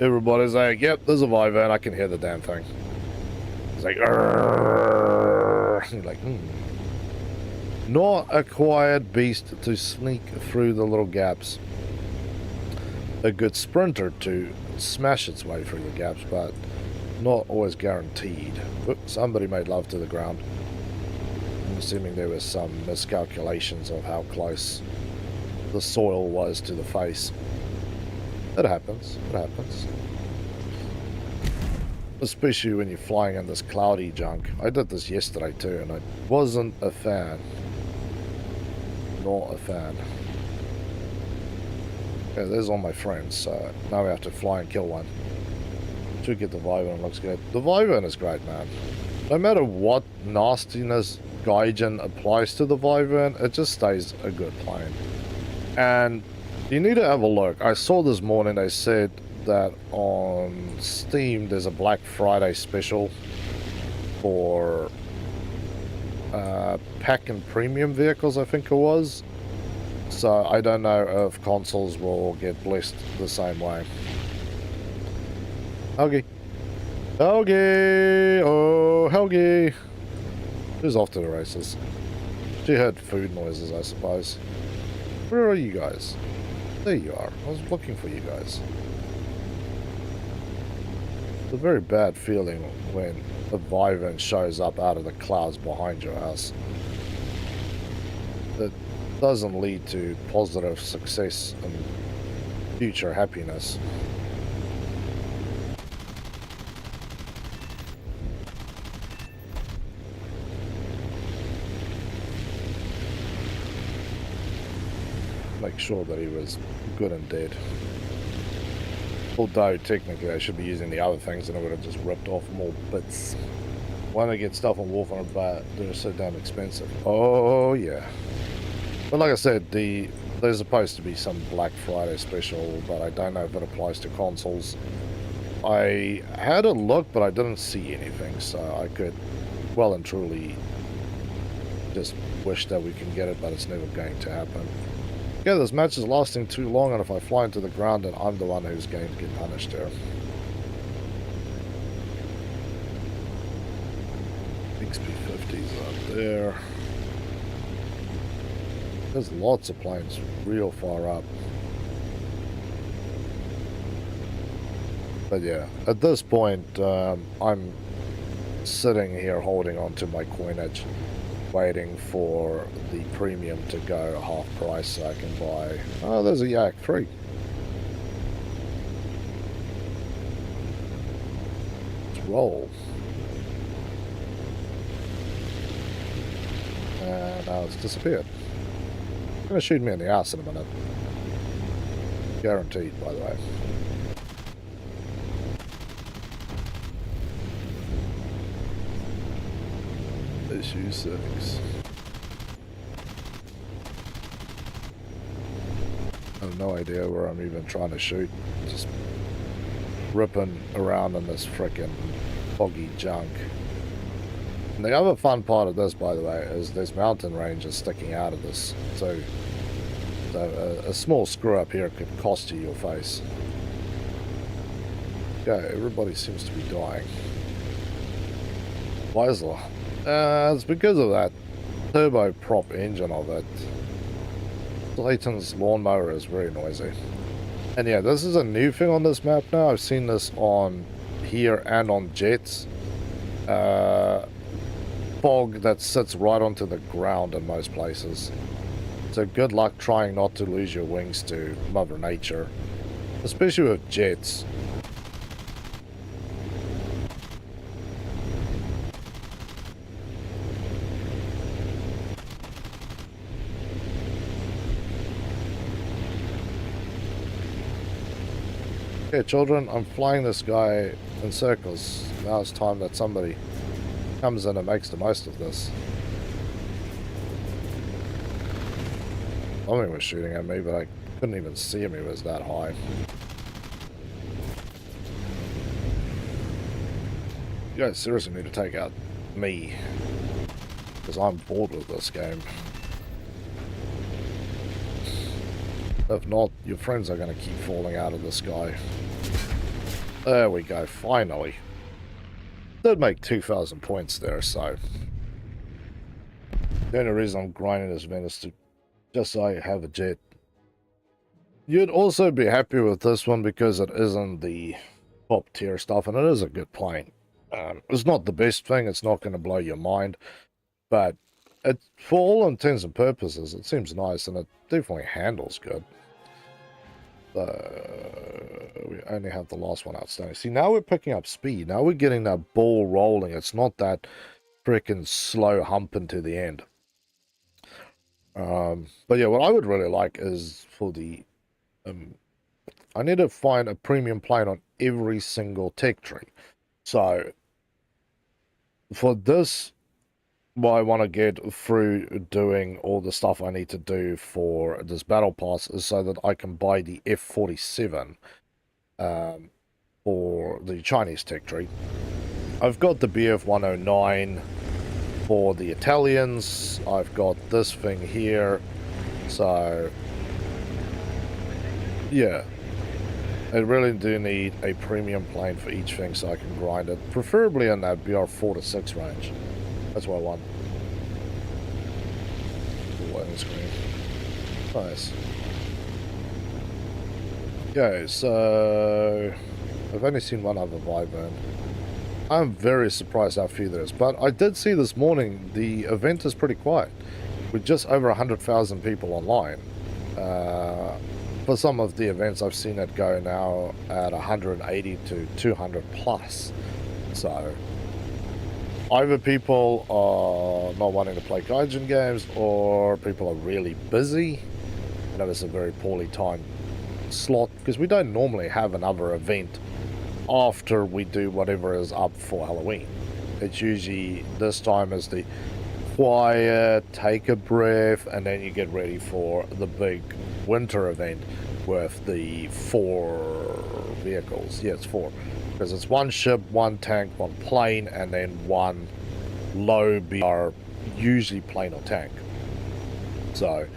Everybody's like, yep, there's a Wyvern, I can hear the damn thing. It's like, you're like, Not a quiet beast to sneak through the little gaps. A good sprinter to smash its way through the gaps, but not always guaranteed. Oops, somebody made love to the ground. I'm assuming there was some miscalculations of how close the soil was to the face. It happens. It happens. Especially when you're flying in this cloudy junk. I did this yesterday too, and I wasn't a fan. Not a fan. Okay, there's all my friends, so now we have to fly and kill one. To get the Wyvern, looks good. The Wyvern is great, man. No matter what nastiness Gaijin applies to the Wyvern, it just stays a good plane. And you need to have a look. I saw this morning they said that on Steam there's a Black Friday special for pack and premium vehicles, I think it was. So I don't know if consoles will get blessed the same way. Helgi. Helgi! Oh, Helgi! Who's off to the races? She heard food noises, I suppose. Where are you guys? There you are. I was looking for you guys. It's a very bad feeling when a Vyvern shows up out of the clouds behind your house. It doesn't lead to positive success and future happiness. Make sure that he was good and dead. Although technically I should be using the other things and I would have just ripped off more bits. Why not get stuff on Warfare, but they're so damn expensive. Oh yeah. But like I said, there's supposed to be some Black Friday special, but I don't know if it applies to consoles. I had a look, but I didn't see anything, so I could well and truly just wish that we can get it, but it's never going to happen. Yeah, this match is lasting too long, and if I fly into the ground, then I'm the one who's going to get punished here. XP-50's up there. There's lots of planes real far up. But yeah, at this point, I'm sitting here holding on to my coinage, waiting for the premium to go half price so I can buy... Oh, there's a Yak 3. Let's roll. And now it's disappeared. It's going to shoot me in the ass in a minute. Guaranteed, by the way. Issue 6. I have no idea where I'm even trying to shoot. Just ripping around in this frickin' foggy junk. And the other fun part of this, by the way, is there's mountain ranges sticking out of this. So a small screw up here could cost you your face. Okay, everybody seems to be dying. Why is that? It's because of that turboprop engine of it. Clayton's lawnmower is very noisy. And yeah, this is a new thing on this map now. I've seen this on here and on jets. Fog that sits right onto the ground in most places. So good luck trying not to lose your wings to Mother Nature. Especially with jets. Okay, children, I'm flying this guy in circles. Now it's time that somebody comes in and makes the most of this. Something was shooting at me, but I couldn't even see him. He was that high. You guys seriously need to take out me, because I'm bored with this game. If not, your friends are going to keep falling out of the sky. There we go, finally. Did make 2,000 points there, so... The only reason I'm grinding this event is to just so I have a jet. You'd also be happy with this one because it isn't the top tier stuff, and it is a good plane. It's not the best thing, it's not going to blow your mind, but it, for all intents and purposes, it seems nice, and it definitely handles good. We only have the last one outstanding. See, now we're picking up speed. Now we're getting that ball rolling. It's not that freaking slow humping to the end. But yeah, what I would really like is for the... I need to find a premium plane on every single tech tree. So, for this... what I want to get through doing all the stuff I need to do for this battle pass is so that I can buy the F-47 for the Chinese tech tree. I've got the BF-109 For the Italians, I've got this thing here. So, yeah. I really do need a premium plane for each thing so I can grind it. Preferably in that BR 4 to 6 range. That's what I want. Loading screen. Nice. Okay, so I've only seen one other Wyvern. I'm very surprised how few there is, but I did see this morning the event is pretty quiet. With just over 100,000 people online. For some of the events I've seen it go now at 180 to 200 plus. So either people are not wanting to play Gaijin games or people are really busy. I know it's a very poorly timed slot because we don't normally have another event after we do whatever is up for Halloween. It's usually this time is the quiet, take a breath, and then you get ready for the big winter event with the 4 vehicles. Yeah, it's 4. Because it's 1 ship, 1 tank, 1 plane, and then 1 low BR, usually plane or tank. So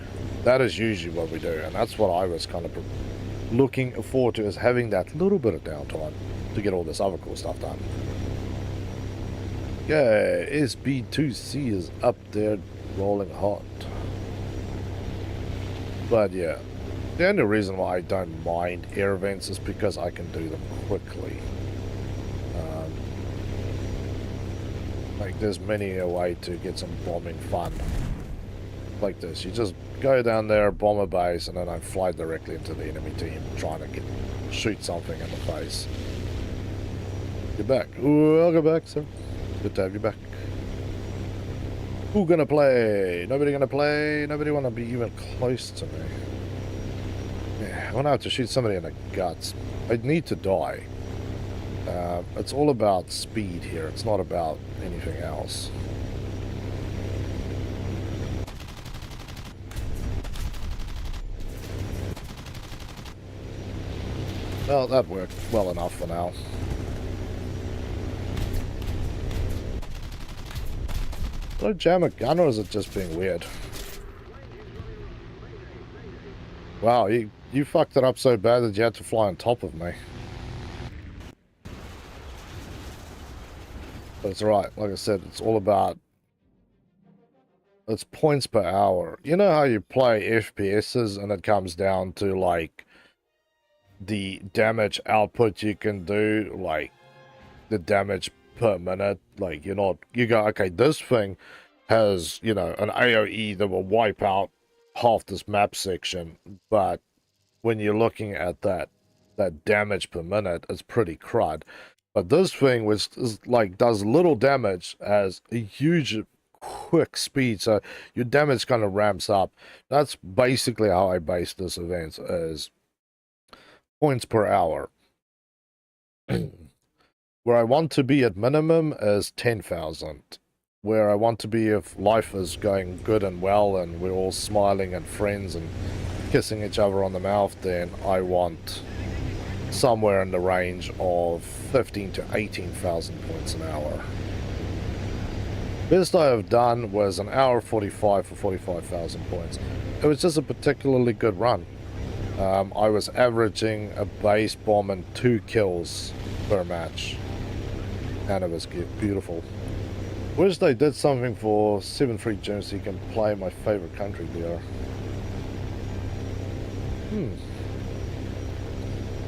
that is usually what we do, and that's what I was kind of looking forward to, is having that little bit of downtime to get all this other cool stuff done. Yeah, SB2C is up there rolling hot. But yeah, the only reason why I don't mind air events is because I can do them quickly. Like there's many a way to get some bombing fun. Like this, you just go down there, bomb a base, and then I fly directly into the enemy team trying to shoot something in the face. You're back. Welcome back, sir. Good to have you back. Who gonna play? Nobody gonna play? Nobody wanna be even close to me. Yeah, I wanna have to shoot somebody in the guts. I need to die. It's all about speed here. It's not about anything else. Well, that worked well enough for now. Did I jam a gun, or is it just being weird? Wow, you fucked it up so bad that you had to fly on top of me. That's right, like I said, it's all about... It's points per hour. You know how you play FPSs and it comes down to, like, the damage output you can do, like, the damage per minute? Like, you go, okay, this thing has, you know, an AoE that will wipe out half this map section, but when you're looking at that damage per minute, it's pretty crud. But this thing, which is like does little damage, has a huge quick speed, so your damage kind of ramps up. That's basically how I base this event, is points per hour. Where I want to be at minimum is 10,000. Where I want to be if life is going good and well and we're all smiling and friends and kissing each other on the mouth, then I want somewhere in the range of 15 to 18,000 points an hour. Best I have done was an hour 45 for 45,000 points. It was just a particularly good run. I was averaging a base bomb and 2 kills per match, and it was beautiful. Wish they did something for 7-3 June so you can play my favorite country there.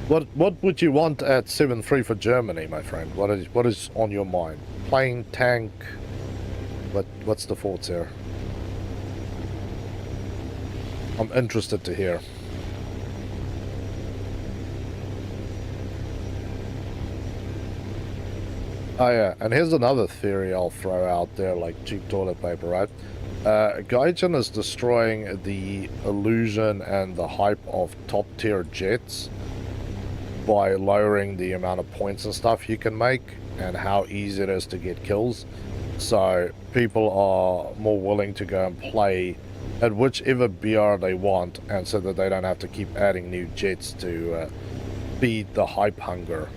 What would you want at 7-3 for Germany, my friend? What is on your mind? Plane, tank? What's the thoughts here? I'm interested to hear. Oh yeah, and here's another theory I'll throw out there, like cheap toilet paper, right? Gaijin is destroying the illusion and the hype of top tier jets by lowering the amount of points and stuff you can make and how easy it is to get kills. So people are more willing to go and play at whichever BR they want, and so that they don't have to keep adding new jets to feed the hype hunger.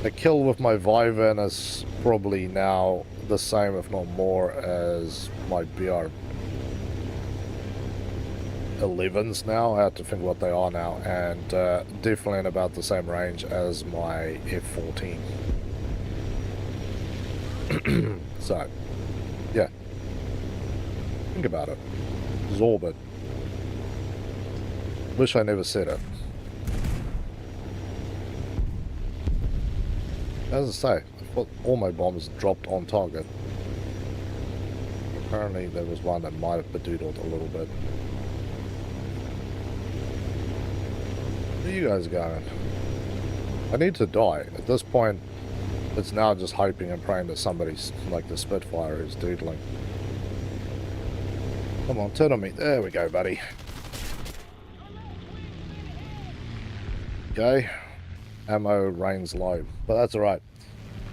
A kill with my Wyvern is probably now the same, if not more, as my BR 11s now. I have to think what they are now, and definitely in about the same range as my F14. So, yeah. Think about it. Zorbit. Wish I never said it. As I say, I thought all my bombs dropped on target. Apparently there was one that might have bedoodled a little bit. Where are you guys going? I need to die. At this point, it's now just hoping and praying that somebody's like the Spitfire is doodling. Come on, turn on me. There we go, buddy. Okay. Ammo rains low, but that's alright.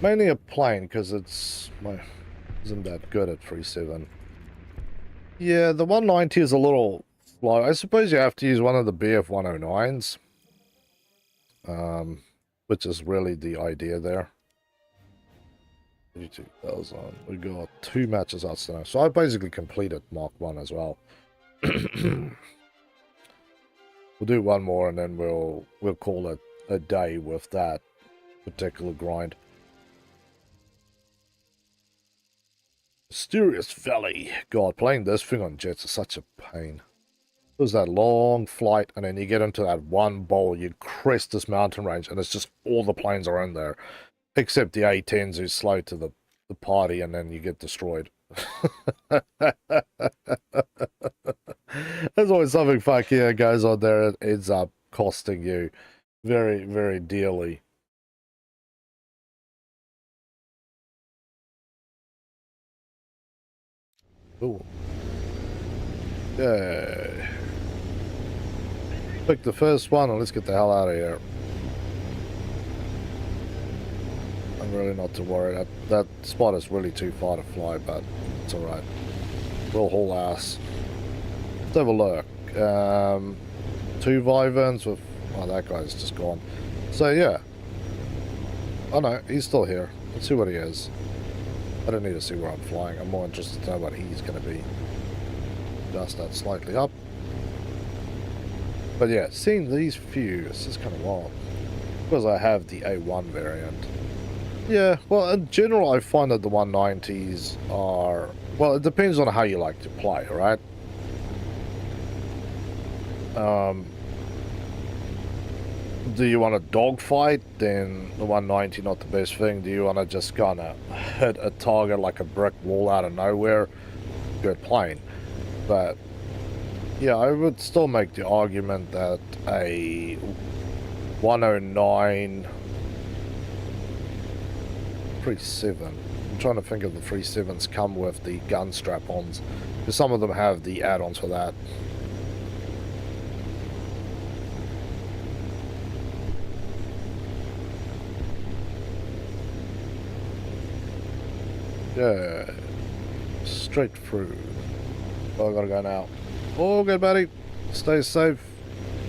Mainly a plane, because it's isn't that good at 3.7. Yeah, the 190 is a little slow. I suppose you have to use one of the BF 109s, which is really the idea there. 32,000. We got 2 matches outstanding, so I basically completed Mark 1 as well. We'll do one more and then we'll call it a day with that particular grind. Mysterious Valley. God, playing this thing on jets is such a pain. There's that long flight and then you get into that one bowl, you crest this mountain range and it's just all the planes are in there. Except the A-10s who's slow to the party and then you get destroyed. There's always something funky that goes on there. It ends up costing you very, very dearly. Ooh. Yeah. Pick the first one and let's get the hell out of here. I'm really not too worried. That spot is really too far to fly, but it's alright. We'll haul ass. Let's have a look. 2 Vyverns with... Oh, that guy's just gone. So, yeah. Oh, no, he's still here. Let's see what he is. I don't need to see where I'm flying. I'm more interested to know what he's going to be. Dust that slightly up. But, yeah, seeing these few, it's just kind of wild. Because I have the A1 variant. Yeah, well, in general, I find that the 190s are... Well, it depends on how you like to play, right? Do you want a dogfight? Then the 190 not the best thing. Do you want to just kind of hit a target like a brick wall out of nowhere? Good plane. But, yeah, I would still make the argument that a 109... 3.7. I'm trying to think of the 3.7s come with the gun strap-ons, because some of them have the add-ons for that. Yeah, straight through. Oh, I gotta go now. Oh, good buddy. Stay safe.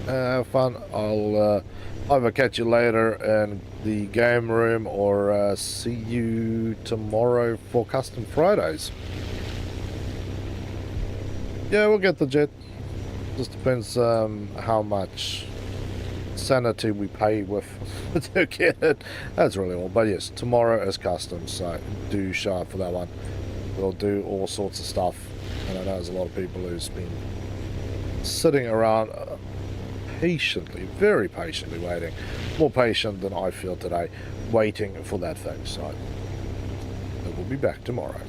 Have fun. I'll either catch you later in the game room or see you tomorrow for Custom Fridays. Yeah, we'll get the jet. Just depends how much sanity we pay with to get it. That's really all. But yes, tomorrow is custom, so do show up for that one. We'll do all sorts of stuff. And I know there's a lot of people who's been sitting around patiently, very patiently waiting. More patient than I feel today, waiting for that thing. So we'll be back tomorrow.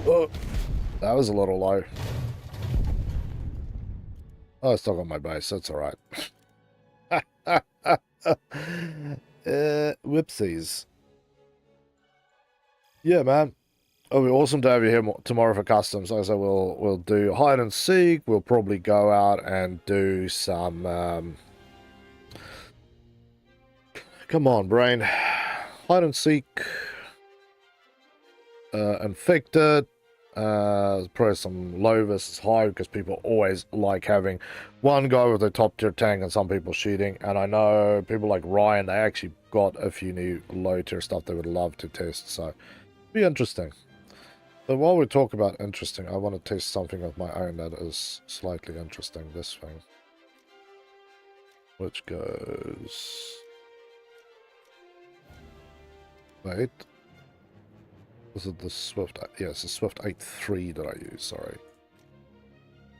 Oh, that was a little low. Oh, I still got my base. That's all right. Whoopsies. Yeah, man. It'll be awesome to have you here tomorrow for customs. Like I said, we'll do hide and seek. We'll probably go out and do some. Come on, brain. Hide and seek. Infected. Probably some low versus high, because people always like having one guy with a top tier tank and some people shooting. And I know people like Ryan, they actually got a few new low tier stuff they would love to test. So be interesting. But while we talk about interesting, I want to test something of my own that is slightly interesting. This thing, which goes... Wait. Was it the Swift? Yeah, it's the Swift 8.3 that I use, sorry.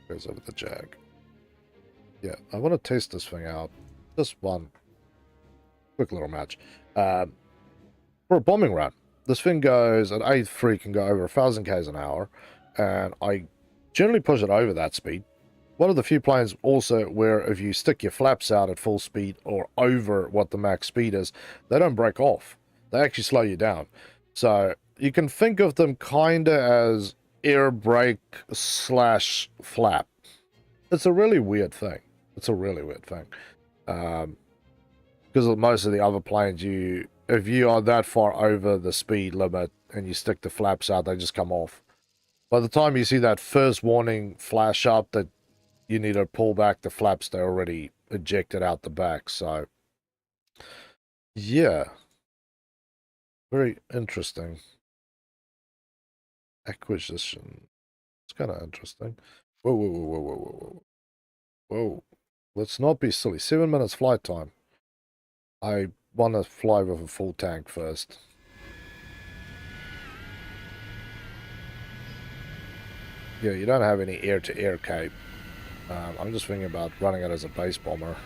Goes over the Jag. Yeah, I want to test this thing out. Just one quick little match. For a bombing run, this thing goes at 8.3, can go over 1,000 k's an hour, and I generally push it over that speed. One of the few planes also where if you stick your flaps out at full speed or over what the max speed is, they don't break off. They actually slow you down. So you can think of them kind of as air brake slash flap. It's a really weird thing. It's a really weird thing. Because most of the other planes, if you are that far over the speed limit and you stick the flaps out, they just come off. By the time you see that first warning flash up that you need to pull back the flaps, they're already ejected out the back. So, yeah. Very interesting. Acquisition. It's kind of interesting. Whoa, whoa, whoa, whoa, whoa, whoa, whoa. Whoa. Let's not be silly. 7 minutes flight time. I want to fly with a full tank first. Yeah, you don't have any air-to-air cape. I'm just thinking about running it as a base bomber.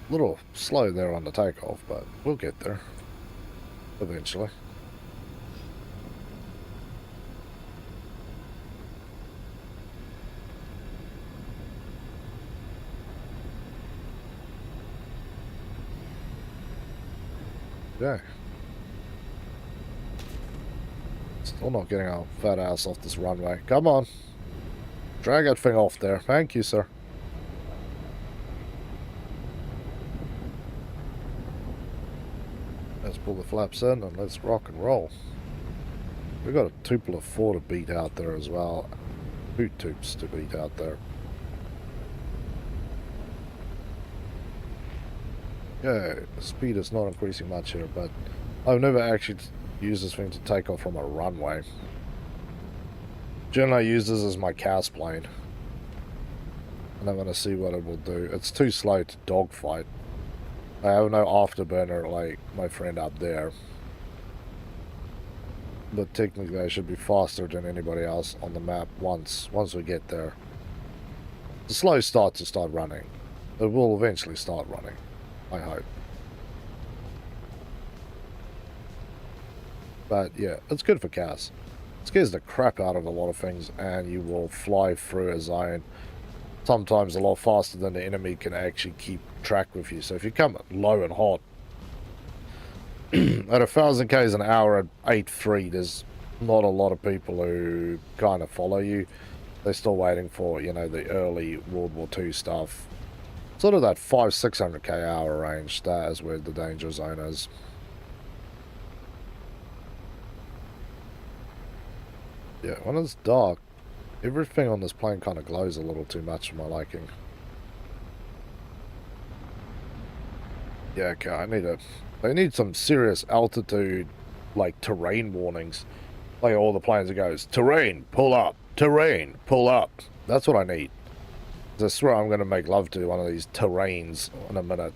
A little slow there on the takeoff, but we'll get there eventually. Yeah. Still not getting our fat ass off this runway. Come on. Drag that thing off there. Thank you, sir. Let's pull the flaps in and let's rock and roll. We've got a tuple of 4 to beat out there as well. 2 tubes to beat out there. Yeah, speed is not increasing much here, but I've never actually used this thing to take off from a runway. Generally I use this as my cast plane. And I'm going to see what it will do. It's too slow to dogfight. I have no afterburner like my friend up there. But technically I should be faster than anybody else on the map once we get there. It's a slow start to start running. It will eventually start running, I hope. But yeah, it's good for CAS. It scares the crap out of a lot of things, and you will fly through a zone sometimes a lot faster than the enemy can actually keep track with you. So if you come low and hot at 1,000 k's an hour at 8.3, there's not a lot of people who kind of follow you. They're still waiting for, you know, the early World War II stuff. Sort of that 500-600 k hour range. That is where the danger zone is. Yeah, when it's dark, everything on this plane kind of glows a little too much for my liking. Yeah, okay, I need some serious altitude, like, terrain warnings. Like all the planes that goes, terrain, pull up, terrain, pull up. That's what I need. I swear I'm going to make love to one of these terrains in a minute.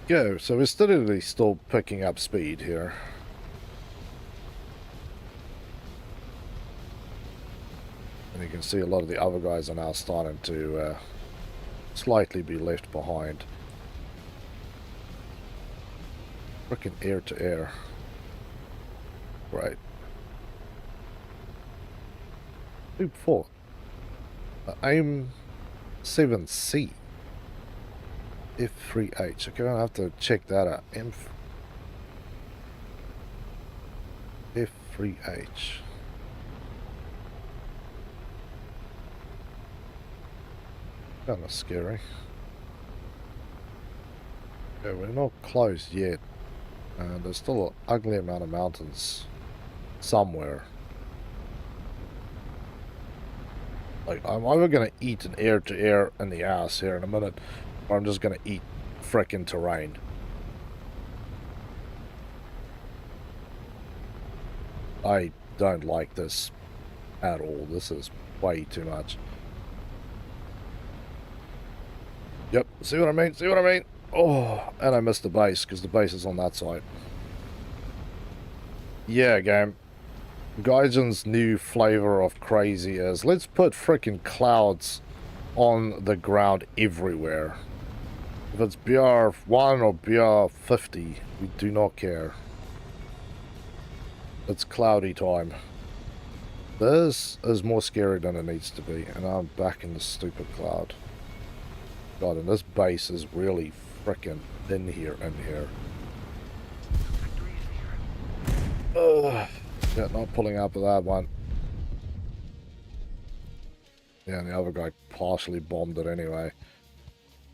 Yeah, so we're steadily still picking up speed here. And you can see a lot of the other guys are now starting to slightly be left behind. Frickin' air to air. Right. Loop 4. AIM 7C. F3H. Okay, I'll have to check that out. F3H. Kind of scary. Okay, we're not close yet. And there's still an ugly amount of mountains somewhere. Like, I'm either going to eat an air-to-air in the ass here in a minute, or I'm just going to eat frickin' terrain. I don't like this at all. This is way too much. Yep, see what I mean? See what I mean? Oh, and I missed the base, because the base is on that side. Yeah, game. Gaijin's new flavor of crazy is, let's put frickin' clouds on the ground everywhere. If it's BR1 or BR50, we do not care. It's cloudy time. This is more scary than it needs to be, and I'm back in the stupid cloud. God, and this base is really frickin' in here. Ugh. Yeah, not pulling up with that one. Yeah, and the other guy partially bombed it anyway.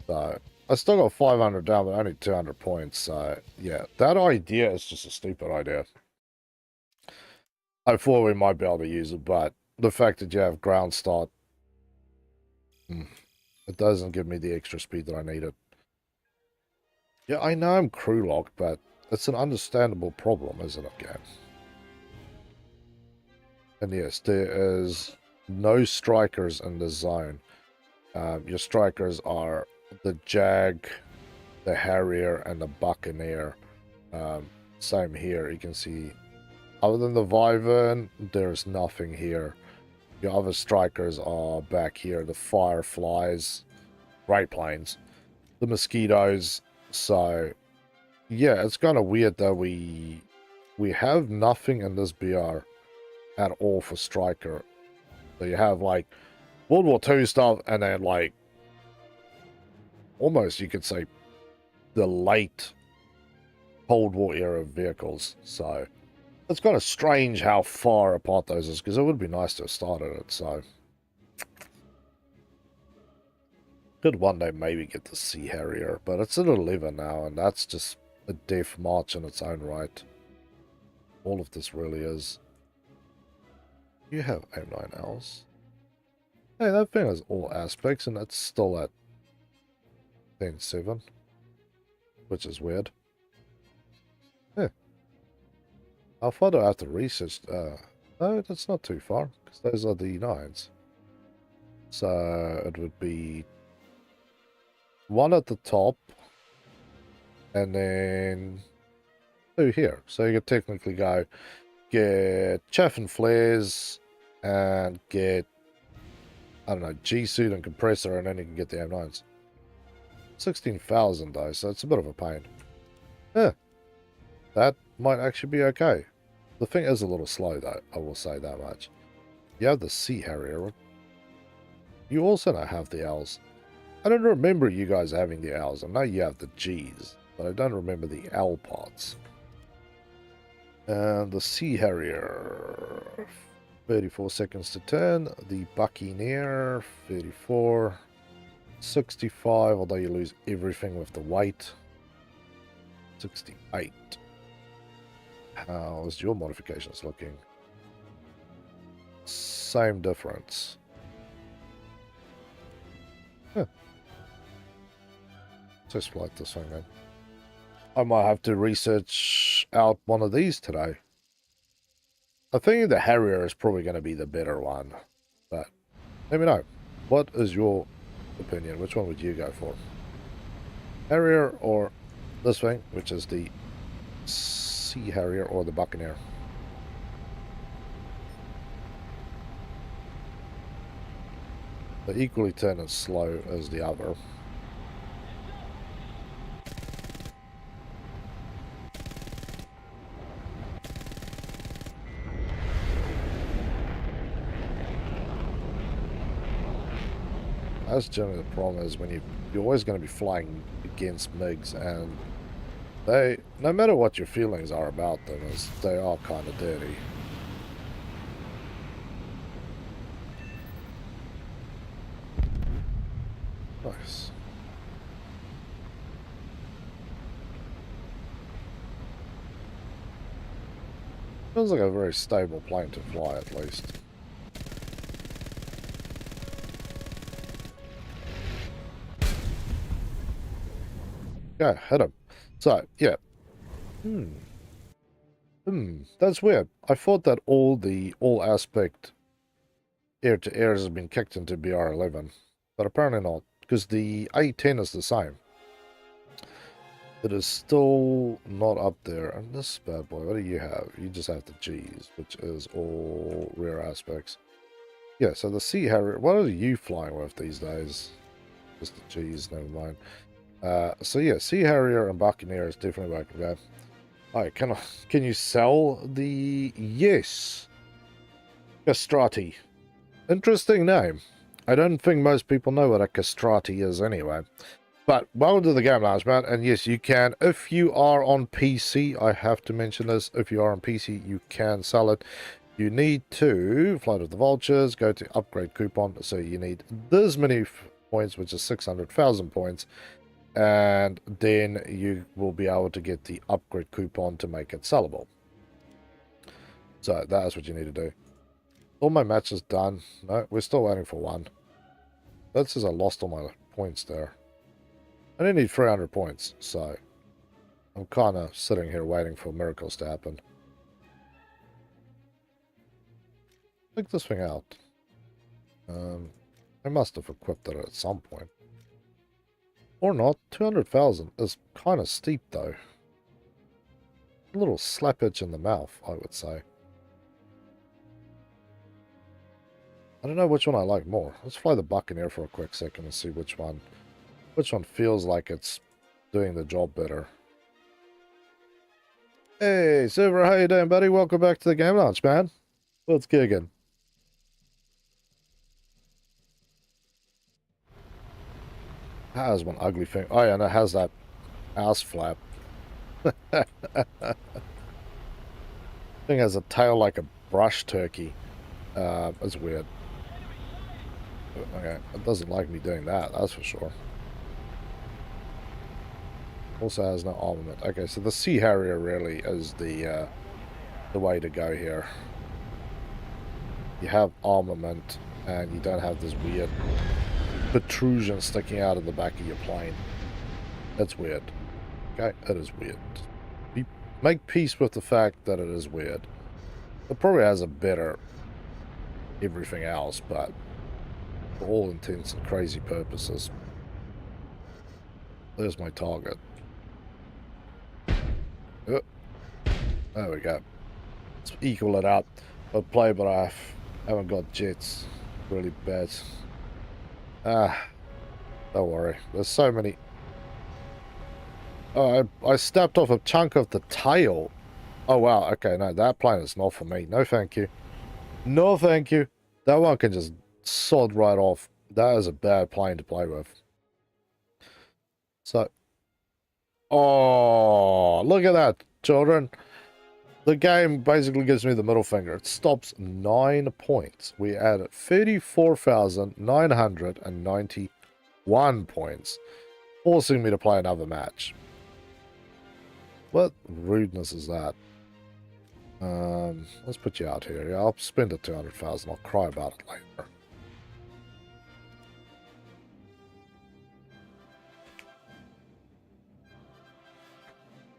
So, I still got 500 down, but only 200 points. So, yeah, that idea is just a stupid idea. I thought we might be able to use it, but the fact that you have ground start, it doesn't give me the extra speed that I needed. Yeah, I know I'm crew locked, but it's an understandable problem, isn't it, game? And yes, there is no strikers in the zone. Your strikers are the Jag, the Harrier, and the Buccaneer. Same here, you can see, other than the Wyvern, there's nothing here. Your other strikers are back here, the Fireflies, Great Plains, the Mosquitoes. So, yeah, it's kind of weird that we have nothing in this BR at all for striker. So you have like World War II stuff, and then like almost you could say the late Cold War era vehicles. So it's kind of strange how far apart those is, because it would be nice to have started it. So could one day maybe get the Sea Harrier, but it's at 11 now, and that's just a death march in its own right. All of this really is. You have M9Ls. Hey, that thing has all aspects, and it's still at 10.7, which is weird. Yeah. How far do I have to research? No, that's not too far, because those are the 9s. So it would be one at the top, and then two here. So you could technically go get chaff and flares, and get, I don't know, G-suit and compressor, and then you can get the M9s. 16,000 though, so it's a bit of a pain. Yeah, that might actually be okay. The thing is a little slow though, I will say that much. You have the Sea Harrier. You also don't have the L's. I don't remember you guys having the L's. I know you have the G's, but I don't remember the L parts. And the Sea Harrier, 34 seconds to turn. The Buccaneer, 34. 65, although you lose everything with the weight. 68. How's your modifications looking? Same difference. Huh. Let's flight this thing then. I might have to research out one of these today. I think the Harrier is probably going to be the better one. But let me know. What is your opinion? Which one would you go for? Harrier or this thing, which is the Sea Harrier, or the Buccaneer? They're equally turn as slow as the other. That's generally the problem, is when you're always going to be flying against MiGs, and they, no matter what your feelings are about them, is they are kind of dirty. Nice. Feels like a very stable plane to fly, at least. Yeah, hit him. So, yeah. That's weird. I thought that all aspect air-to-air has been kicked into BR11, but apparently not, because the A10 is the same. It is still not up there. And this bad boy, what do you have? You just have the G's, which is all rear aspects. Yeah, so the Sea Harrier, what are you flying with these days? Just the G's, never mind. So yeah, Sea Harrier and Buccaneer is definitely back to go. Alright, can you sell the... Yes. Castrati. Interesting name. I don't think most people know what a castrati is anyway. But welcome to the game lounge, man. And yes, you can. If you are on PC, I have to mention this. If you are on PC, you can sell it. You need to Flight of the Vultures, go to upgrade coupon. So you need this many points, which is 600,000 points. And then you will be able to get the upgrade coupon to make it sellable. So that's what you need to do. All my matches done. No, we're still waiting for one. That says I lost all my points there. I only need 300 points, so I'm kind of sitting here waiting for miracles to happen. Check this thing out. I must have equipped it at some point. Or not. 200,000 is kind of steep, though. A little slap itch in the mouth, I would say. I don't know which one I like more. Let's fly the Buccaneer for a quick second and see which one feels like it's doing the job better. Hey, Silver, how you doing, buddy? Welcome back to the game launch, man. What's gigging? Has one ugly thing. Oh yeah, and it has that ass flap. Thing has a tail like a brush turkey. It's weird. Okay, it doesn't like me doing that, that's for sure. Also has no armament. Okay, so the Sea Harrier really is the way to go here. You have armament, and you don't have this weird protrusion sticking out of the back of your plane. That's weird. Okay, it is weird. Make peace with the fact that it is weird. It probably has a better everything else, but for all intents and crazy purposes, there's my target. Oh, there we go. Let's equal it out. I'll play, but I haven't got jets. Really bad. Don't worry. There's so many. Oh, I snapped off a chunk of the tail. Oh, wow. Okay, no, that plane is not for me. No, thank you. No, thank you. That one can just sod right off. That is a bad plane to play with. So. Oh, look at that, children. The game basically gives me the middle finger. It stops 9 points. We added 34,991 points, forcing me to play another match. What rudeness is that? Let's put you out here. Yeah, I'll spend the 200,000. I'll cry about it later.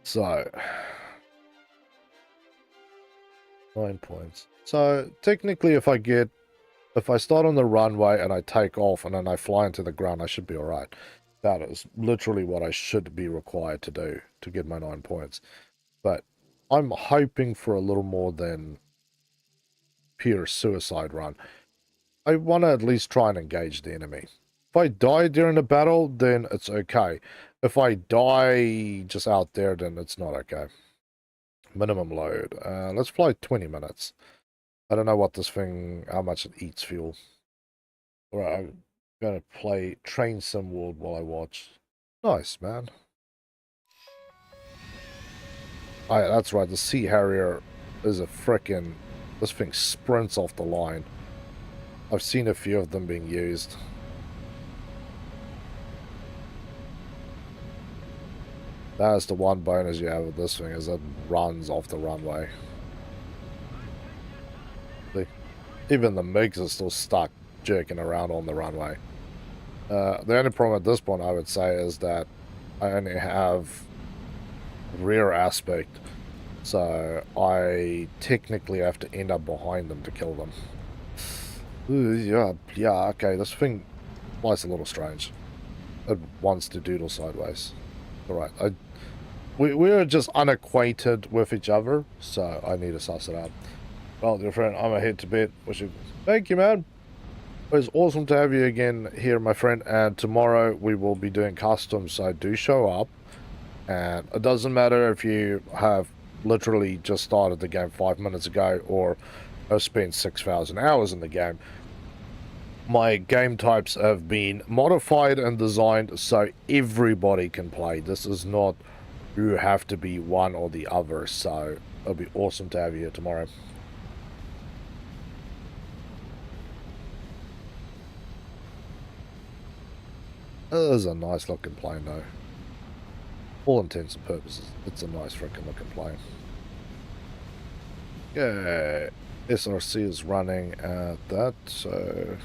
So, 9 points. So technically, if I start on the runway and I take off and then I fly into the ground, I should be all right. That is literally what I should be required to do to get my 9 points. But I'm hoping for a little more than pure suicide run. I want to at least try and engage the enemy. If I die during the battle, then it's okay. If I die just out there, then it's not okay. Minimum load. Let's fly 20 minutes. I don't know what this thing, how much it eats fuel. Alright, I'm going to play Train Sim World while I watch. Nice, man. Oh, yeah, that's right. The Sea Harrier is a frickin'... This thing sprints off the line. I've seen a few of them being used. That's the one bonus you have with this thing, is it runs off the runway. Even the MiGs are still stuck jerking around on the runway. The only problem at this point, I would say, is that I only have rear aspect, so I technically have to end up behind them to kill them. Ooh, yeah, okay, this thing flies a little strange. It wants to doodle sideways. Alright, we're just unacquainted with each other, so I need to suss it out. Well, dear friend, I'm ahead to bed. Thank you, man. It's awesome to have you again here, my friend, and tomorrow we will be doing customs, so do show up. And it doesn't matter if you have literally just started the game 5 minutes ago or have spent 6,000 hours in the game. My game types have been modified and designed so everybody can play. This is not you have to be one or the other, so it'll be awesome to have you here tomorrow. It is a nice looking plane though. All intents and purposes, it's a nice freaking looking plane. Yeah, SRC is running at that, so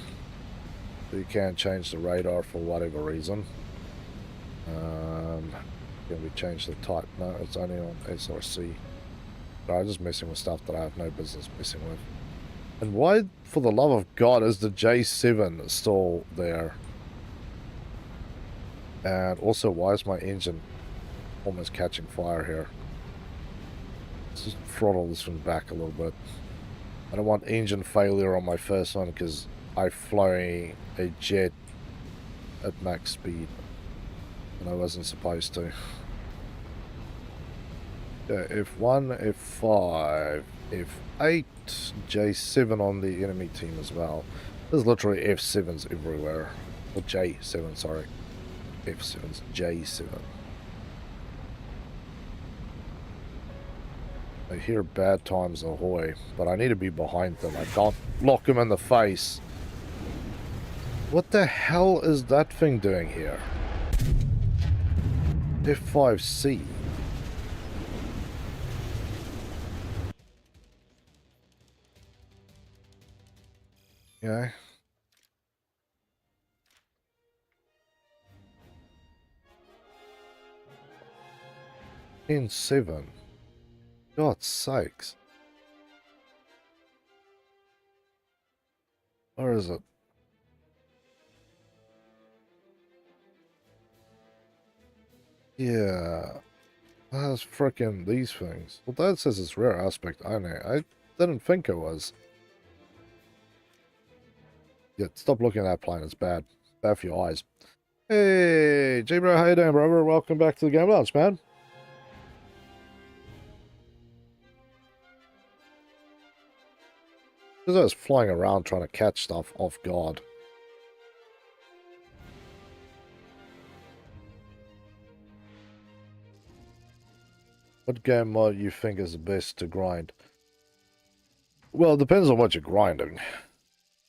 you can't change the radar for whatever reason. Can we change the type? No, it's only on SRC. But I'm just messing with stuff that I have no business messing with. And why, for the love of God, is the J7 still there? And also, why is my engine almost catching fire here? Let's just throttle this one back a little bit. I don't want engine failure on my first one because I fly a jet at max speed and I wasn't supposed to. Yeah, F1, F5, F8, J7 on the enemy team as well. There's literally F7s everywhere. Or J7, sorry. F7s, J7. I hear bad times ahoy, but I need to be behind them. I can't lock them in the face. What the hell is that thing doing here? F5C. Yeah. N7. God's sakes. Where is it? Yeah. That's frickin' these things. Well, that says it's rear aspect only. I didn't think it was. Yeah, stop looking at that plane. It's bad. Bad for your eyes. Hey, J-Bro, how you doing, brother? Welcome back to the Game Lounge, man. Because I was flying around trying to catch stuff off guard. What game mod you think is the best to grind? Well, it depends on what you're grinding.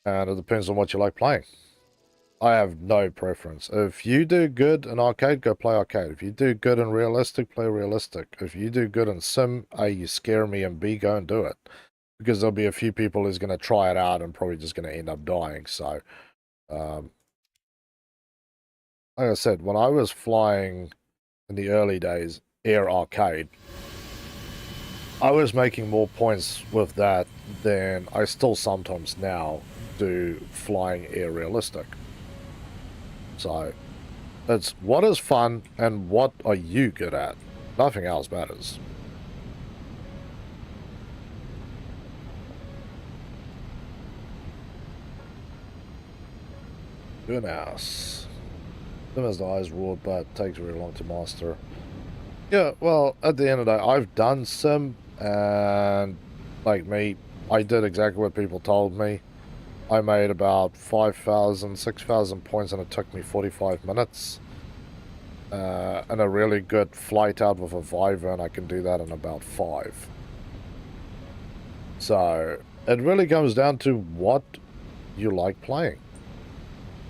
And it depends on what you like playing. I have no preference. If you do good in arcade, go play arcade. If you do good in realistic, play realistic. If you do good in sim, A, you scare me, and B, go and do it. Because there'll be a few people who's going to try it out and probably just going to end up dying. So, like I said, when I was flying in the early days, air arcade, I was making more points with that than I still sometimes now do flying air realistic. So, it's what is fun and what are you good at. Nothing else matters. Good ass. Them as the eyes roared, but takes very long to master. Yeah, well, at the end of the day, I've done sim, and like me, I did exactly what people told me. I made about 5,000, 6,000 points, and it took me 45 minutes. And a really good flight out with a Viva, and I can do that in about 5. So, it really comes down to what you like playing.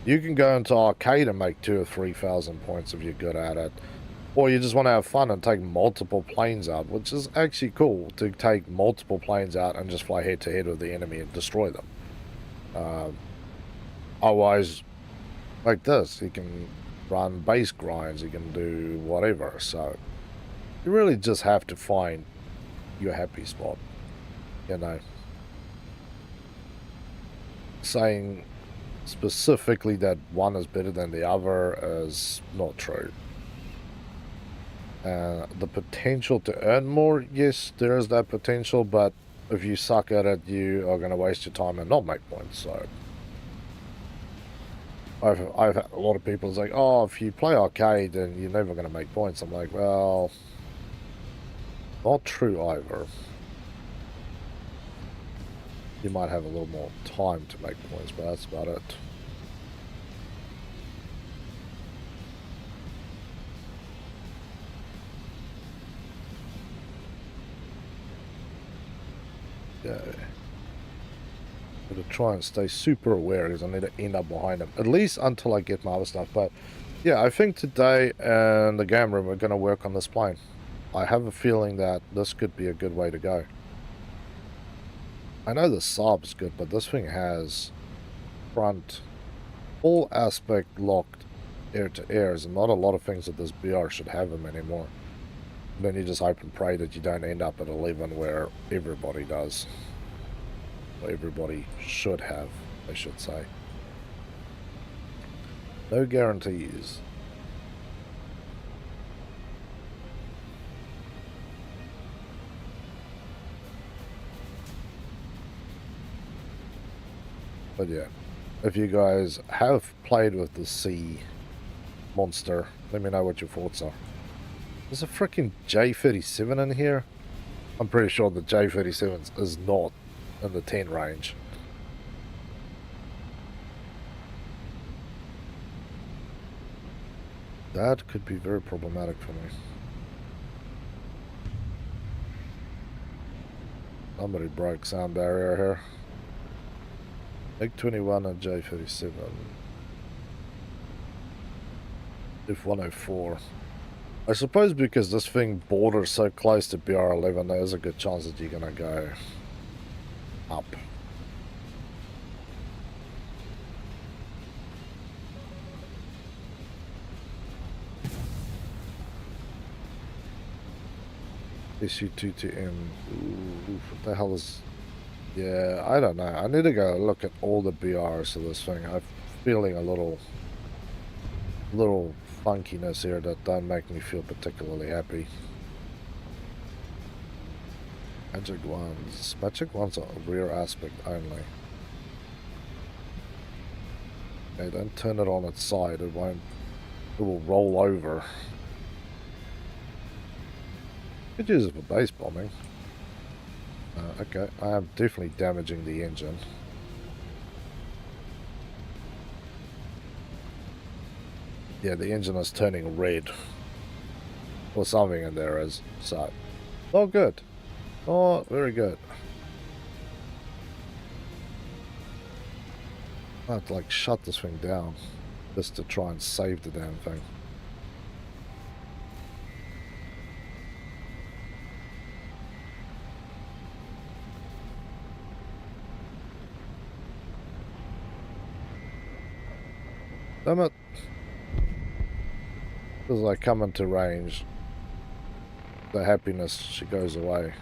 You can go into arcade and make 2,000 or 3,000 points if you're good at it. Or you just want to have fun and take multiple planes out, which is actually cool, to take multiple planes out and just fly head to head with the enemy and destroy them. Otherwise, like this, you can run base grinds, you can do whatever. So you really just have to find your happy spot, you know. Saying specifically that one is better than the other is not true. The potential to earn more, yes, there is that potential, but if you suck at it, you are going to waste your time and not make points. So I've had a lot of people say, oh, if you play arcade, then you're never going to make points. I'm like, well, not true either. You might have a little more time to make points, but that's about it. Yeah. To try and stay super aware, because I need to end up behind him, at least until I get my other stuff. But yeah, I think today in the game room we're going to work on this plane. I have a feeling that this could be a good way to go. I know the Saab's good, but this thing has front full aspect locked air to airs, and not a lot of things that this BR should have them anymore. And then you just hope and pray that you don't end up at 11 where everybody does. Or everybody should have, I should say. No guarantees. But yeah, if you guys have played with the sea monster, let me know what your thoughts are. There's a freaking J37 in here. I'm pretty sure the J37 is not in the 10 range. That could be very problematic for me. Somebody broke sound barrier here. MiG-21 and J-37. F-104. I suppose because this thing borders so close to BR-11, there's a good chance that you're going to go up. SU-22M. What the hell is... Yeah, I don't know. I need to go look at all the BRs of this thing. I'm feeling a little funkiness here that don't make me feel particularly happy. Magic ones. Magic ones are rear aspect only. Okay, don't turn it on its side. It won't. It will roll over. Could use it for base bombing. Okay, I am definitely damaging the engine. Yeah, the engine is turning red. Or something in there is. So, not good. Not very good. I have to like shut this thing down just to try and save the damn thing. Damn it. As I come into range, the happiness, she goes away.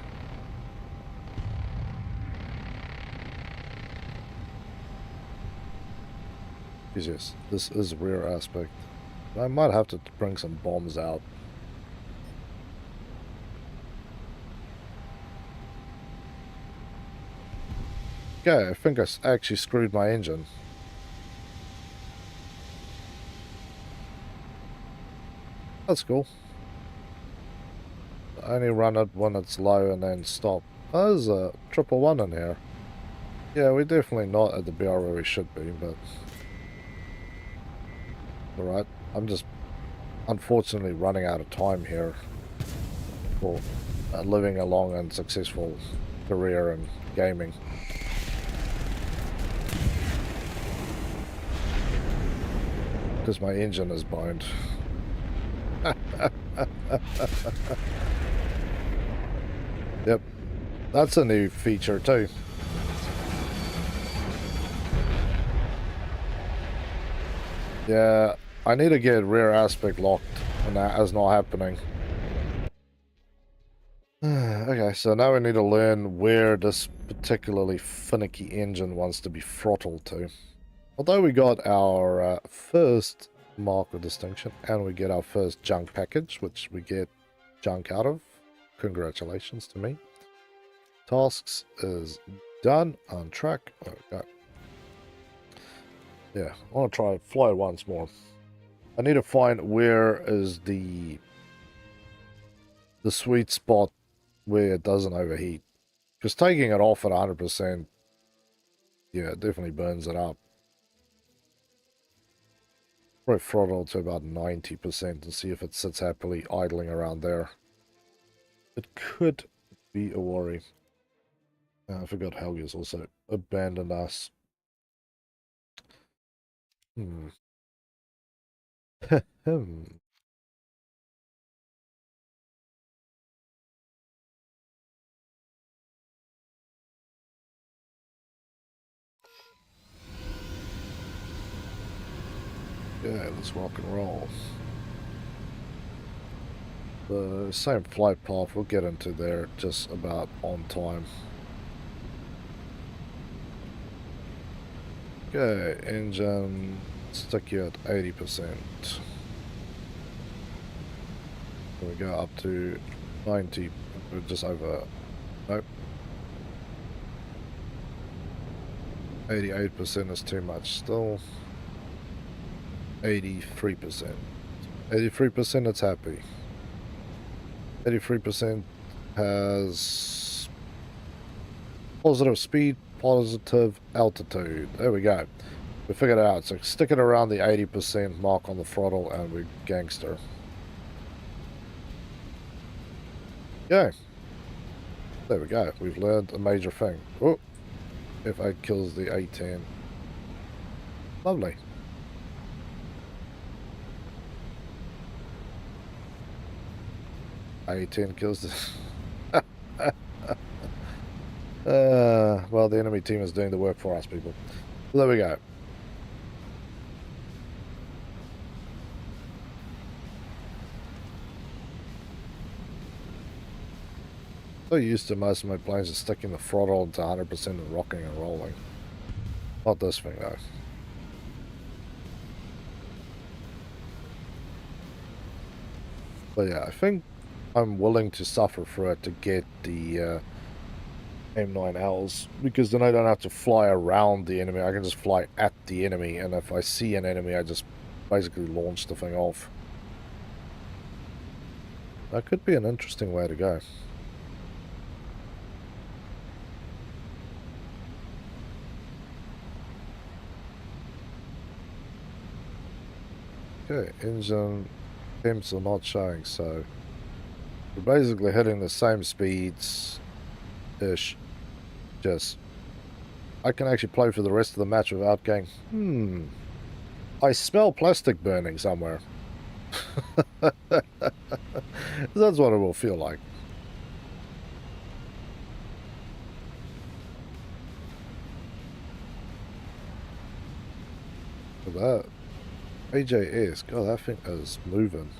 Jesus, this is rear aspect. I might have to bring some bombs out. Okay, I think I actually screwed my engine. That's cool. I only run it when it's low and then stop. Oh, there's a 111 in here. Yeah, we're definitely not at the BR where we should be, but... Alright, I'm just unfortunately running out of time here for living a long and successful career in gaming. Because my engine is boned. Yep, that's a new feature too. Yeah, I need to get rear aspect locked, and that is not happening. Okay, so now we need to learn where this particularly finicky engine wants to be throttled to. Although we got our first mark of distinction, and we get our first junk package, which we get junk out of. Congratulations to me. Tasks is done, on track. Okay. Yeah, I want to try fly once more. I need to find where is the sweet spot where it doesn't overheat. Because taking it off at 100%, yeah, it definitely burns it up. Probably throttle to about 90% and see if it sits happily idling around there. It could be a worry. I forgot Helgi has also abandoned us. Hmm. Yeah, let's rock and roll. The same flight path, we'll get into there just about on time. Okay, engine, stick you at 80%. We go up to 90, just over, nope. 88% is too much still. 83%. 83% it's happy. 83% has positive speed, positive altitude. There we go. We figured it out. So stick it around the 80% mark on the throttle and we're gangster. Yeah. There we go. We've learned a major thing. Oh, F8 kills the A10. Lovely. A10 kills this. Well, the enemy team is doing the work for us, people. So there we go. So used to most of my planes just sticking the throttle to 100% and rocking and rolling. Not this thing though. But yeah, I think I'm willing to suffer for it to get the M9Ls, because then I don't have to fly around the enemy. I can just fly at the enemy, and if I see an enemy, I just basically launch the thing off. That could be an interesting way to go. Okay, engine temps are not showing, so we're basically hitting the same speeds-ish. Just, I can actually play for the rest of the match without going, I smell plastic burning somewhere. That's what it will feel like. Look at that. AJS, God, that thing is moving.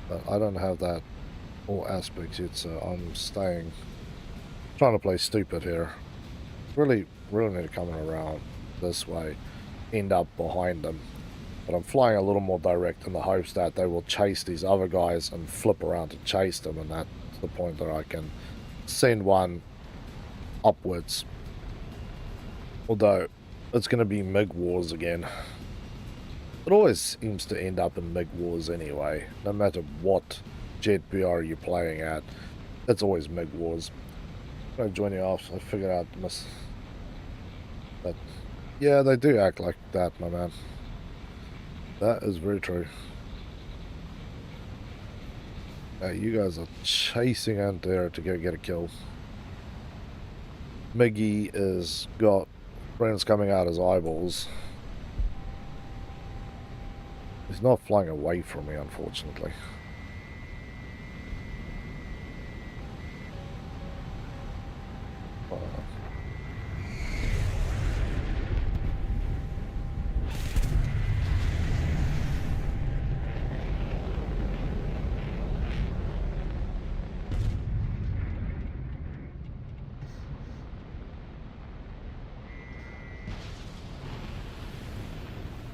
But I don't have that all aspects yet, so I'm trying to play stupid here. Really need to come around this way, end up behind them. But I'm flying a little more direct in the hopes that they will chase these other guys and flip around to chase them, and that's the point that I can send one upwards. Although, it's going to be MiG wars again. It always seems to end up in MiG wars anyway. No matter what jet BR you're playing at, it's always MiG wars. I'm going to join you off. I figured out this. But, yeah, they do act like that, my man. That is very true. You guys are chasing out there to go get a kill. Miggy is got friends coming out his eyeballs. He's not flying away from me, unfortunately.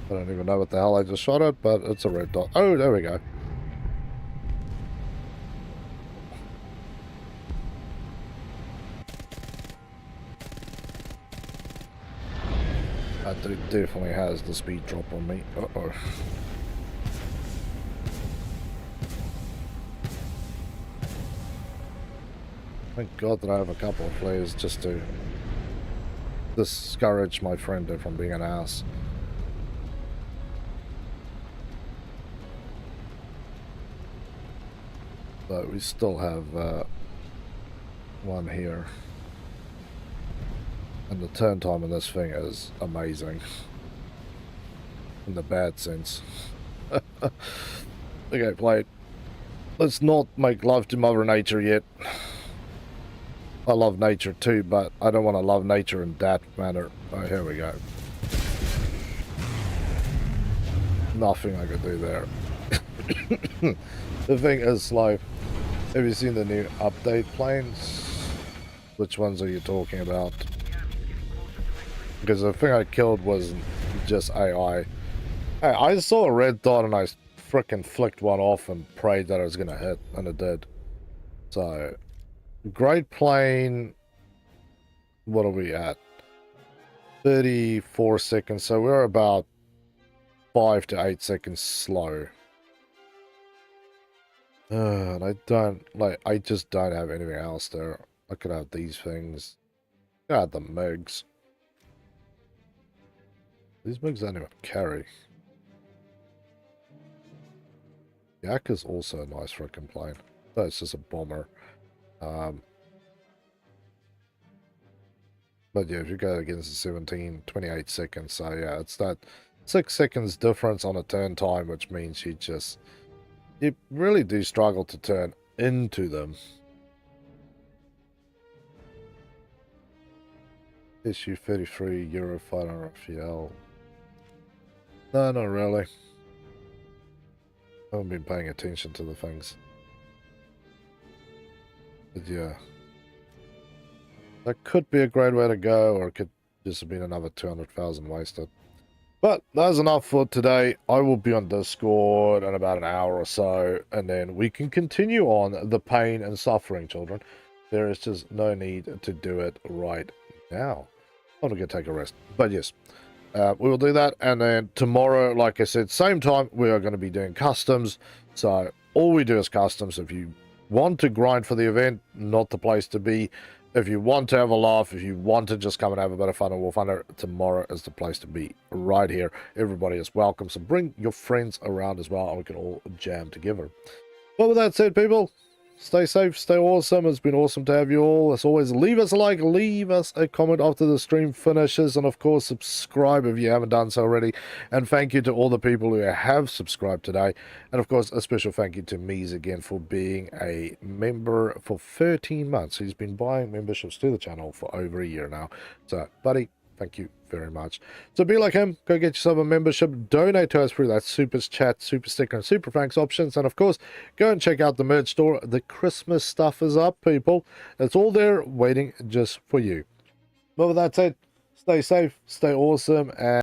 I don't even know what the hell I just shot at, but it's a red dot. Oh, there we go. That definitely has the speed drop on me. Uh-oh. Thank God that I have a couple of flares just to discourage my friend from being an ass. But we still have one here. And the turn time on this thing is amazing. In the bad sense. Okay, play it. Let's not make love to Mother Nature yet. I love nature too, but I don't want to love nature in that manner. Oh, here we go. Nothing I could do there. The thing is, like, have you seen the new update planes? Which ones are you talking about? Because the thing I killed wasn't just AI. Hey, I saw a red dot and I frickin' flicked one off and prayed that it was gonna hit, and it did. So, great plane. What are we at? 34 seconds. So we're about 5 to 8 seconds slow. And I just don't have anything else there. I could have these things. God, the MiGs. These MiGs don't even carry. Yak is also a nice freaking plane. Oh, it's just a bomber. But yeah, if you go against the 17, 28 seconds, so yeah, it's that 6 seconds difference on a turn time, which means you really do struggle to turn into them. Issue 33 Eurofighter RFL. No, not really. I haven't been paying attention to the things. But yeah. That could be a great way to go, or it could just have been another 200,000 wasted. But that's enough for today. I will be on Discord in about an hour or so, and then we can continue on the pain and suffering, children. There is just no need to do it right now. I'm going to take a rest. But yes, we will do that. And then tomorrow, like I said, same time, we are going to be doing customs. So all we do is customs. If you want to grind for the event, not the place to be. If you want to have a laugh, if you want to just come and have a bit of fun and War Thunder, tomorrow is the place to be. Right here. Everybody is welcome. So bring your friends around as well, and we can all jam together. Well, with that said, people, stay safe, stay awesome. It's been awesome to have you all. As always, leave us a like, leave us a comment after the stream finishes, and of course, subscribe if you haven't done so already. And thank you to all the people who have subscribed today. And of course, a special thank you to Mies again for being a member for 13 months. He's been buying memberships to the channel for over a year now. So, buddy, thank you very much. So be like him, go get yourself a membership, donate to us through that super chat, super sticker, and super thanks options, and of course go and check out the merch store. The Christmas stuff is up, people. It's all there waiting just for you. But with that said, stay safe, stay awesome, and